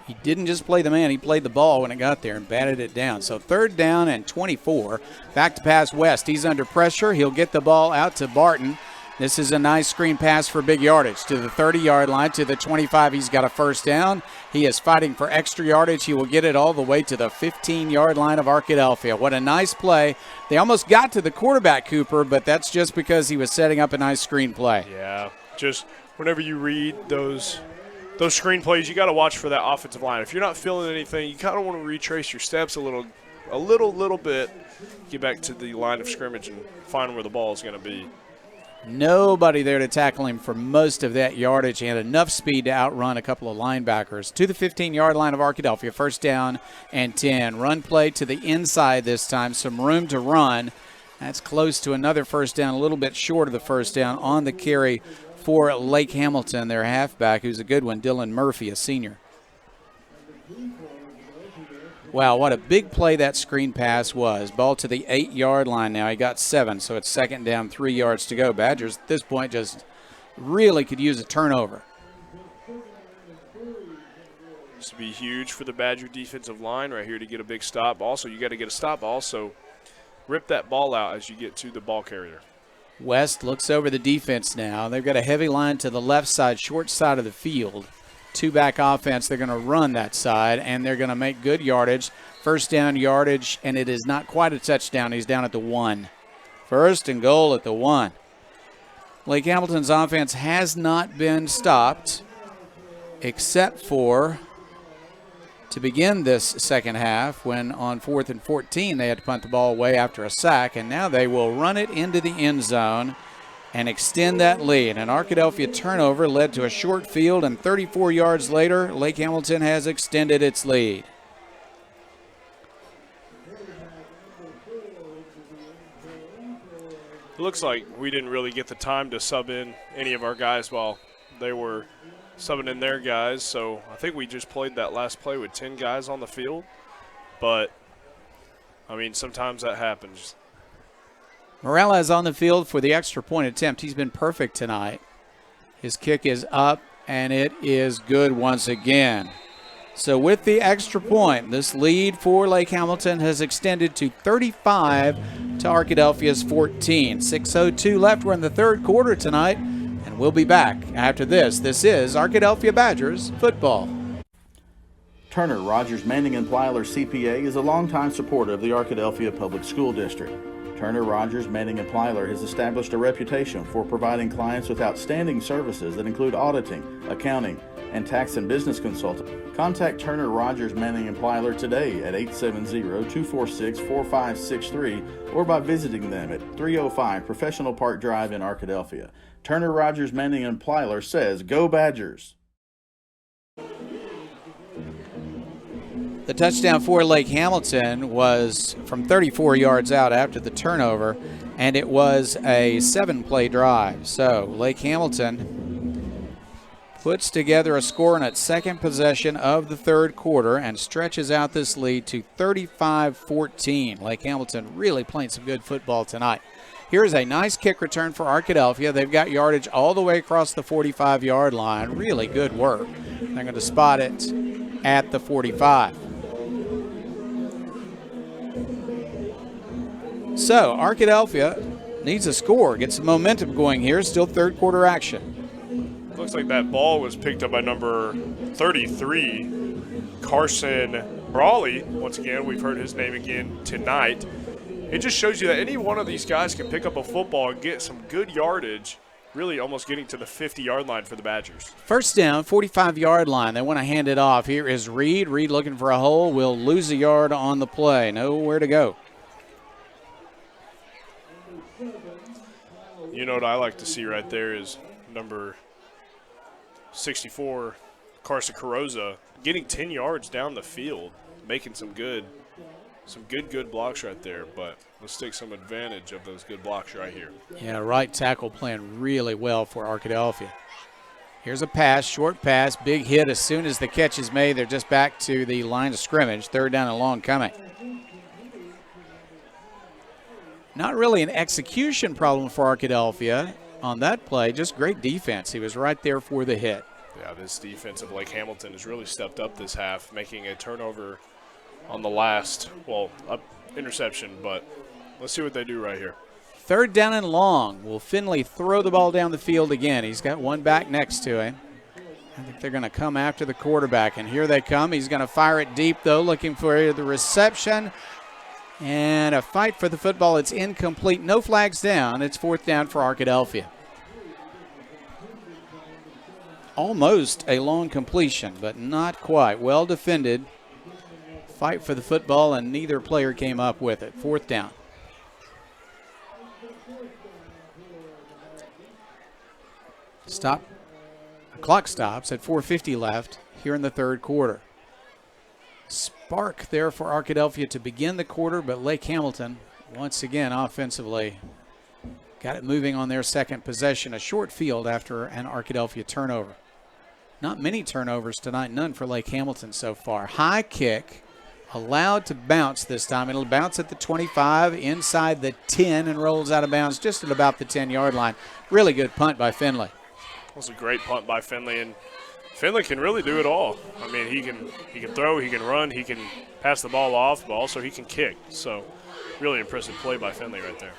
He didn't just play the man, he played the ball when it got there and batted it down. So 3rd down and 24. Back to pass West. He's under pressure. He'll get the ball out to Barton. This is a nice screen pass for big yardage. To the 30-yard line, to the 25. He's got a 1st down. He is fighting for extra yardage. He will get it all the way to the 15-yard line of Arkadelphia. What a nice play. They almost got to the quarterback, Cooper, but that's just because he was setting up a nice screen play. Yeah, just whenever you read those screenplays, you got to watch for that offensive line. If you're not feeling anything, you kind of want to retrace your steps a little bit, get back to the line of scrimmage and find where the ball is going to be. Nobody there to tackle him for most of that yardage. He had enough speed to outrun a couple of linebackers. To the 15-yard line of Arkadelphia, 1st down and 10. Run play to the inside this time, some room to run. That's close to another 1st down, a little bit short of the 1st down on the carry for Lake Hamilton, their halfback, who's a good one, Dylan Murphy, a senior. Wow, what a big play that screen pass was. Ball to the 8-yard line now. He got 7, so it's 2nd down, 3 yards to go. Badgers at this point just really could use a turnover. This would be huge for the Badger defensive line right here to get a big stop. Also, you got to get a stop. Also, rip that ball out as you get to the ball carrier. West looks over the defense now. They've got a heavy line to the left side, short side of the field. 2-back offense. They're going to run that side, and they're going to make good yardage. 1st down yardage, and it is not quite a touchdown. He's down at the 1. 1st and goal at the 1. Lake Hamilton's offense has not been stopped, except for to begin this 2nd half when on 4th and 14 they had to punt the ball away after a sack, and now they will run it into the end zone and extend that lead. An Arkadelphia turnover led to a short field, and 34 yards later, Lake Hamilton has extended its lead. It looks like we didn't really get the time to sub in any of our guys while they were subbing in their guys, so I think we just played that last play with 10 guys on the field. But, I mean, sometimes that happens. Morella is on the field for the extra point attempt. He's been perfect tonight. His kick is up, and it is good once again. So with the extra point, this lead for Lake Hamilton has extended to 35 to Arkadelphia's 14. 6:02 left. We're in the 3rd quarter tonight, and we'll be back after this. This is Arkadelphia Badgers football. Turner Rogers Manning and Plyler CPA is a longtime supporter of the Arkadelphia Public School District. Turner Rogers Manning and Plyler has established a reputation for providing clients with outstanding services that include auditing, accounting, and tax and business consulting. Contact Turner Rogers Manning and Plyler today at 870-246-4563 or by visiting them at 305 Professional Park Drive in Arkadelphia. Turner Rogers Manning and Plyler says, "Go Badgers!" The touchdown for Lake Hamilton was from 34 yards out after the turnover, and it was a 7-play drive. So Lake Hamilton puts together a score in its second possession of the third quarter and stretches out this lead to 35-14. Lake Hamilton really playing some good football tonight. Here's a nice kick return for Arkadelphia. They've got yardage all the way across the 45-yard line. Really good work. They're going to spot it at the 45. So Arkadelphia needs a score, get some momentum going here. Still third quarter action. Looks like that ball was picked up by number 33, Carson Brawley. Once again, we've heard his name again tonight. It just shows you that any one of these guys can pick up a football and get some good yardage, really almost getting to the 50-yard line for the Badgers. First down, 45-yard line. They want to hand it off. Here is Reed. Reed looking for a hole. Will lose a yard on the play. Nowhere to go. You know what I like to see right there is number 64, Carson Carroza, getting 10 yards down the field, making some good blocks right there, but let's take some advantage of those good blocks right here. Yeah, right tackle playing really well for Arkadelphia. Here's a pass, short pass, big hit. As soon as the catch is made, they're just back to the line of scrimmage. Third down and long coming. Not really an execution problem for Arkadelphia on that play, just great defense. He was right there for the hit. Yeah, this defense of Lake Hamilton has really stepped up this half, making a turnover on the last, interception, but let's see what they do right here. Third down and long. Will Finley throw the ball down the field again? He's got one back next to him. I think they're going to come after the quarterback, and here they come. He's going to fire it deep, though, looking for the reception. And a fight for the football. It's incomplete. No flags down. It's fourth down for Arkadelphia. Almost a long completion, but not quite. Well defended. Fight for the football, and neither player came up with it. Fourth down. Stop. The clock stops at 4:50 left here in the third quarter. Spark there for Arkadelphia to begin the quarter, but Lake Hamilton, once again, offensively, got it moving on their second possession. A short field after an Arkadelphia turnover. Not many turnovers tonight, none for Lake Hamilton so far. High kick, allowed to bounce this time. It'll bounce at the 25, inside the 10, and rolls out of bounds just at about the 10-yard line. Really good punt by Finley. That was a great punt by Finley, and Finley can really do it all. I mean, he can throw, he can run, he can pass the ball off, but also he can kick. So really impressive play by Finley right there.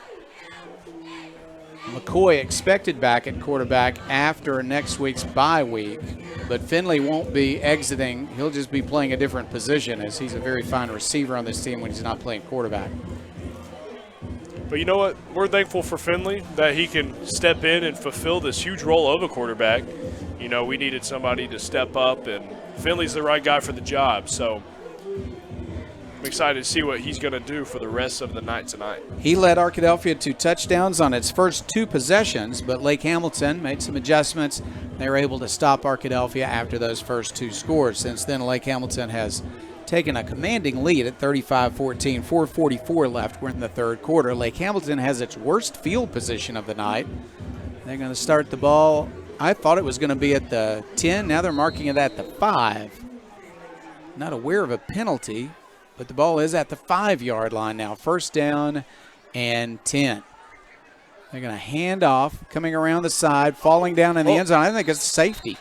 McCoy expected back at quarterback after next week's bye week, but Finley won't be exiting. He'll just be playing a different position, as he's a very fine receiver on this team when he's not playing quarterback. But you know what? We're thankful for Finley that he can step in and fulfill this huge role of a quarterback. You know, we needed somebody to step up, and Finley's the right guy for the job. So I'm excited to see what he's going to do for the rest of the night tonight. He led Arkadelphia to touchdowns on its first two possessions, but Lake Hamilton made some adjustments. They were able to stop Arkadelphia after those first two scores. Since then, Lake Hamilton has taken a commanding lead at 35-14, 4:44 left. We're in the third quarter. Lake Hamilton has its worst field position of the night. They're going to start the ball. I thought it was going to be at the 10. Now they're marking it at the 5. Not aware of a penalty, but the ball is at the 5-yard line now. First down and 10. They're going to hand off, coming around the side, falling down in the end zone. I think it's safety.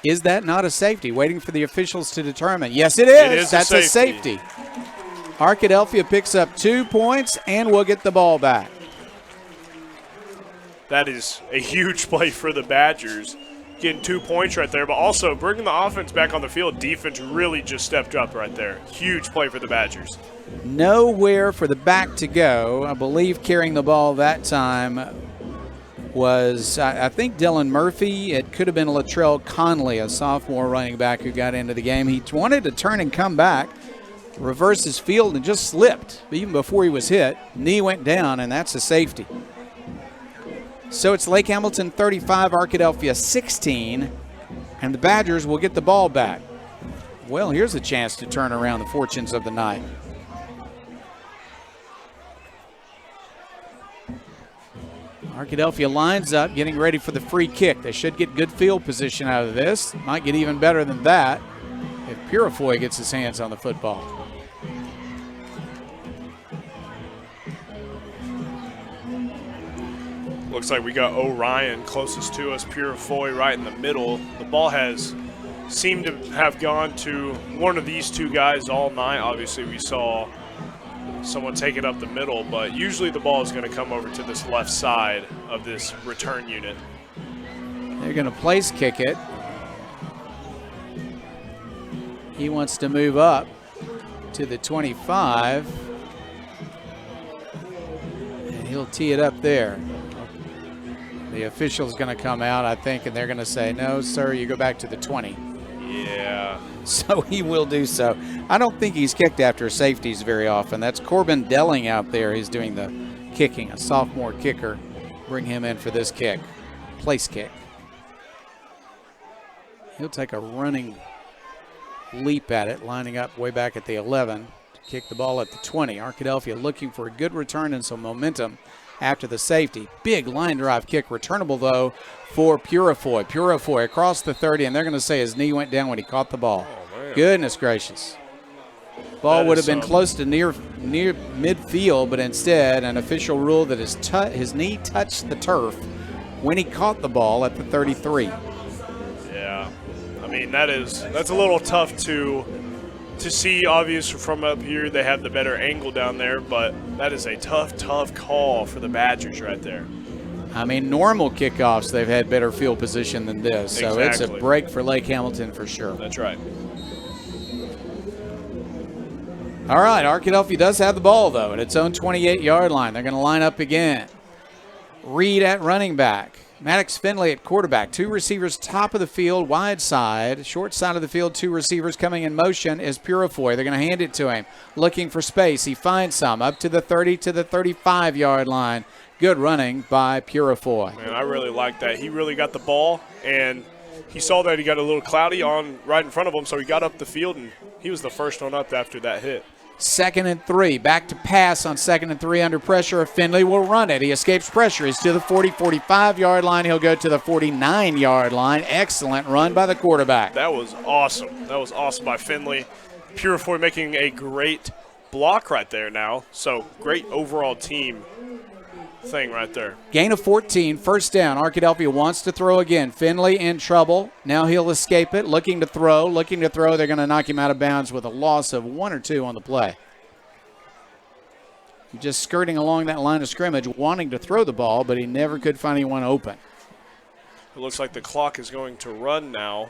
Is that not a safety? Waiting for the officials to determine. Yes, it is. It is That's a safety. Arkadelphia picks up 2 points and will get the ball back. That is a huge play for the Badgers, getting 2 points right there, but also bringing the offense back on the field. Defense really just stepped up right there. Huge play for the Badgers. Nowhere for the back to go. I believe carrying the ball that time was, I think, Dylan Murphy. It could have been Latrell Conley, a sophomore running back who got into the game. He wanted to turn and come back, reverse his field, and just slipped even before he was hit. Knee went down, and that's a safety. So it's Lake Hamilton 35, Arkadelphia 16, and the Badgers will get the ball back. Well, here's a chance to turn around the fortunes of the night. Arkadelphia lines up, getting ready for the free kick. They should get good field position out of this. Might get even better than that if Purifoy gets his hands on the football. Looks like we got Orion closest to us, Purifoy right in the middle. The ball has seemed to have gone to one of these two guys all night. Obviously, we saw someone take it up the middle, but usually the ball is going to come over to this left side of this return unit. They're going to place kick it. He wants to move up to the 25. And he'll tee it up there. The official's going to come out, I think, and they're going to say, no, sir, you go back to the 20. Yeah. So he will do so. I don't think he's kicked after safeties very often. That's Corbin Delling out there. He's doing the kicking, a sophomore kicker. Bring him in for this kick. Place kick. He'll take a running leap at it, lining up way back at the 11 to kick the ball at the 20. Arkadelphia looking for a good return and some momentum after the safety. Big line drive kick, returnable though for Purifoy. Purifoy across the 30, and they're going to say his knee went down when he caught the ball. Oh, goodness gracious. Ball would have been close to near midfield, but instead an official ruled that his knee touched the turf when he caught the ball at the 33. Yeah, I mean that's a little tough to see. Obviously from up here they have the better angle down there, but that is a tough call for the Badgers right there. I mean, normal kickoffs they've had better field position than this, so It's a break for Lake Hamilton for sure. That's right. All right, Arkadelphia does have the ball though at its own 28-yard line. They're going to line up again. Reed at running back. Maddox Finley at quarterback. Two receivers top of the field, wide side. Short side of the field, two receivers coming in motion is Purifoy. They're going to hand it to him. Looking for space. He finds some. Up to the 30 to the 35-yard line. Good running by Purifoy. Man, I really like that. He really got the ball, and he saw that he got a little cloudy on right in front of him, so he got up the field, and he was the first one up after that hit. 2nd and 3. Back to pass on 2nd and 3 under pressure. Finley will run it. He escapes pressure. He's to the 45-yard line. He'll go to the 49-yard line. Excellent run by the quarterback. That was awesome. That was awesome by Finley. Purifoy making a great block right there now. So great overall team thing right there. Gain of 14, first down. Arkadelphia wants to throw again. Finley in trouble. Now he'll escape it. Looking to throw. They're going to knock him out of bounds with a loss of 1 or 2 on the play. Just skirting along that line of scrimmage, wanting to throw the ball, but he never could find anyone open. It looks like the clock is going to run now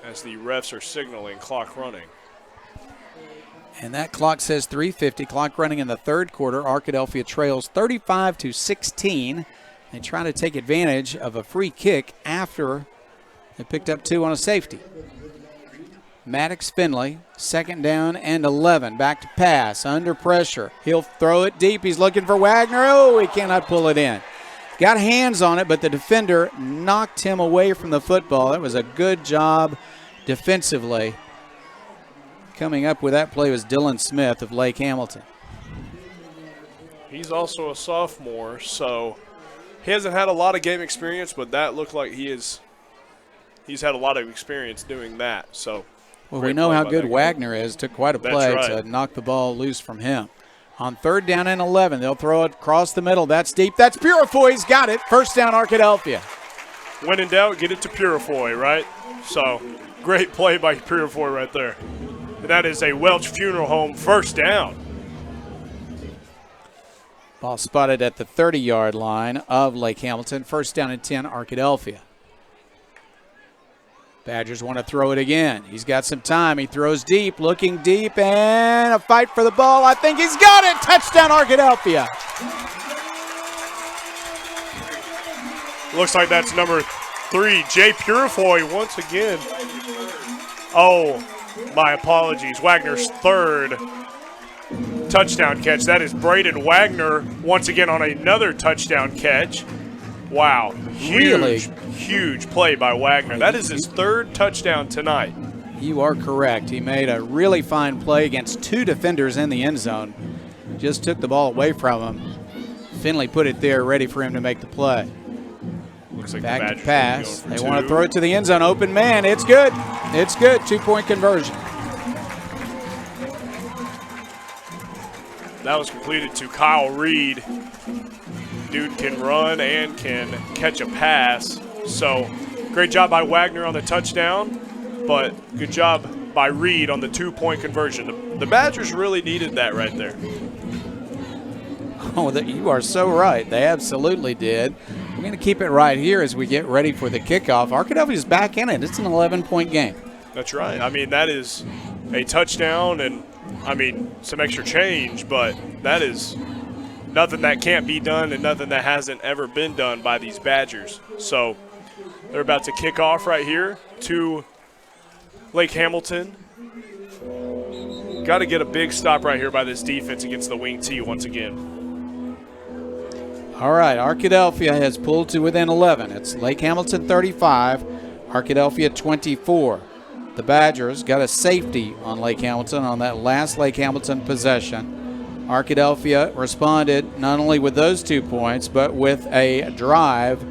as the refs are signaling clock running. And that clock says 3:50. Clock running in the third quarter. Arkadelphia trails 35-16. They try to take advantage of a free kick after they picked up 2 on a safety. Maddox Finley, 2nd down and 11. Back to pass, under pressure. He'll throw it deep. He's looking for Wagner. Oh, he cannot pull it in. Got hands on it, but the defender knocked him away from the football. That was a good job defensively. Coming up with that play was Dylan Smith of Lake Hamilton. He's also a sophomore, so he hasn't had a lot of game experience, but that looked like he's had a lot of experience doing that. So, well, we know how good Wagner is. Took quite a play to knock the ball loose from him. On 3rd down and 11, they'll throw it across the middle. That's deep. That's Purifoy. He's got it. First down, Arkadelphia. When in doubt, get it to Purifoy, right? So, great play by Purifoy right there. And that is a Welch Funeral Home first down. Ball spotted at the 30-yard line of Lake Hamilton. First down and 10, Arkadelphia. Badgers want to throw it again. He's got some time. He throws deep, looking deep, and a fight for the ball. I think he's got it. Touchdown, Arkadelphia. Looks like that's number 3, Jay Purifoy once again. Oh, my apologies. Wagner's 3rd touchdown catch. That is Braden Wagner once again on another touchdown catch. Wow. Huge play by Wagner. That is his 3rd touchdown tonight. You are correct. He made a really fine play against 2 defenders in the end zone. Just took the ball away from him. Finley put it there ready for him to make the play. Looks like back the to pass. They 2. want to throw it to the end zone. Open man. It's good. It's good. 2-point conversion. That was completed to Kyle Reed. Dude can run and can catch a pass. So great job by Wagner on the touchdown, but good job by Reed on the 2-point conversion. The Badgers really needed that right there. Oh, you are so right. They absolutely did. We're going to keep it right here as we get ready for the kickoff. Arkadelphia is back in it. It's an 11-point game. That's right. I mean, that is a touchdown and, I mean, some extra change, but that is nothing that can't be done and nothing that hasn't ever been done by these Badgers. So they're about to kick off right here to Lake Hamilton. Got to get a big stop right here by this defense against the wing T once again. All right, Arkadelphia has pulled to within 11. It's Lake Hamilton 35, Arkadelphia 24. The Badgers got a safety on Lake Hamilton on that last Lake Hamilton possession. Arkadelphia responded not only with those 2 points, but with a drive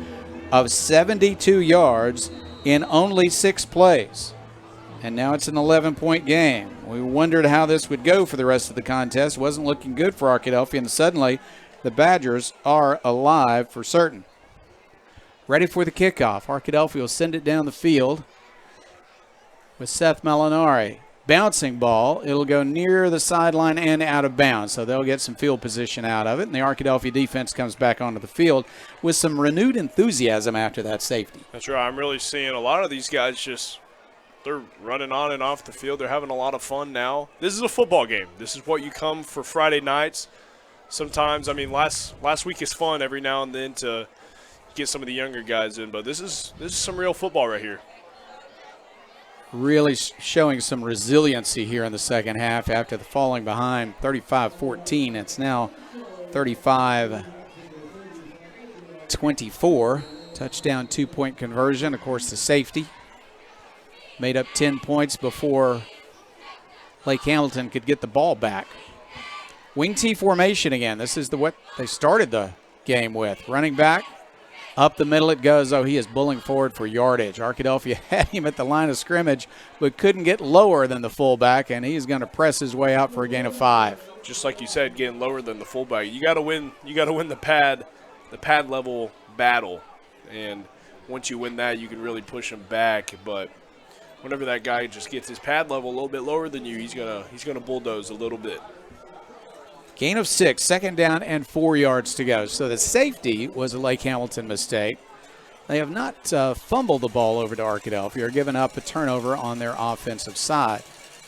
of 72 yards in only 6 plays. And now it's an 11-point game. We wondered how this would go for the rest of the contest. Wasn't looking good for Arkadelphia, and suddenly the Badgers are alive for certain. Ready for the kickoff. Arkadelphia will send it down the field with Seth Molinari. Bouncing ball. It'll go near the sideline and out of bounds, so they'll get some field position out of it. And the Arkadelphia defense comes back onto the field with some renewed enthusiasm after that safety. That's right. I'm really seeing a lot of these guys just – they're running on and off the field. They're having a lot of fun now. This is a football game. This is what you come for Friday nights. Sometimes, I mean, last week is fun every now and then to get some of the younger guys in, but this is some real football right here. Really showing some resiliency here in the second half after the falling behind 35-14. It's now 35-24. Touchdown, 2-point conversion. Of course, the safety made up 10 points before Lake Hamilton could get the ball back. Wing T formation again. This is what they started the game with. Running back, up the middle it goes. Oh, he is bulling forward for yardage. Arkadelphia had him at the line of scrimmage, but couldn't get lower than the fullback, and he's going to press his way out for a gain of 5. Just like you said, getting lower than the fullback. You got to win. You got to win the pad level battle, and once you win that, you can really push him back. But whenever that guy just gets his pad level a little bit lower than you, he's gonna bulldoze a little bit. Gain of 6, second down and 4 yards to go. So the safety was a Lake Hamilton mistake. They have not fumbled the ball over to Arkadelphia or given up a turnover on their offensive side.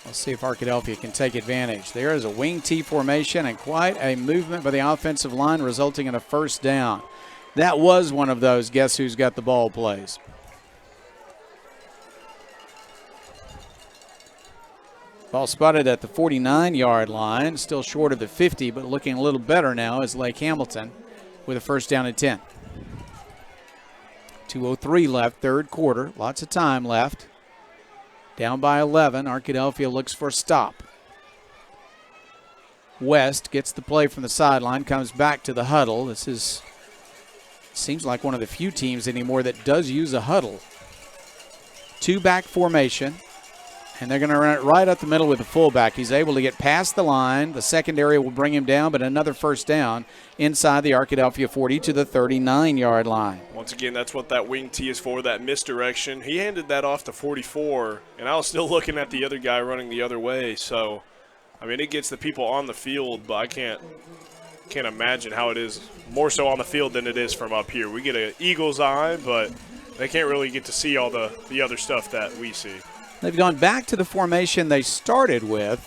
We'll see if Arkadelphia can take advantage. There is a wing T formation and quite a movement by the offensive line resulting in a first down. That was one of those guess who's got the ball plays. Ball spotted at the 49-yard line, still short of the 50, but looking a little better now is Lake Hamilton with a first down and 10. 2:03 left, third quarter, lots of time left. Down by 11, Arkadelphia looks for a stop. West gets the play from the sideline, comes back to the huddle. This seems like one of the few teams anymore that does use a huddle. 2-back formation. And they're going to run it right up the middle with the fullback. He's able to get past the line. The secondary will bring him down, but another first down inside the Arkadelphia 40 to the 39-yard line. Once again, that's what that wing T is for, that misdirection. He handed that off to 44, and I was still looking at the other guy running the other way. So, I mean, it gets the people on the field, but I can't imagine how it is more so on the field than it is from up here. We get an eagle's eye, but they can't really get to see all the other stuff that we see. They've gone back to the formation they started with,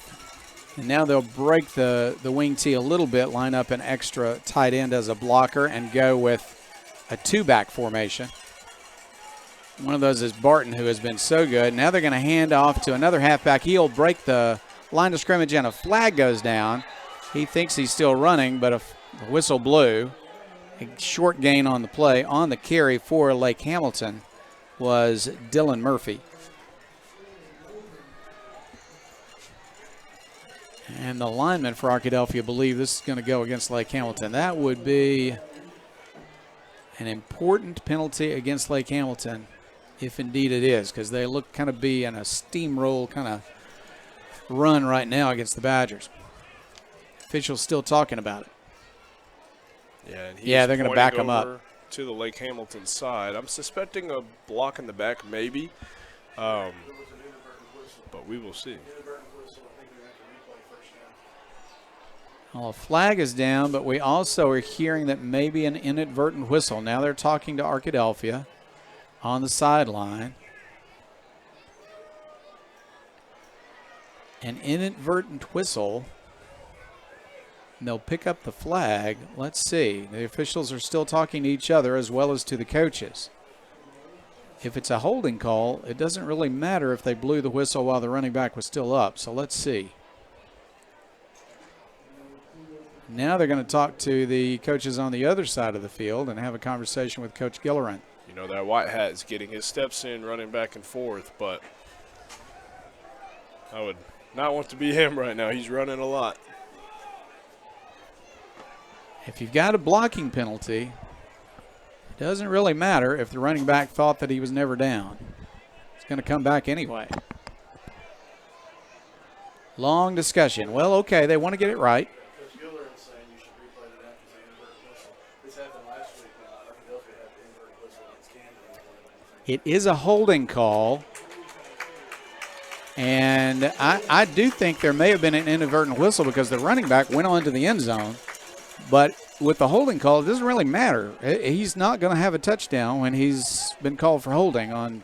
and now they'll break the wing T a little bit, line up an extra tight end as a blocker, and go with a 2-back formation. One of those is Barton, who has been so good. Now they're going to hand off to another halfback. He'll break the line of scrimmage, and a flag goes down. He thinks he's still running, but a whistle blew. A short gain on the play. On the carry for Lake Hamilton was Dylan Murphy. And the linemen for Arkadelphia believe this is going to go against Lake Hamilton. That would be an important penalty against Lake Hamilton, if indeed it is, because they look kind of be in a steamroll kind of run right now against the Badgers. Officials still talking about it. Yeah, they're going to back them up to the Lake Hamilton side. I'm suspecting a block in the back, maybe, but we will see. Well, a flag is down, but we also are hearing that maybe an inadvertent whistle. Now they're talking to Arkadelphia on the sideline. An inadvertent whistle. And they'll pick up the flag. Let's see. The officials are still talking to each other as well as to the coaches. If it's a holding call, it doesn't really matter if they blew the whistle while the running back was still up. So let's see. Now they're going to talk to the coaches on the other side of the field and have a conversation with Coach Gilleran. You know, that white hat is getting his steps in, running back and forth, but I would not want to be him right now. He's running a lot. If you've got a blocking penalty, it doesn't really matter if the running back thought that he was never down. It's going to come back anyway. Long discussion. Well, okay, they want to get it right. It is a holding call, and I do think there may have been an inadvertent whistle because the running back went on to the end zone. But with the holding call, it doesn't really matter. He's not going to have a touchdown when he's been called for holding on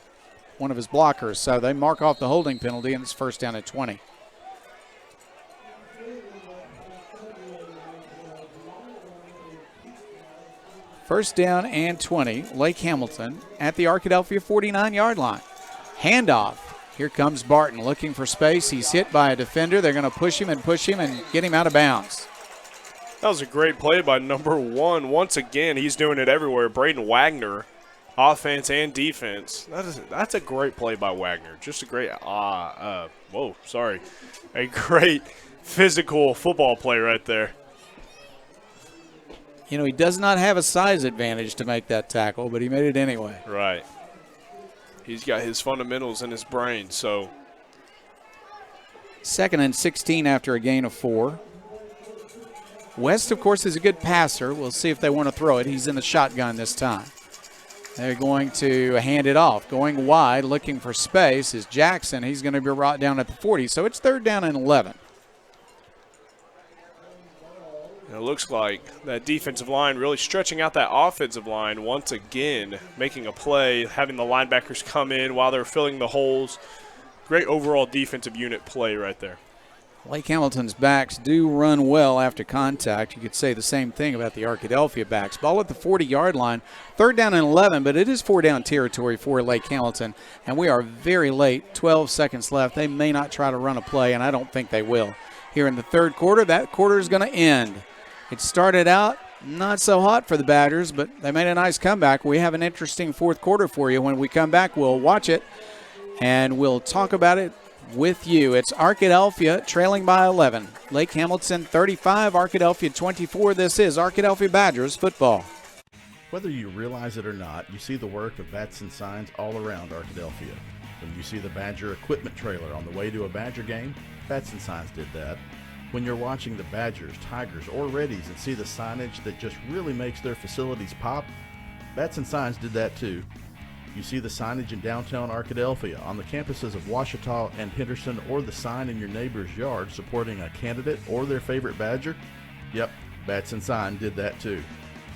one of his blockers. So they mark off the holding penalty, and it's first down at 20. First down and 20, Lake Hamilton at the Arkadelphia 49-yard line. Handoff. Here comes Barton looking for space. He's hit by a defender. They're going to push him and get him out of bounds. That was a great play by number 1. Once again, he's doing it everywhere. Braden Wagner, offense and defense. That's a great play by Wagner. Just a great, a great physical football play right there. You know, he does not have a size advantage to make that tackle, but he made it anyway. Right. He's got his fundamentals in his brain, so. 2nd and 16 after a gain of 4. West, of course, is a good passer. We'll see if they want to throw it. He's in the shotgun this time. They're going to hand it off. Going wide, looking for space is Jackson. He's going to be brought down at the 40, so it's 3rd down and 11. It looks like that defensive line really stretching out that offensive line once again, making a play, having the linebackers come in while they're filling the holes. Great overall defensive unit play right there. Lake Hamilton's backs do run well after contact. You could say the same thing about the Arkadelphia backs. Ball at the 40-yard line, 3rd down and 11, but it is 4-down territory for Lake Hamilton, and we are very late, 12 seconds left. They may not try to run a play, and I don't think they will. Here in the 3rd quarter, that quarter is going to end. It started out not so hot for the Badgers, but they made a nice comeback. We have an interesting 4th quarter for you. When we come back, we'll watch it, and we'll talk about it with you. It's Arkadelphia trailing by 11. Lake Hamilton 35, Arkadelphia 24. This is Arkadelphia Badgers football. Whether you realize it or not, you see the work of bats and signs all around Arkadelphia. When you see the Badger equipment trailer on the way to a Badger game, bats and signs did that. When you're watching the Badgers, Tigers, or Reddies and see the signage that just really makes their facilities pop, bats and signs did that too. You see the signage in downtown Arkadelphia, on the campuses of Ouachita and Henderson, or the sign in your neighbor's yard supporting a candidate or their favorite Badger? Yep, Bats and Sign did that too.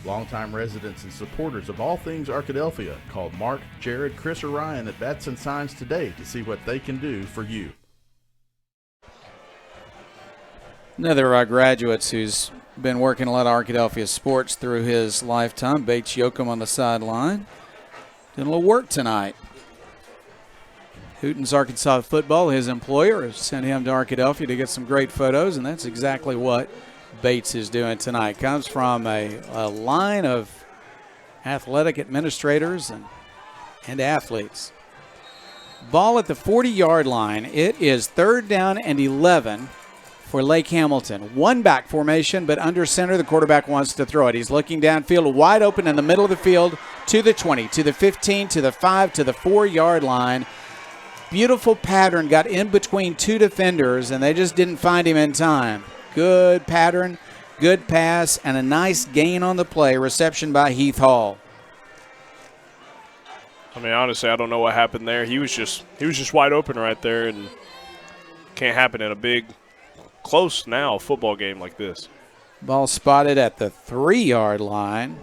Longtime residents and supporters of all things Arkadelphia called Mark, Jared, Chris, or Ryan at Bats and Signs today to see what they can do for you. Another of our graduates who's been working a lot of Arkadelphia sports through his lifetime, Bates Yoakum on the sideline. Doing a little work tonight. Hooten's Arkansas Football, his employer, has sent him to Arkadelphia to get some great photos, and that's exactly what Bates is doing tonight. Comes from a line of athletic administrators and athletes. Ball at the 40-yard line. It is 3rd down and 11 for Lake Hamilton. One back formation, but under center, the quarterback wants to throw it. He's looking downfield, wide open in the middle of the field, to the 20, to the 15, to the 5, to the 4-yard line. Beautiful pattern, got in between two defenders, and they just didn't find him in time. Good pattern, good pass, and a nice gain on the play. Reception by Heath Hall. I mean, honestly, I don't know what happened there. He was just wide open right there, and can't happen in a big, close now football game like this. Ball spotted at the 3-yard line.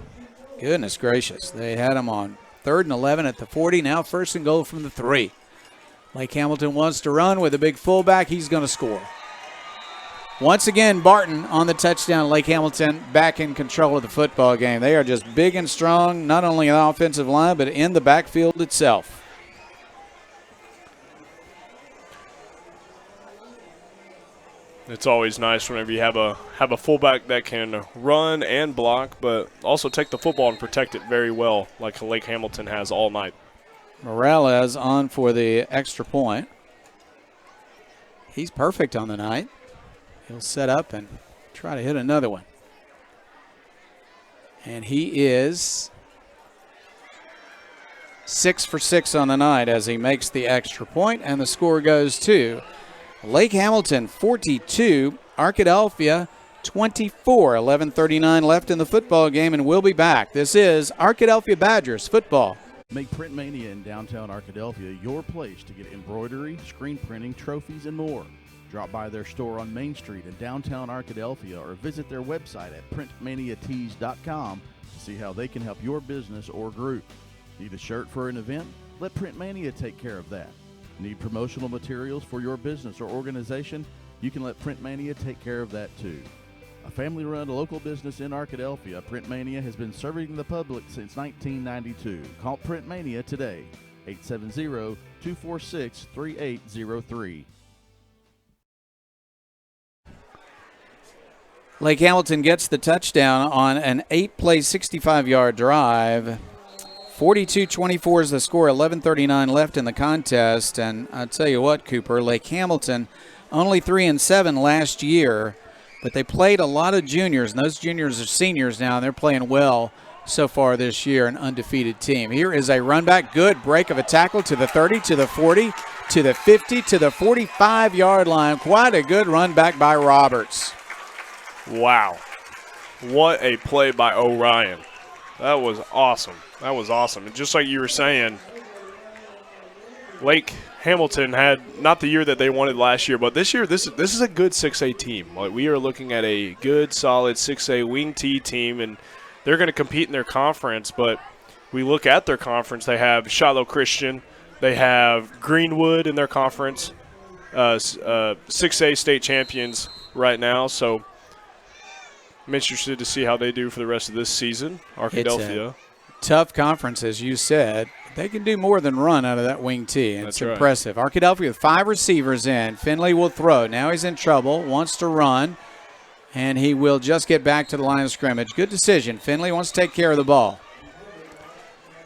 Goodness gracious. They had him on 3rd and 11 at the 40. Now 1st and goal from the 3. Lake Hamilton wants to run with a big fullback. He's going to score. Once again, Barton on the touchdown. Lake Hamilton back in control of the football game. They are just big and strong, not only on the offensive line, but in the backfield itself. It's always nice whenever you have a fullback that can run and block, but also take the football and protect it very well, like Lake Hamilton has all night. Morales on for the extra point. He's perfect on the night. He'll set up and try to hit another one. And he is 6 for 6 on the night as he makes the extra point, and the score goes to Lake Hamilton 42, Arkadelphia 24. 11:39 left in the football game, and we'll be back. This is Arkadelphia Badgers football. Make Print Mania in downtown Arkadelphia your place to get embroidery, screen printing, trophies, and more. Drop by their store on Main Street in downtown Arkadelphia or visit their website at printmaniatees.com to see how they can help your business or group. Need a shirt for an event? Let Print Mania take care of that. Need promotional materials for your business or organization? You can let Print Mania take care of that too. A family-run local business in Arkadelphia, Print Mania has been serving the public since 1992. Call Print Mania today, 870-246-3803. Lake Hamilton gets the touchdown on an 8-play, 65-yard drive. 42-24 is the score, 11:39 left in the contest. And I'll tell you what, Cooper, Lake Hamilton only 3-7 last year, but they played a lot of juniors, and those juniors are seniors now, and they're playing well so far this year, an undefeated team. Here is a run back, good break of a tackle to the 30, to the 40, to the 50, to the 45-yard line. Quite a good run back by Roberts. Wow. What a play by Orion. That was awesome. That was awesome. And just like you were saying, Lake Hamilton had not the year that they wanted last year, but this year, this is a good 6A team. Like, we are looking at a good, solid 6A Wing T team, and they're going to compete in their conference. But we look at their conference, they have Shiloh Christian, they have Greenwood in their conference, 6A state champions right now. So I'm interested to see how they do for the rest of this season. Arkadelphia. Tough conference, as you said. They can do more than run out of that wing tee. It's That's impressive. Right. Arkadelphia with 5 receivers in. Finley will throw. Now he's in trouble, wants to run, and he will just get back to the line of scrimmage. Good decision. Finley wants to take care of the ball.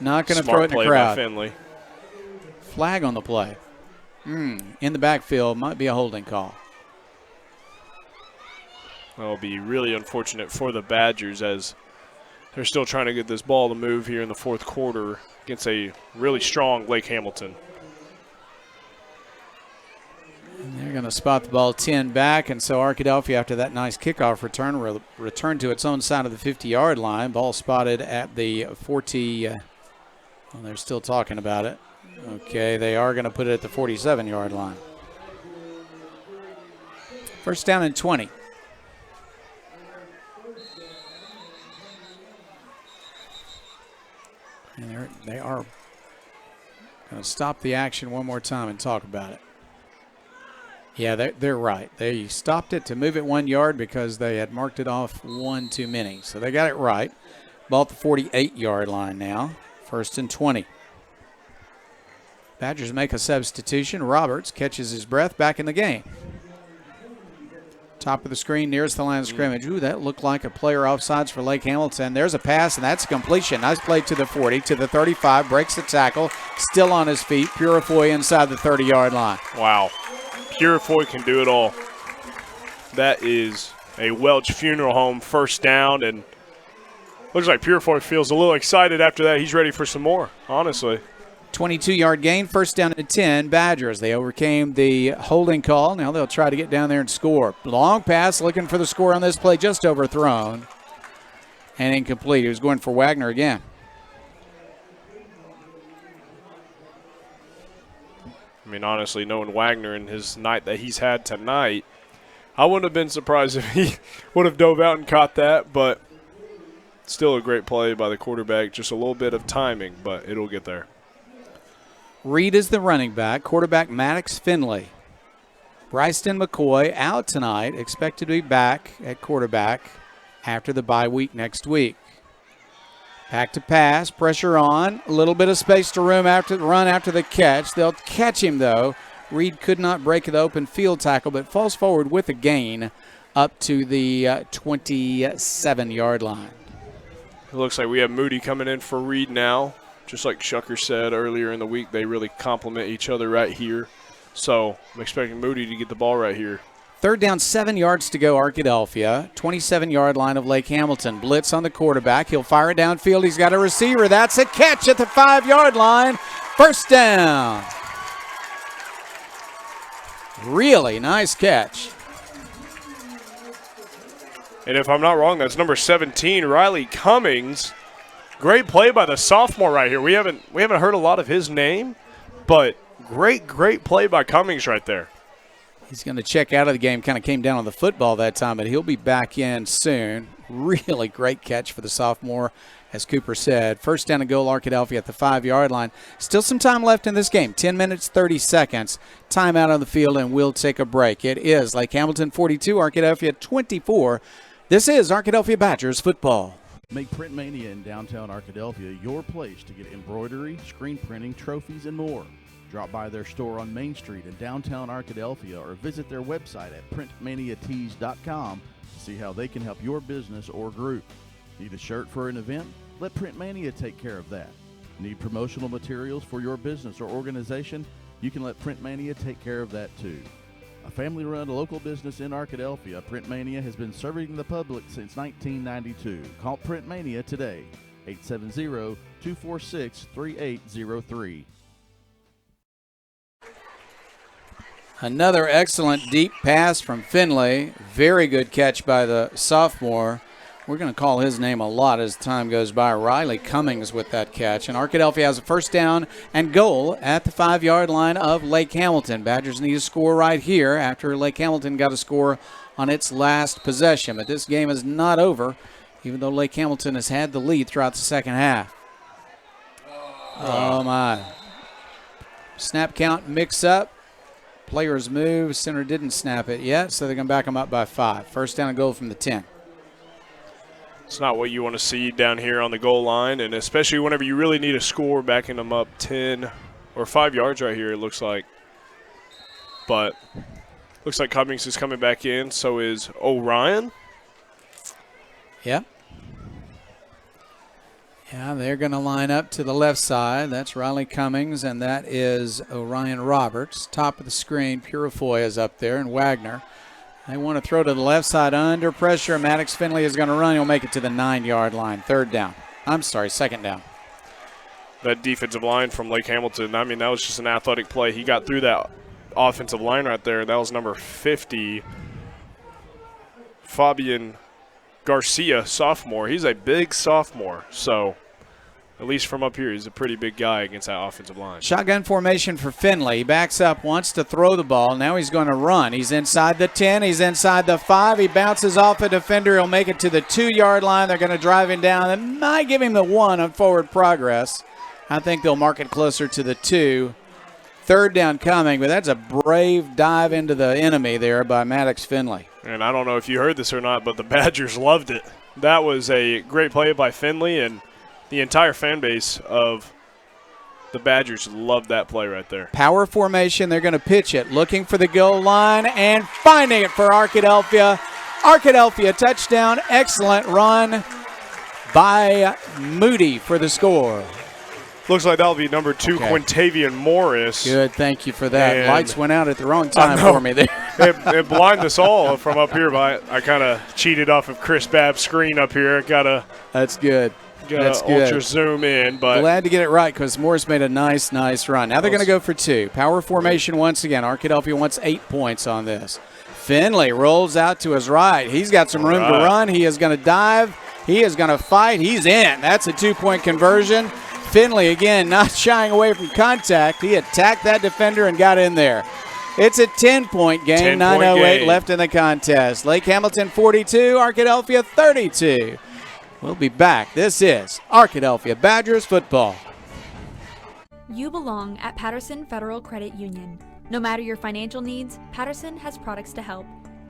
Not going to throw it in the crowd. By Finley. Flag on the play. In the backfield, might be a holding call. That'll be really unfortunate for the Badgers as they're still trying to get this ball to move here in the fourth quarter against a really strong Lake Hamilton. And they're going to spot the ball 10 back, and so Arkadelphia, after that nice kickoff return, will return to its own side of the 50-yard line. Ball spotted at the 40. Well, they're still talking about it. Okay, they are going to put it at the 47-yard line. First down and 20. And they are going to stop the action one more time and talk about it. Yeah, they're right. They stopped it to move it 1 yard because they had marked it off one too many. So they got it right. Ball at the 48-yard line now. First and 20. Badgers make a substitution. Roberts catches his breath, back in the game. Top of the screen, nearest the line of scrimmage. Ooh, that looked like a player offsides for Lake Hamilton. There's a pass, and that's a completion. Nice play to the 40, to the 35, breaks the tackle, still on his feet. Purifoy inside the 30-yard line. Wow. Purifoy can do it all. That is a Welch Funeral Home first down, and looks like Purefoy feels a little excited after that. He's ready for some more, honestly. 22-yard gain, first down and 10, Badgers. They overcame the holding call. Now they'll try to get down there and score. Long pass, looking for the score on this play, just overthrown and incomplete. He was going for Wagner again. I mean, honestly, knowing Wagner and his night that he's had tonight, I wouldn't have been surprised if he would have dove out and caught that, but still a great play by the quarterback. Just a little bit of timing, but it'll get there. Reed is the running back. Quarterback Maddox Finley. Bryson McCoy out tonight, expected to be back at quarterback after the bye week next week. Back to pass, pressure on, a little bit of space to run after the catch. They'll catch him, though. Reed could not break the open field tackle, but falls forward with a gain up to the 27-yard line. It looks like we have Moody coming in for Reed now. Just like Shucker said earlier in the week, they really complement each other right here. So I'm expecting Moody to get the ball right here. Third down, 7 yards to go, Arkadelphia. 27-yard line of Lake Hamilton. Blitz on the quarterback. He'll fire it downfield. He's got a receiver. That's a catch at the 5-yard line. First down. Really nice catch. And if I'm not wrong, that's number 17, Riley Cummings. Great play by the sophomore right here. We haven't heard a lot of his name, but great play by Cummings right there. He's going to check out of the game. Kind of came down on the football that time, but he'll be back in soon. Really great catch for the sophomore, as Cooper said. First down and goal, Arkadelphia at the 5-yard line. Still some time left in this game. 10 minutes, 30 seconds. Timeout on the field, and we'll take a break. It is Lake Hamilton 42, Arkadelphia 24. This is Arkadelphia Badgers football. Make Print Mania in downtown Arkadelphia your place to get embroidery, screen printing, trophies, and more. Drop by their store on Main Street in downtown Arkadelphia or visit their website at printmaniatees.com to see how they can help your business or group. Need a shirt for an event? Let Print Mania take care of that. Need promotional materials for your business or organization? You can let Print Mania take care of that too. A family-run local business in Arkadelphia, Print Mania has been serving the public since 1992. Call Print Mania today, 870-246-3803. Another excellent deep pass from Finley. Very good catch by the sophomore. We're going to call his name a lot as time goes by. Riley Cummings with that catch. And Arkadelphia has a first down and goal at the 5-yard line of Lake Hamilton. Badgers need a score right here after Lake Hamilton got a score on its last possession. But this game is not over, even though Lake Hamilton has had the lead throughout the second half. Oh, my. Snap count mix up. Players move. Center didn't snap it yet, so they're going to back them up by 5. First down and goal from the 10. It's not what you want to see down here on the goal line, and especially whenever you really need a score, backing them up 10 or 5 yards right here, it looks like. But looks like Cummings is coming back in, so is Orion. Yeah. Yeah, they're going to line up to the left side. That's Riley Cummings, and that is Orion Roberts. Top of the screen, Purefoy is up there, and Wagner. They want to throw to the left side under pressure. Maddox Finley is going to run. He'll make it to the 9-yard line. Second down. That defensive line from Lake Hamilton, I mean, that was just an athletic play. He got through that offensive line right there. That was number 50, Fabian Garcia, sophomore. He's a big sophomore, so at least from up here, he's a pretty big guy against that offensive line. Shotgun formation for Finley. He backs up, wants to throw the ball. Now he's going to run. He's inside the 10. He's inside the 5. He bounces off a defender. He'll make it to the 2-yard line. They're going to drive him down. They might give him the 1 on forward progress. I think they'll mark it closer to the 2. Third down coming, but that's a brave dive into the enemy there by Maddox Finley. And I don't know if you heard this or not, but the Badgers loved it. That was a great play by Finley, and the entire fan base of the Badgers loved that play right there. Power formation. They're going to pitch it. Looking for the goal line and finding it for Arkadelphia. Arkadelphia touchdown. Excellent run by Moody for the score. Looks like that'll be number 2, okay. Quintavian Morris. Good, thank you for that. And lights went out at the wrong time for me there. it blinded us all from up here, but I kind of cheated off of Chris Babb's screen up here. That's good. That's good. Ultra zoom in, but glad to get it right because Morris made a nice run. Now they're going to go for 2. Power formation once again. Arkadelphia wants 8 points on this. Finley rolls out to his right. He's got some room to run. He is going to dive. He is going to fight. He's in. That's a 2-point conversion. Finley, again, not shying away from contact. He attacked that defender and got in there. It's a 10-point game. 9:08 left in the contest. Lake Hamilton 42, Arkadelphia 32. We'll be back. This is Arkadelphia Badgers football. You belong at Patterson Federal Credit Union. No matter your financial needs, Patterson has products to help.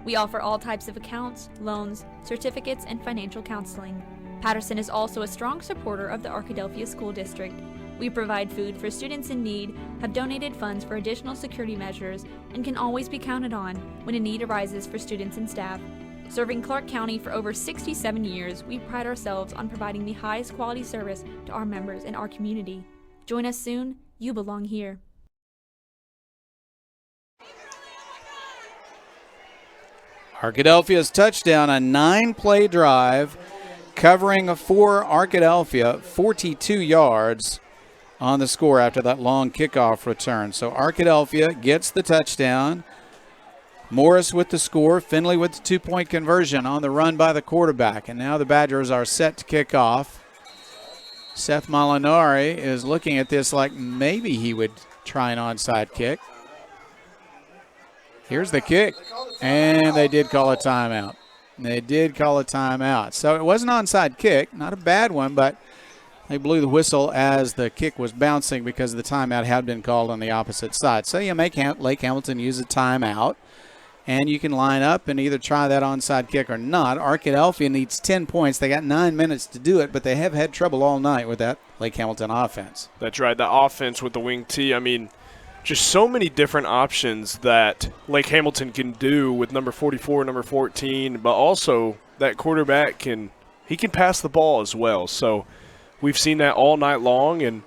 We offer all types of accounts, loans, certificates, and financial counseling. Patterson is also a strong supporter of the Arkadelphia School District. We provide food for students in need, have donated funds for additional security measures, and can always be counted on when a need arises for students and staff. Serving Clark County for over 67 years, we pride ourselves on providing the highest quality service to our members and our community. Join us soon. You belong here. Arkadelphia's touchdown, a 9-play drive covering for Arkadelphia, 42 yards on the score after that long kickoff return. So Arkadelphia gets the touchdown. Morris with the score, Finley with the 2-point conversion on the run by the quarterback. And now the Badgers are set to kick off. Seth Molinari is looking at this like maybe he would try an onside kick. Here's the kick, and they did call a timeout. So it was an onside kick, not a bad one, but they blew the whistle as the kick was bouncing because the timeout had been called on the opposite side. So you make Lake Hamilton use a timeout. And you can line up and either try that onside kick or not. Arkadelphia needs 10 points. They got 9 minutes to do it, but they have had trouble all night with that Lake Hamilton offense. That's right, the offense with the wing T. I mean, just so many different options that Lake Hamilton can do with number 44, number 14, but also that quarterback can pass the ball as well. So we've seen that all night long, and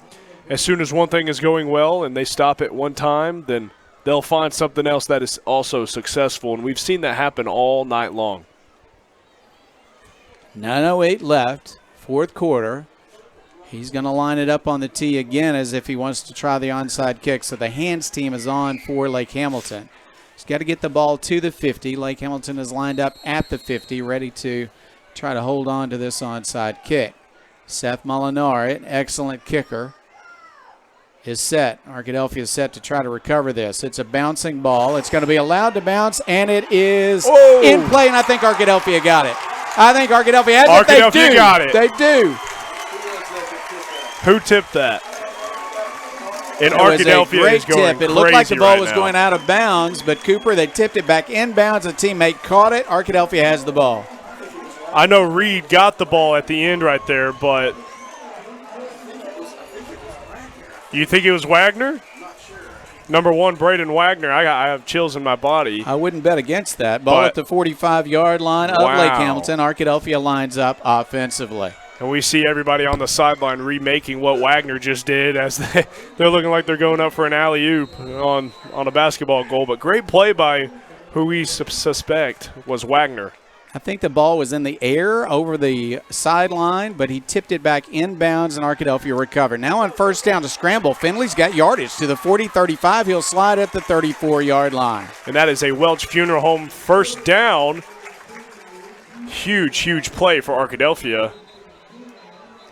as soon as one thing is going well and they stop at one time, then they'll find something else that is also successful, and we've seen that happen all night long. 9:08 left, fourth quarter. He's going to line it up on the tee again as if he wants to try the onside kick. So the hands team is on for Lake Hamilton. He's got to get the ball to the 50. Lake Hamilton is lined up at the 50, ready to try to hold on to this onside kick. Seth Molinari, an excellent kicker, is set. Arkadelphia is set to try to recover this. It's a bouncing ball. It's going to be allowed to bounce, and it is in play, and I think Arkadelphia got it. I think Arkadelphia has it. They do. Got it. They do. Who tipped that? And Arkadelphia is going crazy. It looked like the ball was now. going out of bounds, but Cooper, they tipped it back inbounds. A teammate caught it. Arkadelphia has the ball. I know Reed got the ball at the end right there, but you think it was Wagner? Number 1, Braden Wagner. I have chills in my body. I wouldn't bet against that. Ball at the 45-yard line of Lake Hamilton. Arkadelphia lines up offensively. And we see everybody on the sideline remaking what Wagner just did as they're looking like they're going up for an alley-oop on a basketball goal. But great play by who we suspect was Wagner. I think the ball was in the air over the sideline, but he tipped it back inbounds, and Arkadelphia recovered. Now on first down to scramble, Finley's got yardage to the 40-35. He'll slide at the 34-yard line. And that is a Welch Funeral Home first down. Huge, huge play for Arkadelphia.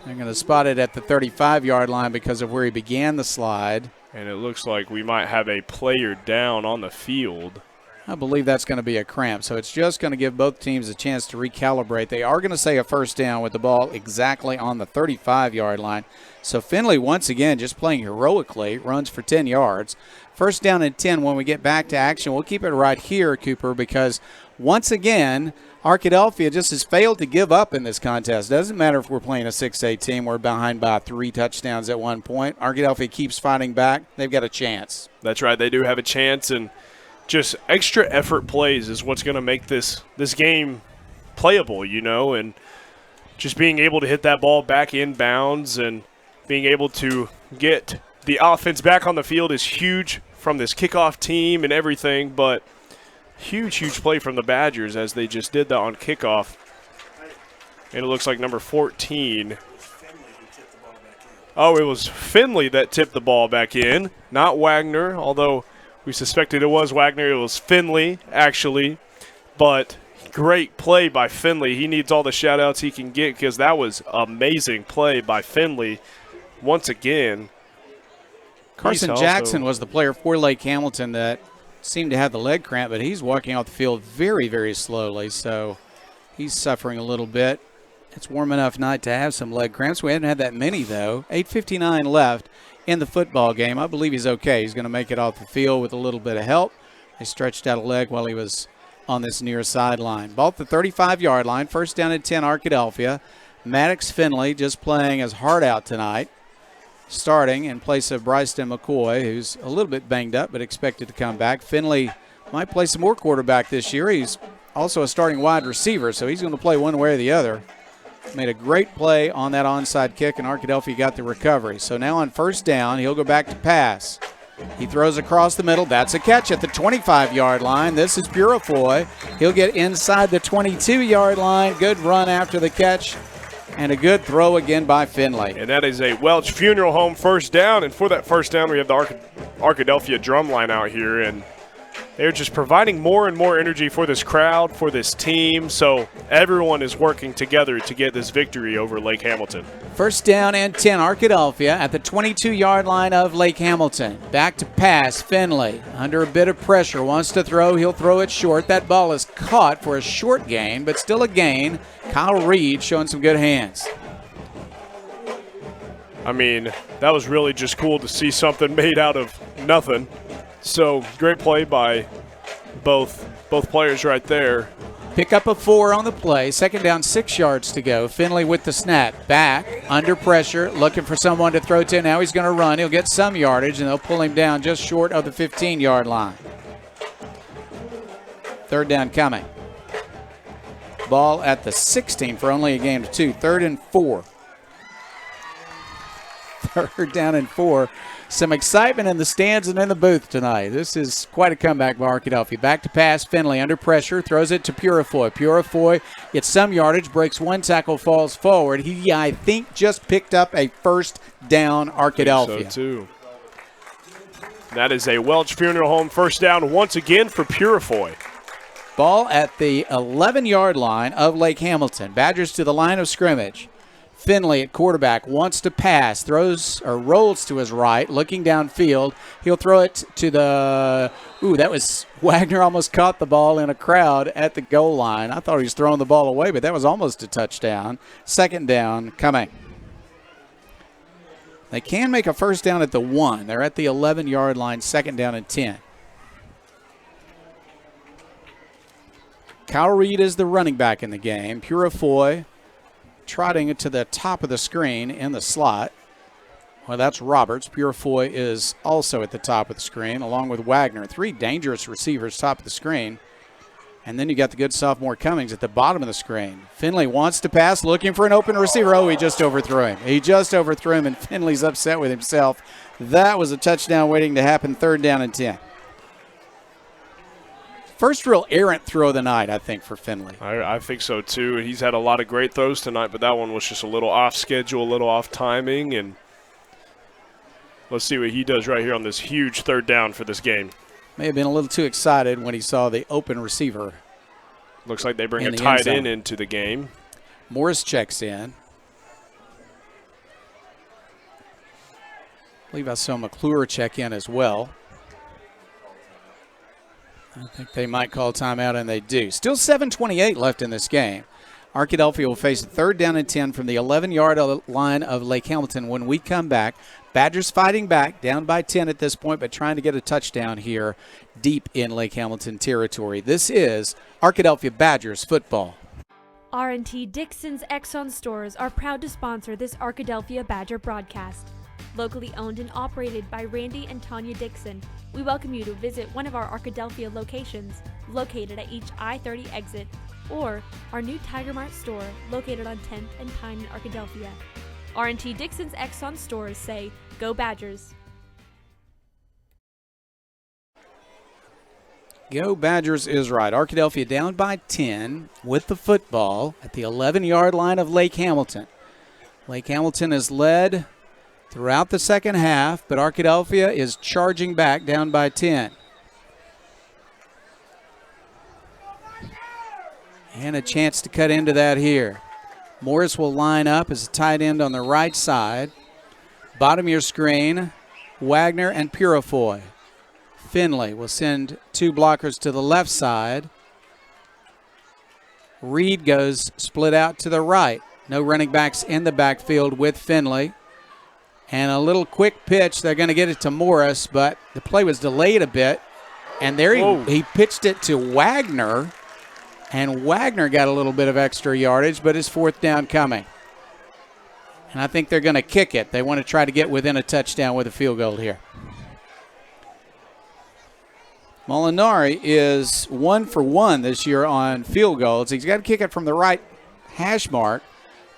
They're going to spot it at the 35-yard line because of where he began the slide. And it looks like we might have a player down on the field. I believe that's going to be a cramp, so it's just going to give both teams a chance to recalibrate. They are going to say a first down with the ball exactly on the 35-yard line. So Finley, once again, just playing heroically, runs for 10 yards. First down and 10 when we get back to action. We'll keep it right here, Cooper, because once again, Arkadelphia just has failed to give up in this contest. Doesn't matter if we're playing a 6A team. We're behind by 3 touchdowns at one point. Arkadelphia keeps fighting back. They've got a chance. That's right. They do have a chance, and just extra effort plays is what's going to make this game playable, you know, and just being able to hit that ball back in bounds and being able to get the offense back on the field is huge from this kickoff team and everything, but huge play from the Badgers as they just did that on kickoff. And it looks like number 14. Oh, it was Finley that tipped the ball back in, not Wagner, although we suspected it was Wagner. It was Finley, actually. But great play by Finley. He needs all the shout-outs he can get because that was amazing play by Finley once again. Carson Jackson was the player for Lake Hamilton that seemed to have the leg cramp, but he's walking off the field very slowly, so he's suffering a little bit. It's warm enough night to have some leg cramps. We haven't had that many, though. 8:59 left in the football game. I believe he's okay. He's going to make it off the field with a little bit of help. He stretched out a leg while he was on this near sideline. Ball at the 35-yard line. First down and 10, Arkadelphia. Maddox Finley just playing his heart out tonight, starting in place of Bryson McCoy, who's a little bit banged up but expected to come back. Finley might play some more quarterback this year. He's also a starting wide receiver, so he's going to play one way or the other. Made a great play on that onside kick, and Arkadelphia got the recovery. So now on first down, he'll go back to pass. He throws across the middle. That's a catch at the 25-yard line. This is Purifoy. He'll get inside the 22-yard line. Good run after the catch, and a good throw again by Finley. And that is a Welch Funeral Home first down. And for that first down, we have the Arkadelphia drum line out here, and they're just providing more and more energy for this crowd, for this team. So everyone is working together to get this victory over Lake Hamilton. First down and 10, Arkadelphia at the 22-yard line of Lake Hamilton. Back to pass, Finley under a bit of pressure. Wants to throw, he'll throw it short. That ball is caught for a short gain, but still a gain. Kyle Reed showing some good hands. I mean, that was really just cool to see something made out of nothing. So great play by both players right there. Pick up a 4 on the play. Second down, 6 yards to go. Finley with the snap. Back, under pressure, looking for someone to throw to. Now he's going to run. He'll get some yardage, and they'll pull him down just short of the 15-yard line. Third down coming. Ball at the 16 for only a gain of 2. 3rd and 4. Third down and 4. Some excitement in the stands and in the booth tonight. This is quite a comeback by Arkadelphia. Back to pass, Finley under pressure, throws it to Purifoy. Purifoy gets some yardage, breaks one tackle, falls forward. He, I think, just picked up a first down, Arkadelphia. I think so, too. That is a Welch Funeral Home first down once again for Purifoy. Ball at the 11-yard line of Lake Hamilton. Badgers to the line of scrimmage. Finley at quarterback wants to pass, throws or rolls to his right, looking downfield. He'll throw it to the, that was, Wagner almost caught the ball in a crowd at the goal line. I thought he was throwing the ball away, but that was almost a touchdown. Second down coming. They can make a first down at the 1. They're at the 11-yard line, second down and 10. Kyle Reed is the running back in the game. Purifoy trotting it to the top of the screen in the slot. Well, that's Roberts. Purifoy is also at the top of the screen, along with Wagner. 3 dangerous receivers top of the screen. And then you got the good sophomore Cummings at the bottom of the screen. Finley wants to pass, looking for an open receiver. Oh, he just overthrew him. He just overthrew him, and Finley's upset with himself. That was a touchdown waiting to happen, 3rd down and 10. First real errant throw of the night, I think, for Finley. I think so, too. He's had a lot of great throws tonight, but that one was just a little off schedule, a little off timing. And let's see what he does right here on this huge 3rd down for this game. May have been a little too excited when he saw the open receiver. Looks like they bring a tight end into the game. Morris checks in. I believe I saw McClure check in as well. I think they might call timeout, and they do. Still 7:28 left in this game. Arkadelphia will face a 3rd down and 10 from the 11-yard line of Lake Hamilton when we come back. Badgers fighting back, down by 10 at this point, but trying to get a touchdown here deep in Lake Hamilton territory. This is Arkadelphia Badgers football. R&T Dixon's Exxon stores are proud to sponsor this Arkadelphia Badger broadcast. Locally owned and operated by Randy and Tanya Dixon, we welcome you to visit one of our Arkadelphia locations, located at each I-30 exit, or our new Tiger Mart store, located on 10th and Pine in Arkadelphia. R&T Dixon's Exxon stores say, "Go Badgers." Go Badgers is right. Arkadelphia down by 10 with the football at the 11-yard line of Lake Hamilton. Lake Hamilton has led throughout the second half, but Arkadelphia is charging back down by 10. And a chance to cut into that here. Morris will line up as a tight end on the right side. Bottom of your screen, Wagner and Purifoy. Finley will send 2 blockers to the left side. Reed goes split out to the right. No running backs in the backfield with Finley. And a little quick pitch. They're going to get it to Morris, but the play was delayed a bit. And there he pitched it to Wagner. And Wagner got a little bit of extra yardage, but his 4th down coming. And I think they're going to kick it. They want to try to get within a touchdown with a field goal here. Molinari is 1 for 1 this year on field goals. He's got to kick it from the right hash mark,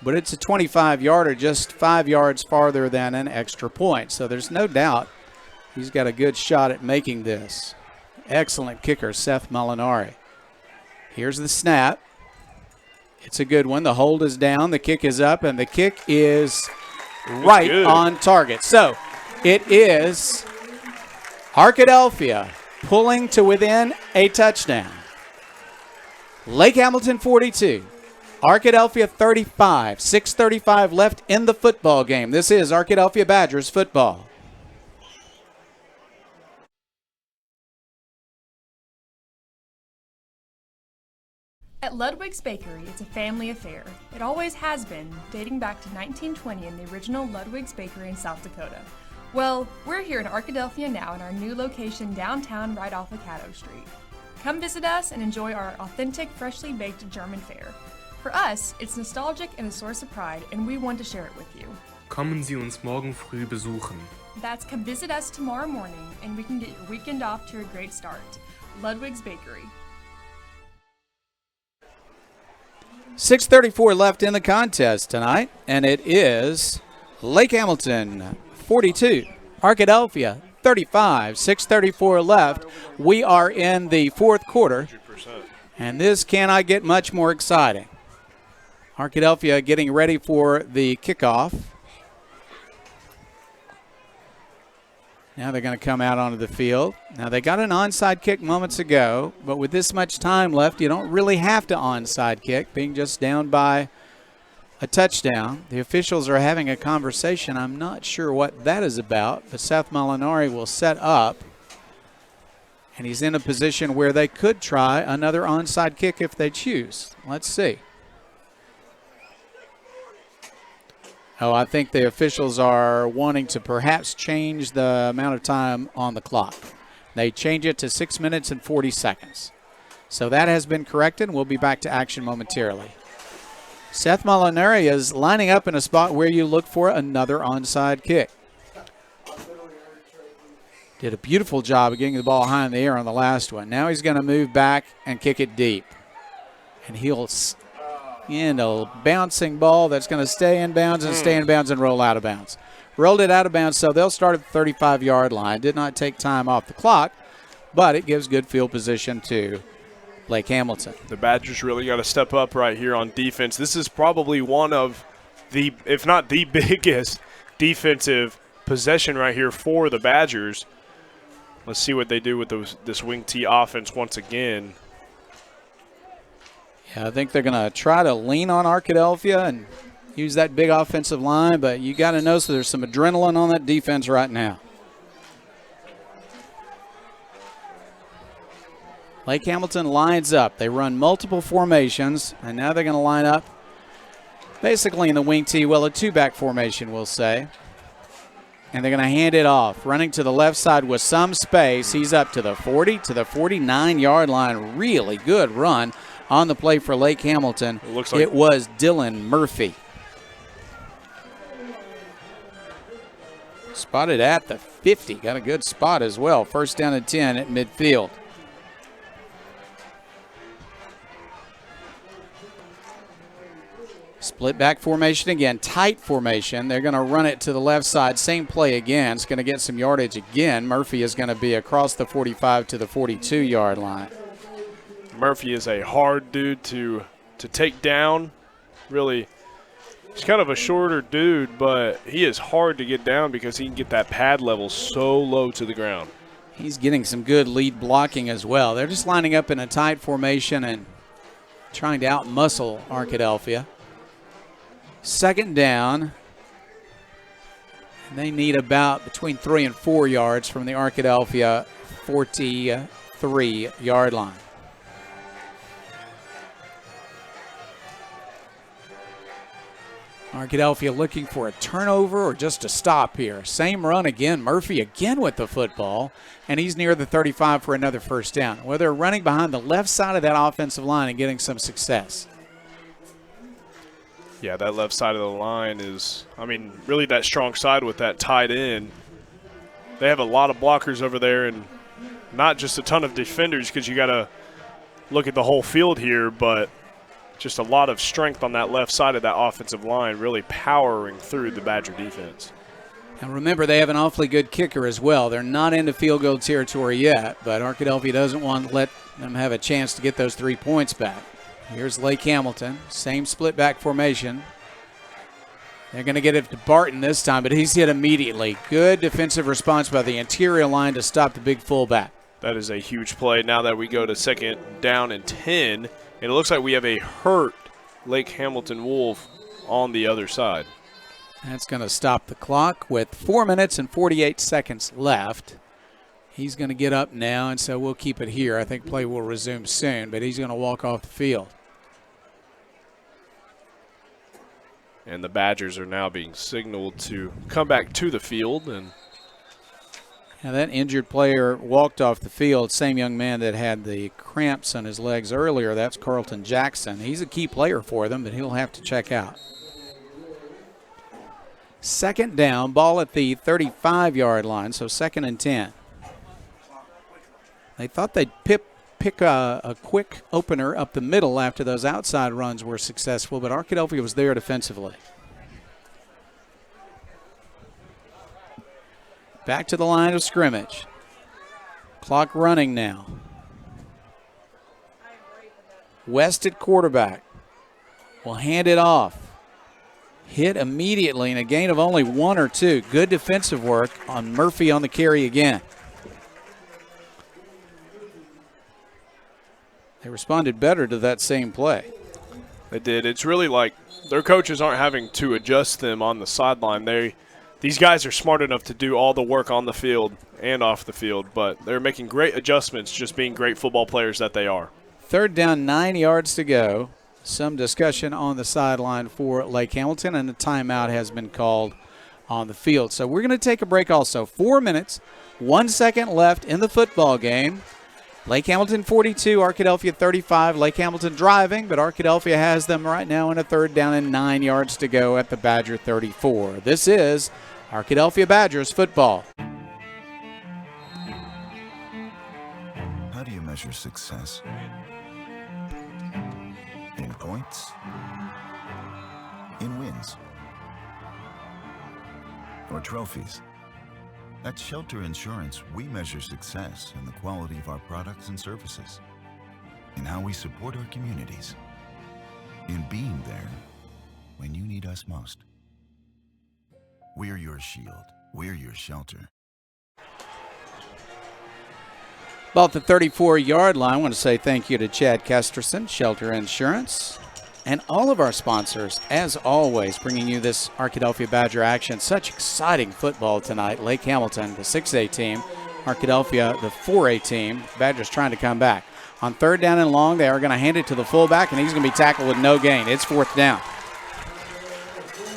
but it's a 25-yarder, just 5 yards farther than an extra point. So there's no doubt he's got a good shot at making this. Excellent kicker, Seth Molinari. Here's the snap. It's a good one. The hold is down. The kick is up, and the kick is right on target. So it is Arkadelphia pulling to within a touchdown. Lake Hamilton 42. Arkadelphia 35. 6:35 left in the football game. This is Arkadelphia Badgers football. At Ludwig's Bakery, it's a family affair. It always has been, dating back to 1920 in the original Ludwig's Bakery in South Dakota. Well, we're here in Arkadelphia now in our new location downtown right off of Caddo Street. Come visit us and enjoy our authentic, freshly baked German fare. For us, it's nostalgic and a source of pride, and we want to share it with you. Kommen Sie uns morgen früh besuchen. That's come visit us tomorrow morning, and we can get your weekend off to a great start. Ludwig's Bakery. 6:34 left in the contest tonight, and it is Lake Hamilton 42, Arkadelphia 35, 6:34 left. We are in the 4th quarter, and this cannot get much more exciting. Arkadelphia getting ready for the kickoff. Now they're going to come out onto the field. Now they got an onside kick moments ago, but with this much time left, you don't really have to onside kick, being just down by a touchdown. The officials are having a conversation. I'm not sure what that is about, but Seth Molinari will set up, and he's in a position where they could try another onside kick if they choose. Let's see. Oh, I think the officials are wanting to perhaps change the amount of time on the clock. They change it to 6 minutes and 40 seconds. So that has been corrected, and we'll be back to action momentarily. Seth Molinari is lining up in a spot where you look for another onside kick. Did a beautiful job of getting the ball high in the air on the last one. Now he's going to move back and kick it deep. And he'll in a bouncing ball that's going to stay in bounds and stay in bounds and roll out of bounds. Rolled it out of bounds, so they'll start at the 35-yard line. Did not take time off the clock, but it gives good field position to Lake Hamilton. The Badgers really got to step up right here on defense. This is probably one of the, if not the biggest defensive possession right here for the Badgers. Let's see what they do with this wing T offense once again. Yeah, I think they're going to try to lean on Arkadelphia and use that big offensive line, but you got to know so there's some adrenaline on that defense right now. Lake Hamilton lines up. They run multiple formations, and now they're going to line up basically in the wing T, well, a two-back formation, we'll say. And they're going to hand it off. Running to the left side with some space. He's up to the 40, to the 49-yard line. Really good run on the play for Lake Hamilton. It was Dylan Murphy. Spotted at the 50. Got a good spot as well. First down and 10 at midfield. Split back formation again, tight formation. They're going to run it to the left side. Same play again. It's going to get some yardage again. Murphy is going to be across the 45 to the 42-yard line. Murphy is a hard dude to take down. Really, he's kind of a shorter dude, but he is hard to get down because he can get that pad level so low to the ground. He's getting some good lead blocking as well. They're just lining up in a tight formation and trying to out-muscle Arkadelphia. Second down. And they need about between 3 and 4 yards from the Arkadelphia 43-yard line. Arkadelphia looking for a turnover or just a stop here. Same run again. Murphy again with the football, and he's near the 35 for another first down. Well, they're running behind the left side of that offensive line and getting some success. Yeah, that left side of the line is, I mean, really that strong side with that tight end. They have a lot of blockers over there and not just a ton of defenders because you got to look at the whole field here, but just a lot of strength on that left side of that offensive line, really powering through the Badger defense. And remember, they have an awfully good kicker as well. They're not into field goal territory yet, but Arkadelphia doesn't want to let them have a chance to get those 3 points back. Here's Lake Hamilton, same split back formation. They're going to get it to Barton this time, but he's hit immediately. Good defensive response by the interior line to stop the big fullback. That is a huge play. Now that we go to second down and 10, and it looks like we have a hurt Lake Hamilton Wolf on the other side. That's going to stop the clock with 4 minutes and 48 seconds left. He's going to get up now, and so we'll keep it here. I think play will resume soon, but he's going to walk off the field. And the Badgers are now being signaled to come back to the field. And that injured player walked off the field, same young man that had the cramps on his legs earlier. That's Carlton Jackson. He's a key player for them, but he'll have to check out. Second down, ball at the 35-yard line, so second and 10. They thought they'd pick a quick opener up the middle after those outside runs were successful, but Arkadelphia was there defensively. Back to the line of scrimmage. Clock running now. West at quarterback. Will hand it off. Hit immediately and a gain of only 1 or 2. Good defensive work on Murphy on the carry again. They responded better to that same play. They did. It's really like their coaches aren't having to adjust them on the sideline. These guys are smart enough to do all the work on the field and off the field, but they're making great adjustments, just being great football players that they are. Third down, 9 yards to go. Some discussion on the sideline for Lake Hamilton, and a timeout has been called on the field. So we're going to take a break also. 4 minutes, 1 second left in the football game. Lake Hamilton 42, Arkadelphia 35. Lake Hamilton driving, but Arkadelphia has them right now in a third down and 9 yards to go at the Badger 34. This is Arkadelphia Badgers football. How do you measure success? In points? In wins? Or trophies? At Shelter Insurance, we measure success in the quality of our products and services, in how we support our communities, in being there when you need us most. We're your shield. We're your shelter. About the 34-yard line, I want to say thank you to Chad Kesterson, Shelter Insurance, and all of our sponsors, as always, bringing you this Arkadelphia Badger action. Such exciting football tonight. Lake Hamilton, the 6A team. Arkadelphia, the 4A team. Badgers trying to come back. On third down and long, they are going to hand it to the fullback, and he's going to be tackled with no gain. It's fourth down.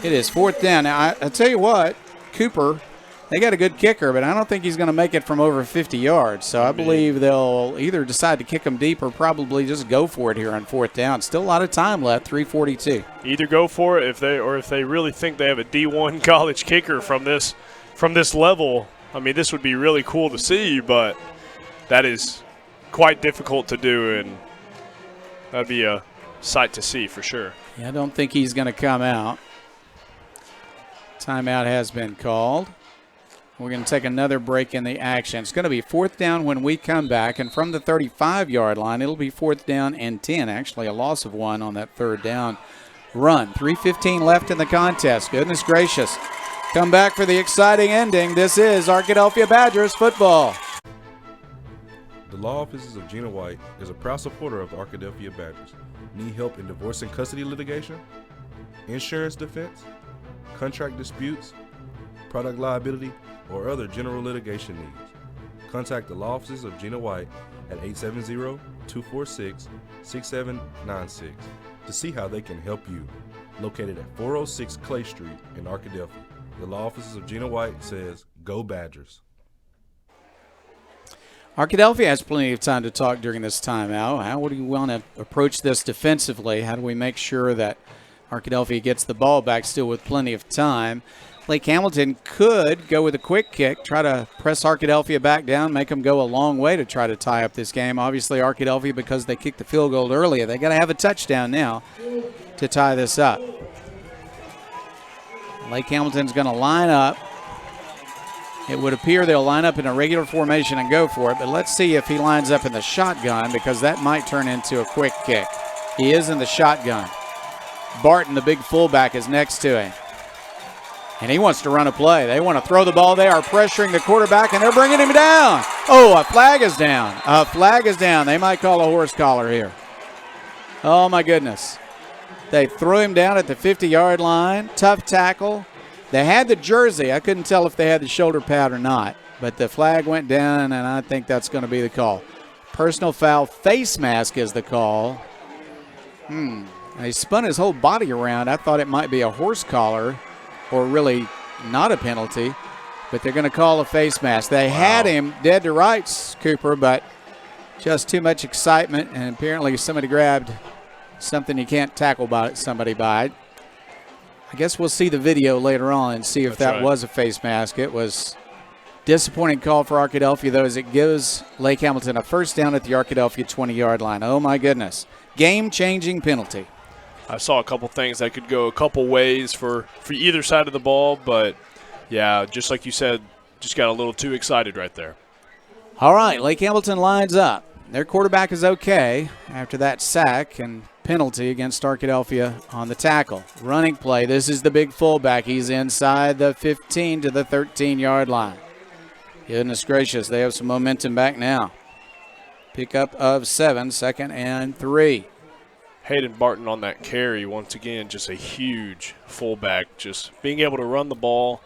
It is fourth down. Now, I tell you what, Cooper, they got a good kicker, but I don't think he's going to make it from over 50 yards. So I believe they'll either decide to kick him deep or probably just go for it here on fourth down. Still a lot of time left, 3:42. Either go for it if they really think they have a D1 college kicker from this level. I mean, this would be really cool to see, but that is quite difficult to do, and that'd be a sight to see for sure. Yeah, I don't think he's going to come out. Timeout has been called. We're going to take another break in the action. It's going to be 4th down when we come back, and from the 35-yard line, it'll be 4th down and 10. Actually, a loss of 1 on that 3rd down run. 3:15 left in the contest. Goodness gracious. Come back for the exciting ending. This is Arkadelphia Badgers football. The Law Offices of Gina White is a proud supporter of the Arkadelphia Badgers. Need help in divorce and custody litigation, insurance defense, contract disputes, product liability, or other general litigation needs? Contact the Law Offices of Gina White at 870-246-6796 to see how they can help you. Located at 406 Clay Street in Arkadelphia. The Law Offices of Gina White says, "Go Badgers." Arkadelphia has plenty of time to talk during this timeout. How do you want to approach this defensively? How do we make sure that Arkadelphia gets the ball back still with plenty of time? Lake Hamilton could go with a quick kick, try to press Arkadelphia back down, make them go a long way to try to tie up this game. Obviously, Arkadelphia, because they kicked the field goal earlier, they got to have a touchdown now to tie this up. Lake Hamilton's going to line up. It would appear they'll line up in a regular formation and go for it, but let's see if he lines up in the shotgun, because that might turn into a quick kick. He is in the shotgun. Barton, the big fullback, is next to him. And he wants to run a play. They want to throw the ball. They are pressuring the quarterback, and they're bringing him down. Oh, a flag is down. A flag is down. They might call a horse collar here. Oh, my goodness. They threw him down at the 50-yard line. Tough tackle. They had the jersey. I couldn't tell if they had the shoulder pad or not, but the flag went down, and I think that's going to be the call. Personal foul, face mask is the call. He spun his whole body around. I thought it might be a horse collar, or really not a penalty, but they're going to call a face mask. They had him dead to rights, Cooper, but just too much excitement, and apparently somebody grabbed something you can't tackle somebody by. I guess we'll see the video later on and see if that was a face mask. It was disappointing call for Arkadelphia, though, as it gives Lake Hamilton a first down at the Arkadelphia 20-yard line. Oh, my goodness. Game-changing penalty. I saw a couple things that could go a couple ways for either side of the ball, but, yeah, just like you said, just got a little too excited right there. All right, Lake Hamilton lines up. Their quarterback is okay after that sack and penalty against Arkadelphia on the tackle. Running play, this is the big fullback. He's inside the 15 to the 13-yard line. Goodness gracious, they have some momentum back now. Pickup of 7, 2nd and 3. Hayden Barton on that carry, once again, just a huge fullback, just being able to run the ball.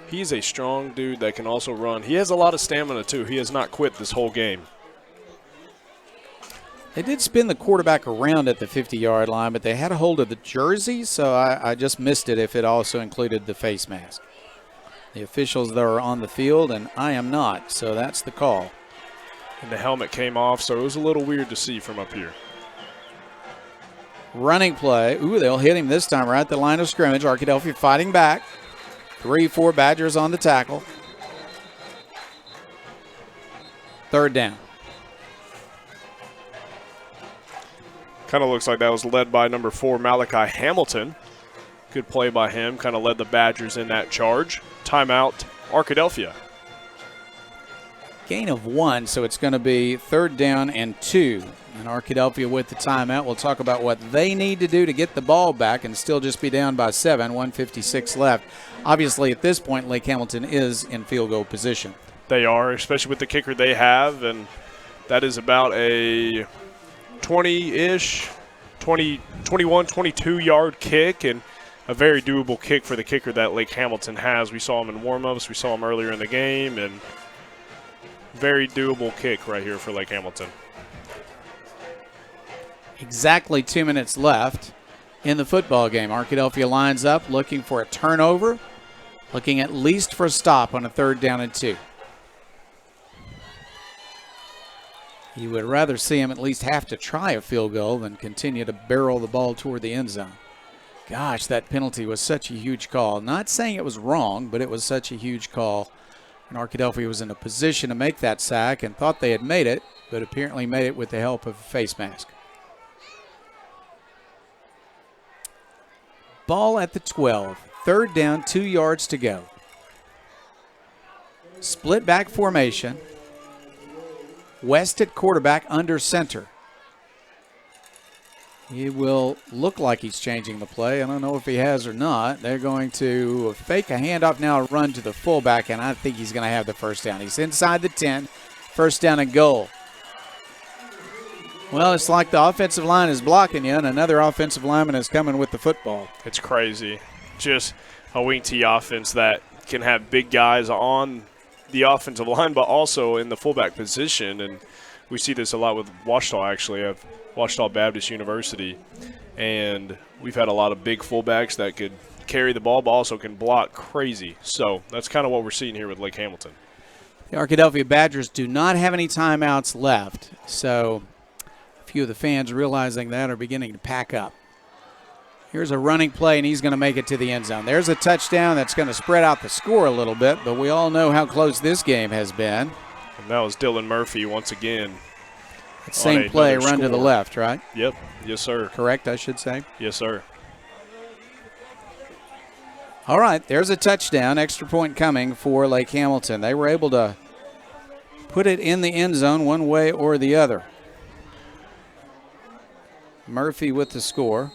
He's a strong dude that can also run. He has a lot of stamina, too. He has not quit this whole game. They did spin the quarterback around at the 50-yard line, but they had a hold of the jersey, so I just missed it if it also included the face mask. The officials, though, are on the field, and I am not, so that's the call. And the helmet came off, so it was a little weird to see from up here. Running play. Ooh, they'll hit him this time right at the line of scrimmage. Arkadelphia fighting back. 3-4 Badgers on the tackle. 3rd down. Kind of looks like that was led by number 4, Malachi Hamilton. Good play by him. Kind of led the Badgers in that charge. Timeout, Arkadelphia. Gain of 1, so it's going to be 3rd down and 2. And Arkadelphia with the timeout. We'll talk about what they need to do to get the ball back and still just be down by 7, 1:56 left. Obviously, at this point, Lake Hamilton is in field goal position. They are, especially with the kicker they have, and that is about a 20-ish, 21, 22-yard kick, and a very doable kick for the kicker that Lake Hamilton has. We saw him in warm-ups. We saw him earlier in the game, and very doable kick right here for Lake Hamilton. Exactly 2 minutes left in the football game. Arkadelphia lines up looking for a turnover, looking at least for a stop on a 3rd down and 2. You would rather see him at least have to try a field goal than continue to barrel the ball toward the end zone. Gosh, that penalty was such a huge call. Not saying it was wrong, but it was such a huge call. And Arkadelphia was in a position to make that sack and thought they had made it, but apparently made it with the help of a face mask. Ball at the 12. 3rd down, 2 yards to go. Split back formation. West at quarterback, under center. He will look like he's changing the play. I don't know if he has or not. They're going to fake a handoff now, run to the fullback, and I think he's going to have the first down. He's inside the 10, 1st down and goal. Well, it's like the offensive line is blocking you, and another offensive lineman is coming with the football. It's crazy. Just a wing T offense that can have big guys on the offensive line, but also in the fullback position. And we see this a lot with Ouachita, actually, at Ouachita Baptist University. And we've had a lot of big fullbacks that could carry the ball, but also can block crazy. So that's kind of what we're seeing here with Lake Hamilton. The Arkadelphia Badgers do not have any timeouts left, so a few of the fans realizing that are beginning to pack up. Here's a running play, and he's going to make it to the end zone. There's a touchdown that's going to spread out the score a little bit, but we all know how close this game has been. And that was Dylan Murphy once again. That same play, run to the left, right? Yep. Yes, sir. Correct, I should say. Yes, sir. All right, there's a touchdown. Extra point coming for Lake Hamilton. They were able to put it in the end zone one way or the other. Murphy with the score.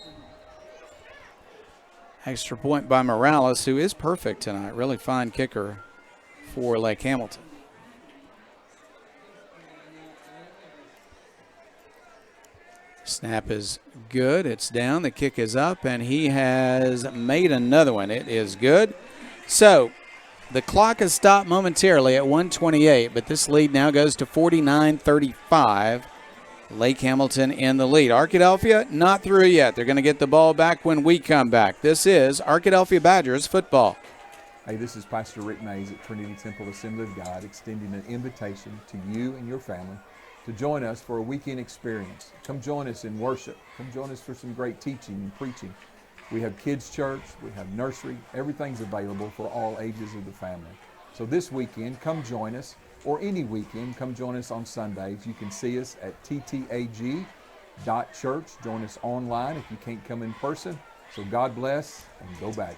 Extra point by Morales, who is perfect tonight. Really fine kicker for Lake Hamilton. Snap is good. It's down. The kick is up, and he has made another one. It is good. So the clock has stopped momentarily at 1:28, but this lead now goes to 49-35. Lake Hamilton in the lead. Arkadelphia not through yet. They're going to get the ball back when we come back. This is Arkadelphia Badgers football. Hey, this is Pastor Rick Mays at Trinity Temple Assembly of God, extending an invitation to you and your family to join us for a weekend experience. Come join us in worship. Come join us for some great teaching and preaching. We have kids' church. We have nursery. Everything's available for all ages of the family. So this weekend, come join us. Or any weekend, come join us on Sundays. You can see us at ttag.church. Join us online if you can't come in person. So God bless, and go Badgers.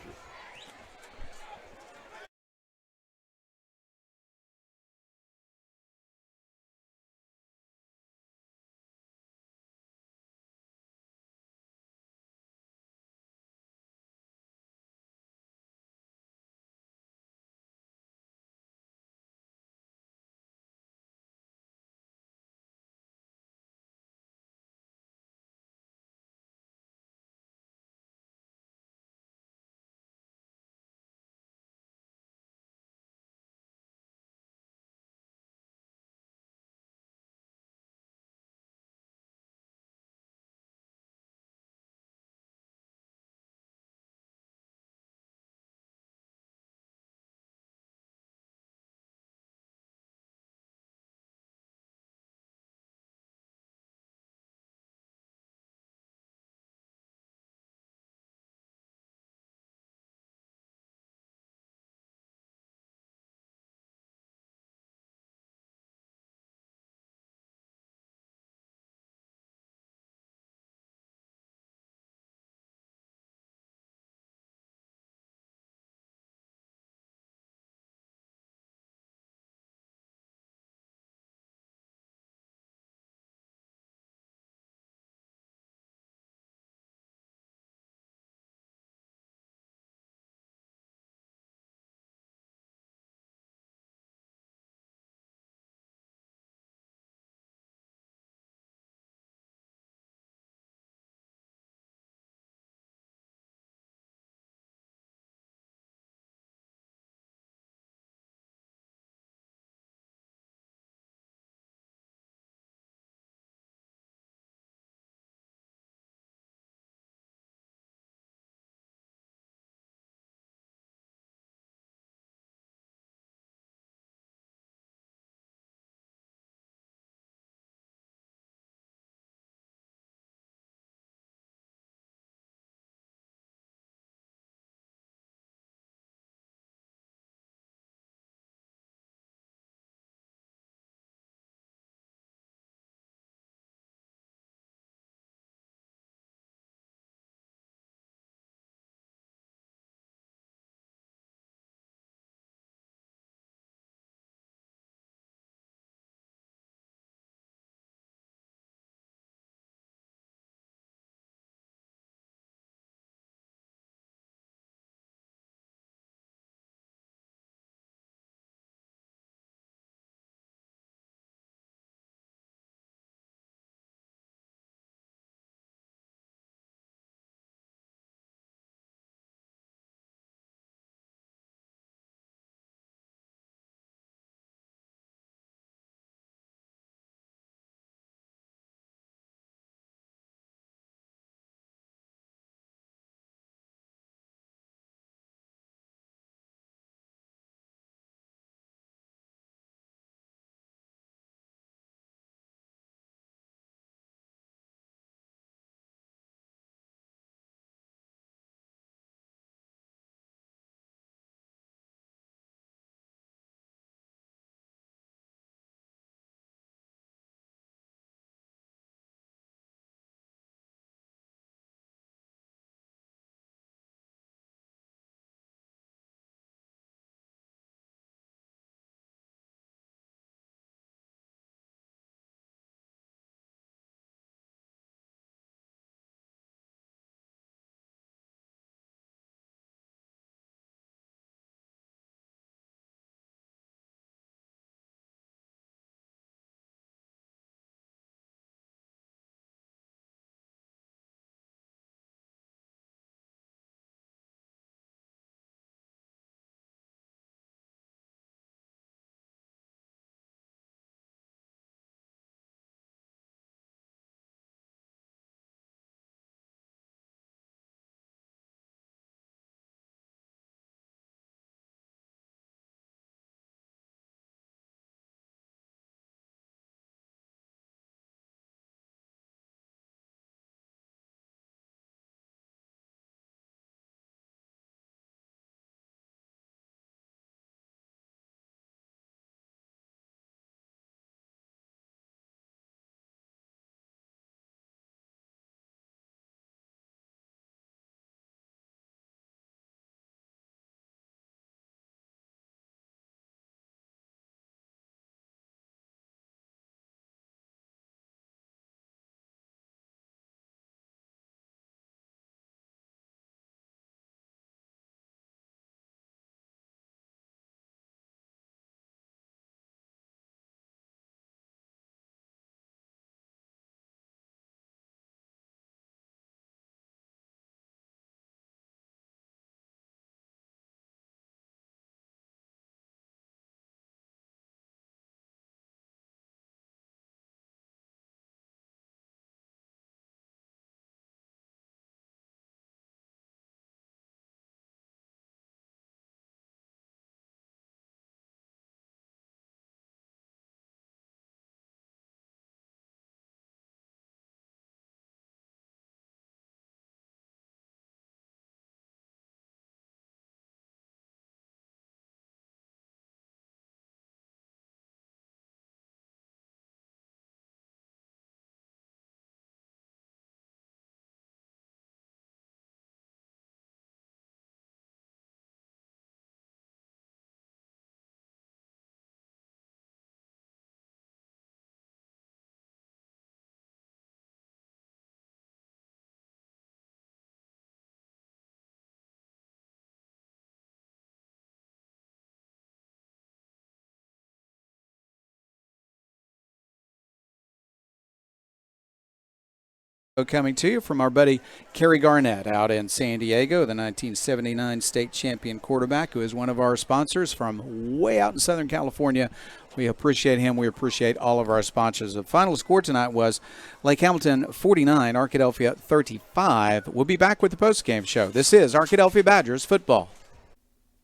Coming to you from our buddy Kerry Garnett out in San Diego, the 1979 state champion quarterback, who is one of our sponsors from way out in Southern California. We appreciate him. We appreciate all of our sponsors. The final score tonight was Lake Hamilton 49, Arkadelphia 35. We'll be back with the postgame show. This is Arkadelphia Badgers football.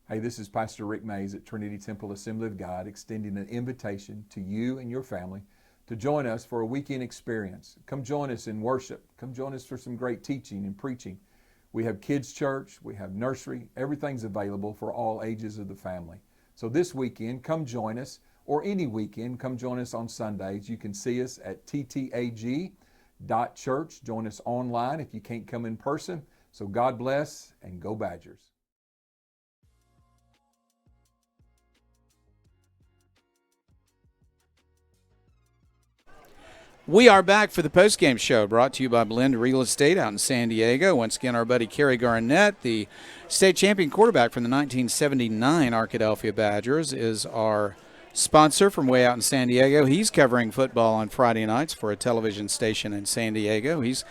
Hey, this is Pastor Rick Mays at Trinity Temple Assembly of God, extending an invitation to you and your family to join us for a weekend experience. Come join us in worship. Come join us for some great teaching and preaching. We have kids' church. We have nursery. Everything's available for all ages of the family. So this weekend, come join us, or any weekend, come join us on Sundays. You can see us at ttag.church. Join us online if you can't come in person. So God bless, and go Badgers. We are back for the postgame show, brought to you by Blend Real Estate out in San Diego. Once again, our buddy Kerry Garnett, the state champion quarterback from the 1979 Arkadelphia Badgers, is our sponsor from way out in San Diego. He's covering football on Friday nights for a television station in San Diego. He's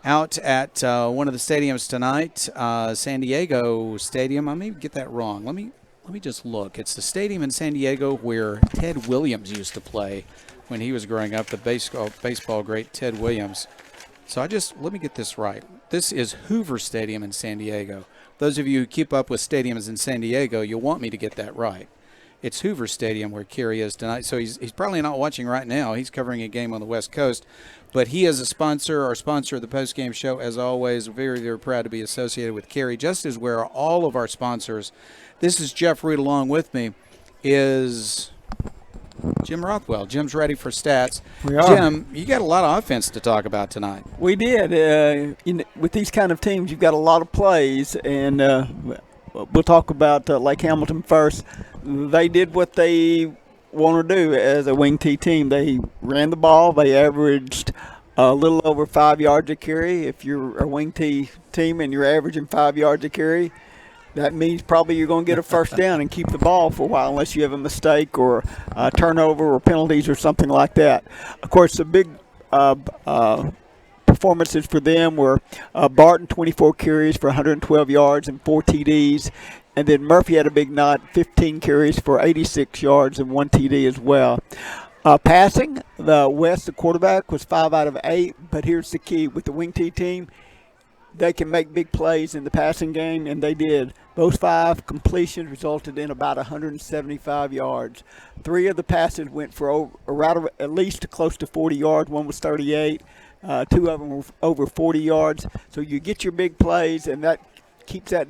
out at one of the stadiums tonight, San Diego Stadium. I may get that wrong. Let me just look. It's the stadium in San Diego where Ted Williams used to play when he was growing up, the baseball great Ted Williams. So let me get this right. This is Hoover Stadium in San Diego. Those of you who keep up with stadiums in San Diego, you'll want me to get that right. It's Hoover Stadium where Kerry is tonight. So he's probably not watching right now. He's covering a game on the West Coast. But he is a sponsor, our sponsor of the postgame show. As always, very, very proud to be associated with Kerry, just as we're all of our sponsors. This is Jeff Root. Along with me is Jim Rothwell. Jim's ready for stats. We are. Jim, you got a lot of offense to talk about tonight. We did. With these kind of teams, you've got a lot of plays, and we'll talk about Lake Hamilton first. They did what they want to do as a wing T team. They ran the ball. They averaged a little over 5 yards a carry. If you're a wing T team and you're averaging 5 yards a carry, that means probably you're going to get a first down and keep the ball for a while, unless you have a mistake or a turnover or penalties or something like that. Of course, the big performances for them were Barton, 24 carries for 112 yards and 4 TDs. And then Murphy had a big night, 15 carries for 86 yards and 1 TD as well. Passing, the West, the quarterback, was 5 out of 8. But here's the key. With the wing T team, they can make big plays in the passing game, and they did. Those 5 completions resulted in about 175 yards. 3 of the passes went for at least close to 40 yards. One was 38. 2 of them were over 40 yards. So you get your big plays, and that keeps that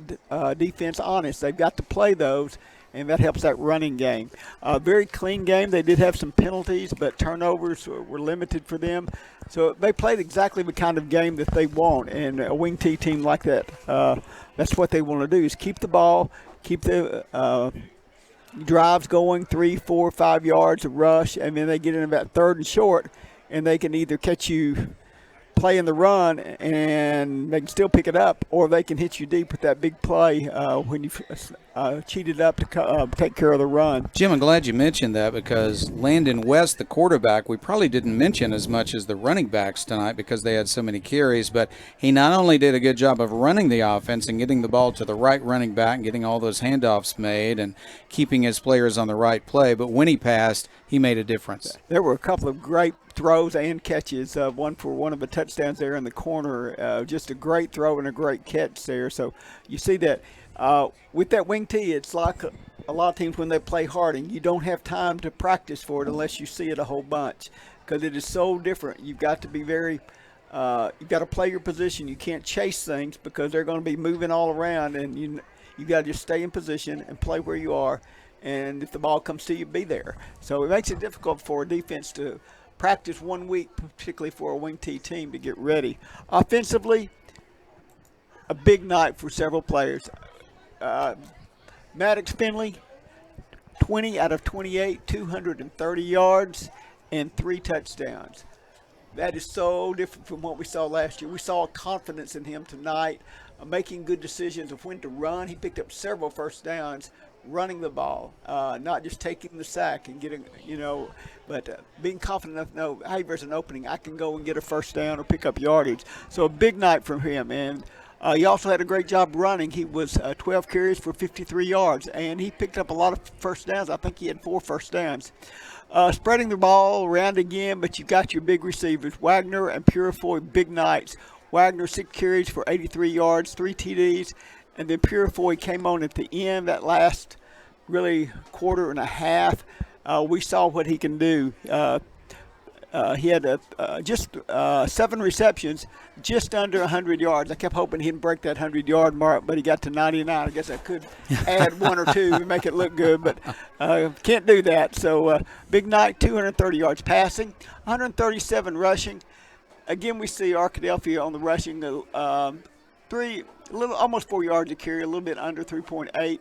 defense honest. They've got to play those, and that helps that running game. Very clean game. They did have some penalties, but turnovers were limited for them. So they played exactly the kind of game that they want, and a wing T team like that, that's what they want to do, is keep the ball, keep the drives going, 3, 4, 5 yards of rush, and then they get in about 3rd and short, and they can either catch you playing the run and they can still pick it up, or they can hit you deep with that big play when you cheated up to take care of the run. Jim, I'm glad you mentioned that, because Landon West, the quarterback, we probably didn't mention as much as the running backs tonight because they had so many carries, but he not only did a good job of running the offense and getting the ball to the right running back and getting all those handoffs made and keeping his players on the right play, but when he passed, he made a difference. There were a couple of great throws and catches, one for one of the touchdowns there in the corner. Just a great throw and a great catch there. So you see that with that wing T, it's like a lot of teams when they play hard, and you don't have time to practice for it unless you see it a whole bunch, because it is so different. You've got to be you've got to play your position. You can't chase things because they're going to be moving all around, and you got to just stay in position and play where you are. And if the ball comes to you, be there. So it makes it difficult for a defense to practice 1 week, particularly for a wing T team, to get ready. Offensively, a big night for several players. Maddox Finley, 20 out of 28, 230 yards and 3 touchdowns. That is so different from what we saw last year. We saw confidence in him tonight, making good decisions of when to run. He picked up several first downs running the ball, not just taking the sack and getting, but being confident enough to know, hey, there's an opening. I can go and get a first down or pick up yardage. So a big night from him. And he also had a great job running. He was 12 carries for 53 yards, and he picked up a lot of first downs. I think he had 4 first downs. Spreading the ball around again, but you've got your big receivers, Wagner and Purifoy, big nights. Wagner 6 carries for 83 yards, 3 TDs, and then Purifoy came on at the end, that last really quarter and a half. We saw what he can do. He had just 7 receptions, just under 100 yards. I kept hoping he'd break that 100-yard mark, but he got to 99. I guess I could add 1 or 2 and make it look good, but can't do that. So big night, 230 yards passing, 137 rushing. Again, we see Arkadelphia on the rushing, almost 4 yards a carry, a little bit under 3.8.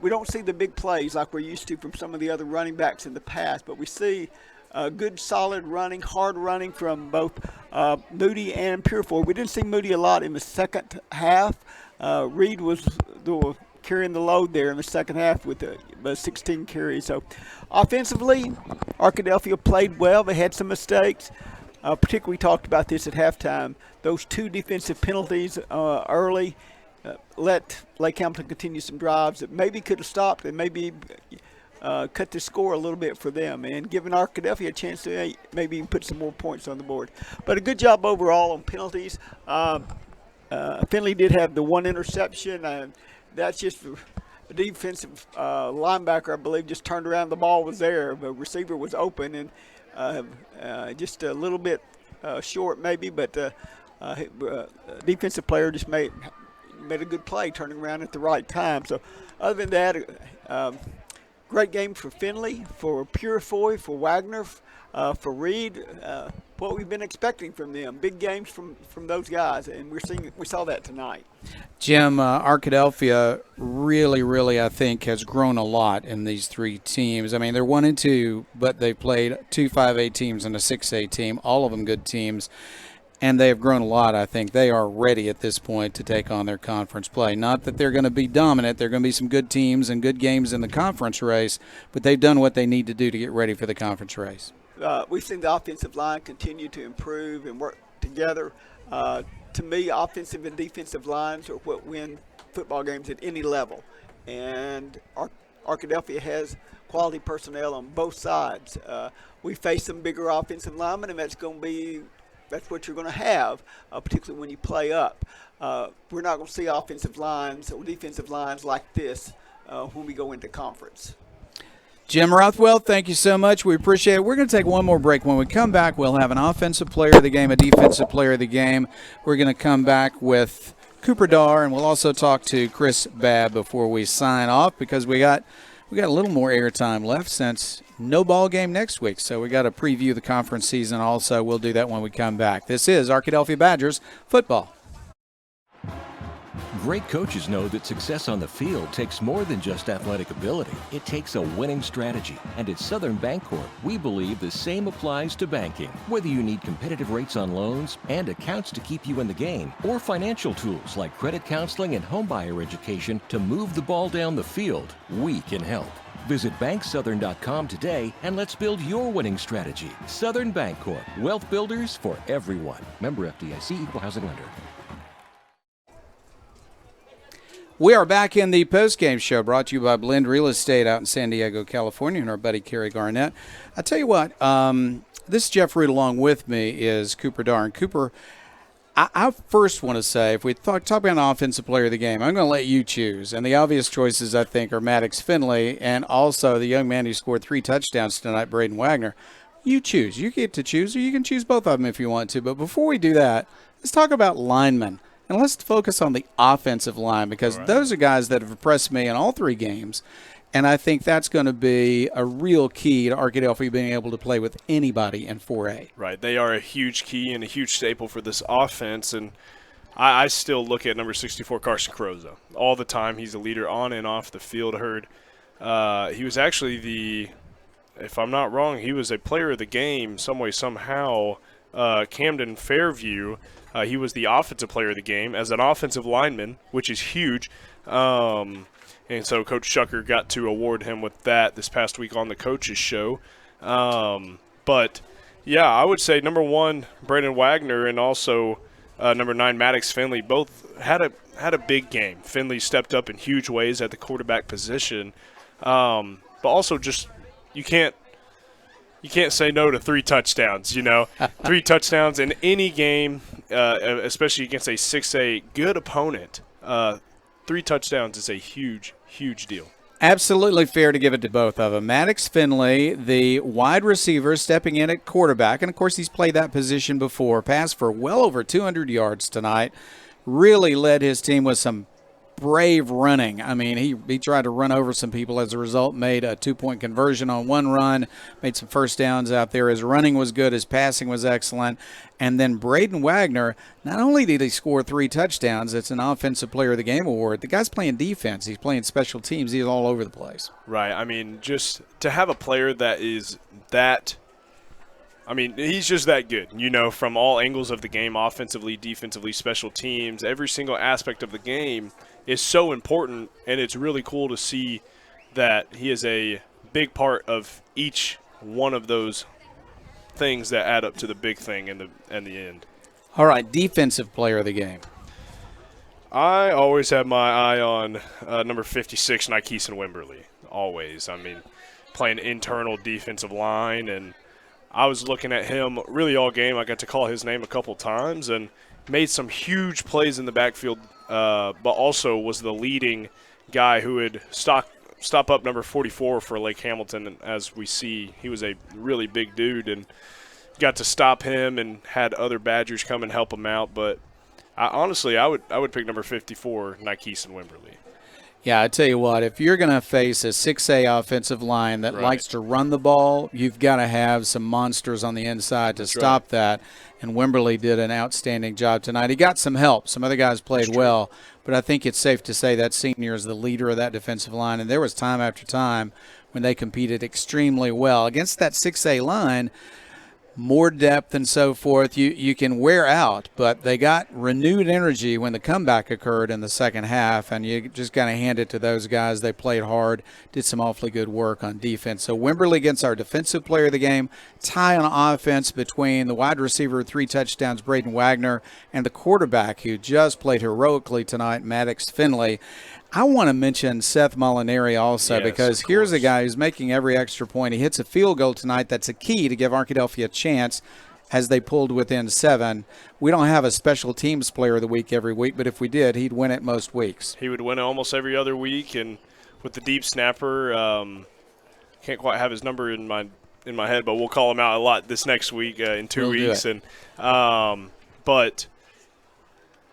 We don't see the big plays like we're used to from some of the other running backs in the past, but we see good, solid running, hard running from both Moody and Purifoy. We didn't see Moody a lot in the second half. Reed was carrying the load there in the second half with 16 carries. So offensively, Arkadelphia played well. They had some mistakes. Particularly talked about this at halftime. Those 2 defensive penalties early let Lake Hamilton continue some drives that maybe could have stopped and maybe cut the score a little bit for them and giving Arkadelphia a chance to maybe even put some more points on the board. But a good job overall on penalties. Finley did have the 1 interception, and that's just a defensive linebacker, I believe, just turned around. The ball was there. The receiver was open, and just a little bit short maybe, but defensive player just made a good play turning around at the right time. So other than that, great game for Finley, for Purifoy, for Wagner, for Reed. What we've been expecting from them, big games from those guys, and we saw that tonight. Jim, Arkadelphia really, I think, has grown a lot in these 3 teams. I mean, they're 1-2, but they've played 2 5A teams and a 6A team, all of them good teams, and they have grown a lot. I think they are ready at this point to take on their conference play. Not that they're going to be dominant. There are going to be some good teams and good games in the conference race, but they've done what they need to do to get ready for the conference race. We've seen the offensive line continue to improve and work together. To me, offensive and defensive lines are what win football games at any level. And Arkadelphia has quality personnel on both sides. We face some bigger offensive linemen, and that's what you're going to have, particularly when you play up. We're not going to see offensive lines or defensive lines like this when we go into conference. Jim Rothwell, thank you so much. We appreciate it. We're going to take one more break. When we come back, we'll have an offensive player of the game, a defensive player of the game. We're going to come back with Cooper Dar, and we'll also talk to Chris Babb before we sign off because we got a little more airtime left since no ball game next week. So we got to preview the conference season also. We'll do that when we come back. This is Arkadelphia Badgers football. Great coaches know that success on the field takes more than just athletic ability. It takes a winning strategy. And at Southern Bancorp, we believe the same applies to banking. Whether you need competitive rates on loans and accounts to keep you in the game, or financial tools like credit counseling and homebuyer education to move the ball down the field, we can help. Visit banksouthern.com today and let's build your winning strategy. Southern Bancorp, wealth builders for everyone. Member FDIC, equal housing lender. We are back in the postgame show brought to you by Blend Real Estate out in San Diego, California, and our buddy Kerry Garnett. I tell you what, this is Jeff Root along with me is Cooper Dar. And Cooper, I first want to say, if we talk about an offensive player of the game, I'm going to let you choose. And the obvious choices, I think, are Maddox Finley and also the young man who scored 3 touchdowns tonight, Braden Wagner. You choose. You get to choose, or you can choose both of them if you want to. But before we do that, let's talk about linemen. And let's focus on the offensive line because those are guys that have impressed me in all 3 games. And I think that's going to be a real key to Arkadelphia being able to play with anybody in 4A. Right. They are a huge key and a huge staple for this offense. And I still look at number 64, Carson Croza, all the time. He's a leader on and off the field. He was actually if I'm not wrong, he was a player of the game some way, somehow Camden Fairview. He was the offensive player of the game as an offensive lineman, which is huge. And so Coach Shucker got to award him with that this past week on the coaches show. But, yeah, I would say number 1, Brandon Wagner, and also number 9, Maddox Finley, both had a big game. Finley stepped up in huge ways at the quarterback position. But also just you can't say no to 3 touchdowns, 3 touchdowns in any game, especially against a 6A good opponent. 3 touchdowns is a huge, huge deal. Absolutely fair to give it to both of them. Maddox Finley, the wide receiver, stepping in at quarterback, and of course he's played that position before, passed for well over 200 yards tonight, really led his team with some brave running. I mean, he tried to run over some people. As a result, made a 2-point conversion on one run, made some first downs out there. His running was good. His passing was excellent. And then Braden Wagner, not only did he score 3 touchdowns, it's an Offensive Player of the Game award. The guy's playing defense. He's playing special teams. He's all over the place. Right. I mean, just to have a player that is that – I mean, he's just that good, from all angles of the game, offensively, defensively, special teams, every single aspect of the game is so important, and it's really cool to see that he is a big part of each one of those things that add up to the big thing in the end. All right, Defensive Player of the Game. I always have my eye on number 56, Nykeeson Wimberly, always. I mean, playing internal defensive line, and I was looking at him really all game. I got to call his name a couple times and made some huge plays in the backfield, but also was the leading guy who would stop up number 44 for Lake Hamilton. And as we see, he was a really big dude and got to stop him and had other Badgers come and help him out. But honestly, I would pick number 54, Nykeeson Wimberly. Yeah, I tell you what, if you're going to face a 6A offensive line that likes to run the ball, you've got to have some monsters on the inside to stop that. And Wimberly did an outstanding job tonight. He got some help. Some other guys played well, but I think it's safe to say that senior is the leader of that defensive line. And there was time after time when they competed extremely well against that 6A line. More depth and so forth, you can wear out, but they got renewed energy when the comeback occurred in the second half, and you just got to hand it to those guys. They played hard, did some awfully good work on defense. So Wimberly gets our Defensive Player of the Game. Tie on offense between the wide receiver with 3 touchdowns, Braden Wagner, and the quarterback who just played heroically tonight, Maddox Finley. I want to mention Seth Molinari also, because here's a guy who's making every extra point. He hits a field goal tonight. That's a key to give Arkadelphia a chance as they pulled within 7. We don't have a special teams player of the week every week, but if we did, he'd win it most weeks. He would win it almost every other week, and with the deep snapper, can't quite have his number in my head, but we'll call him out a lot this next week in 2 weeks. And but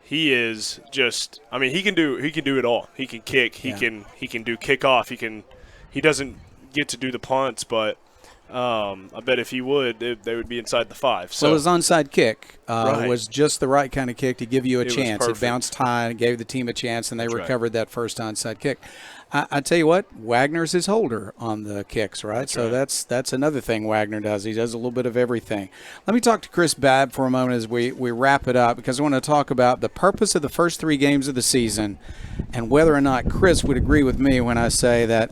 he is just, I mean, he can do it all. He can kick, he can do kickoff, he doesn't get to do the punts, but I bet if he would, they would be inside the 5. So his onside kick was just the right kind of kick to give you a chance. It bounced high and gave the team a chance, and they recovered that first onside kick. I tell you what, Wagner's his holder on the kicks, right? That's another thing Wagner does. He does a little bit of everything. Let me talk to Chris Babb for a moment as we wrap it up, because I want to talk about the purpose of the first 3 games of the season and whether or not Chris would agree with me when I say that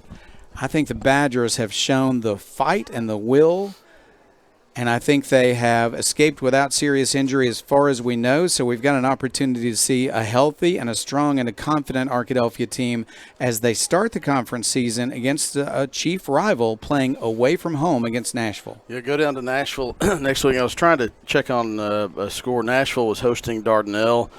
I think the Badgers have shown the fight and the will, and I think they have escaped without serious injury as far as we know. So we've got an opportunity to see a healthy and a strong and a confident Arkadelphia team as they start the conference season against a chief rival playing away from home against Nashville. Yeah, go down to Nashville next week. I was trying to check on a score. Nashville was hosting Dardanelle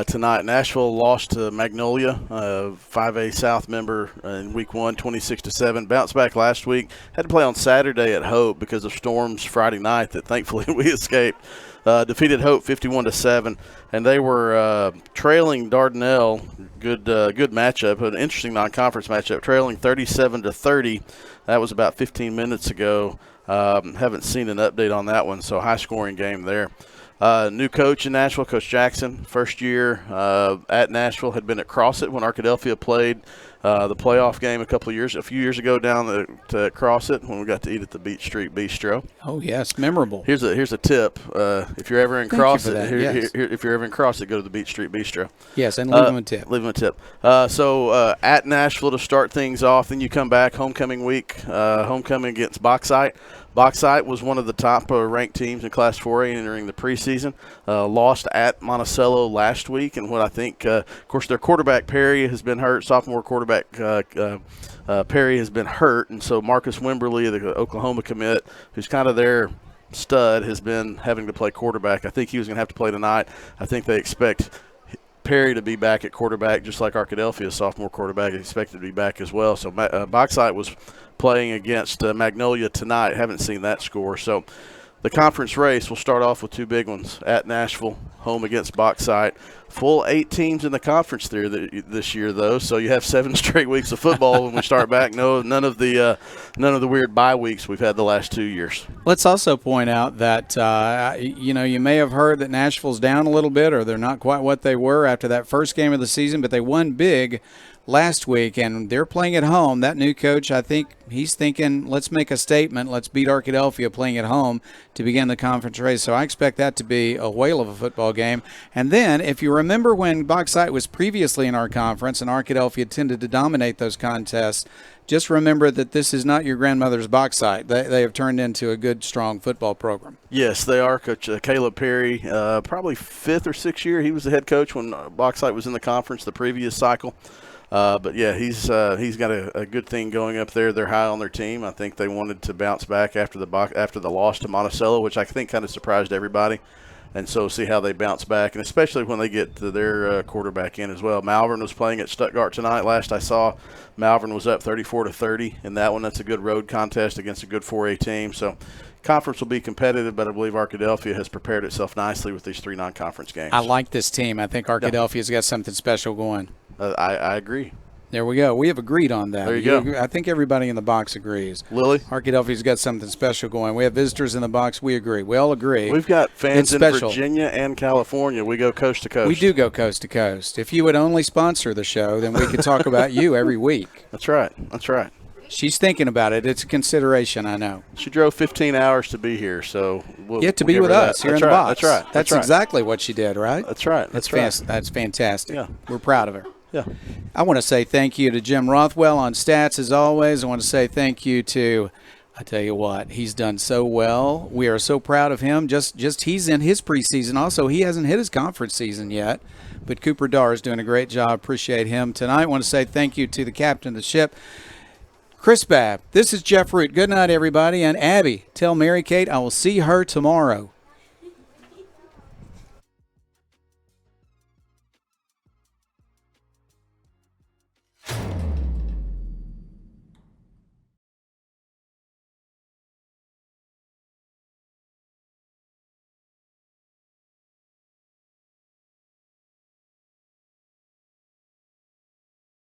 tonight. Nashville lost to Magnolia, 5A South member in week 1, 26-7. Bounced back last week. Had to play on Saturday at Hope because of storms Friday night that thankfully we escaped. Defeated Hope 51-7, and they were trailing Dardanelle. Good matchup, an interesting non-conference matchup. Trailing 37-30. That was about 15 minutes ago. Haven't seen an update on that one, so high-scoring game there. New coach in Nashville, Coach Jackson. First year at Nashville, had been at Crossit when Arkadelphia played the playoff game a few years ago down to Crossit when we got to eat at the Beach Street Bistro. Oh yes, memorable. Here's a tip: if you're ever in Crossit, yes. if you're ever in Crossit, go to the Beach Street Bistro. Yes, and leave them a tip. Leave them a tip. So at Nashville to start things off, then you come back homecoming week, homecoming against Bauxite. Bauxite was one of the top ranked teams in Class 4A entering the preseason. Lost at Monticello last week, and what I think, of course, their quarterback Perry has been hurt. Sophomore quarterback Perry has been hurt, and so Marcus Wimberly, the Oklahoma commit, who's kind of their stud, has been having to play quarterback. I think he was going to have to play tonight. I think they expect Perry to be back at quarterback, just like Arkadelphia, sophomore quarterback, is expected to be back as well. So Bauxite was playing against Magnolia tonight. Haven't seen that score. So the conference race will start off with two big ones at Nashville, home against Bauxite. Full 8 teams in the conference there this year, though. So you have 7 straight weeks of football when we start back. None of the weird bye weeks we've had the last 2 years. Let's also point out that you may have heard that Nashville's down a little bit, or they're not quite what they were after that first game of the season, but they won big last week, and they're playing at home. That new coach, I think he's thinking, let's make a statement. Let's beat Arkadelphia playing at home to begin the conference race. So I expect that to be a whale of a football game. And then, if you remember when Bauxite was previously in our conference and Arkadelphia tended to dominate those contests, just remember that this is not your grandmother's Bauxite. They have turned into a good, strong football program. Yes, they are. Coach Caleb Perry, probably 5th or 6th year. He was the head coach when Bauxite was in the conference the previous cycle. But yeah, he's got a good thing going up there. They're high on their team. I think they wanted to bounce back after the loss to Monticello, which I think kind of surprised everybody. And so see how they bounce back, and especially when they get their quarterback in as well. Malvern was playing at Stuttgart tonight. Last I saw, Malvern was up 34-30 in that one. That's a good road contest against a good 4A team. So conference will be competitive, but I believe Arkadelphia has prepared itself nicely with these 3 non-conference games. I like this team. I think Arkadelphia's got something special going. I agree. There we go. We have agreed on that. There you go. I think everybody in the box agrees. Lily? Arkadelphia's got something special going. We have visitors in the box. We agree. We all agree. We've got fans in Virginia and California. We go coast to coast. We do go coast to coast. If you would only sponsor the show, then we could talk about you every week. That's right. That's right. She's thinking about it. It's a consideration, I know. She drove 15 hours to be here, so we'll be with us here in the box. That's right. That's exactly what she did, right? That's right. That's fantastic. Yeah. We're proud of her. Yeah. I want to say thank you to Jim Rothwell on stats as always. I want to say thank you to, I tell you what, he's done so well. We are so proud of him. Just he's in his preseason. Also, he hasn't hit his conference season yet, but Cooper Darr is doing a great job. Appreciate him tonight. I want to say thank you to the captain of the ship, Chris Babb. This is Jeff Root. Good night, everybody. And Abby, tell Mary Kate I will see her tomorrow.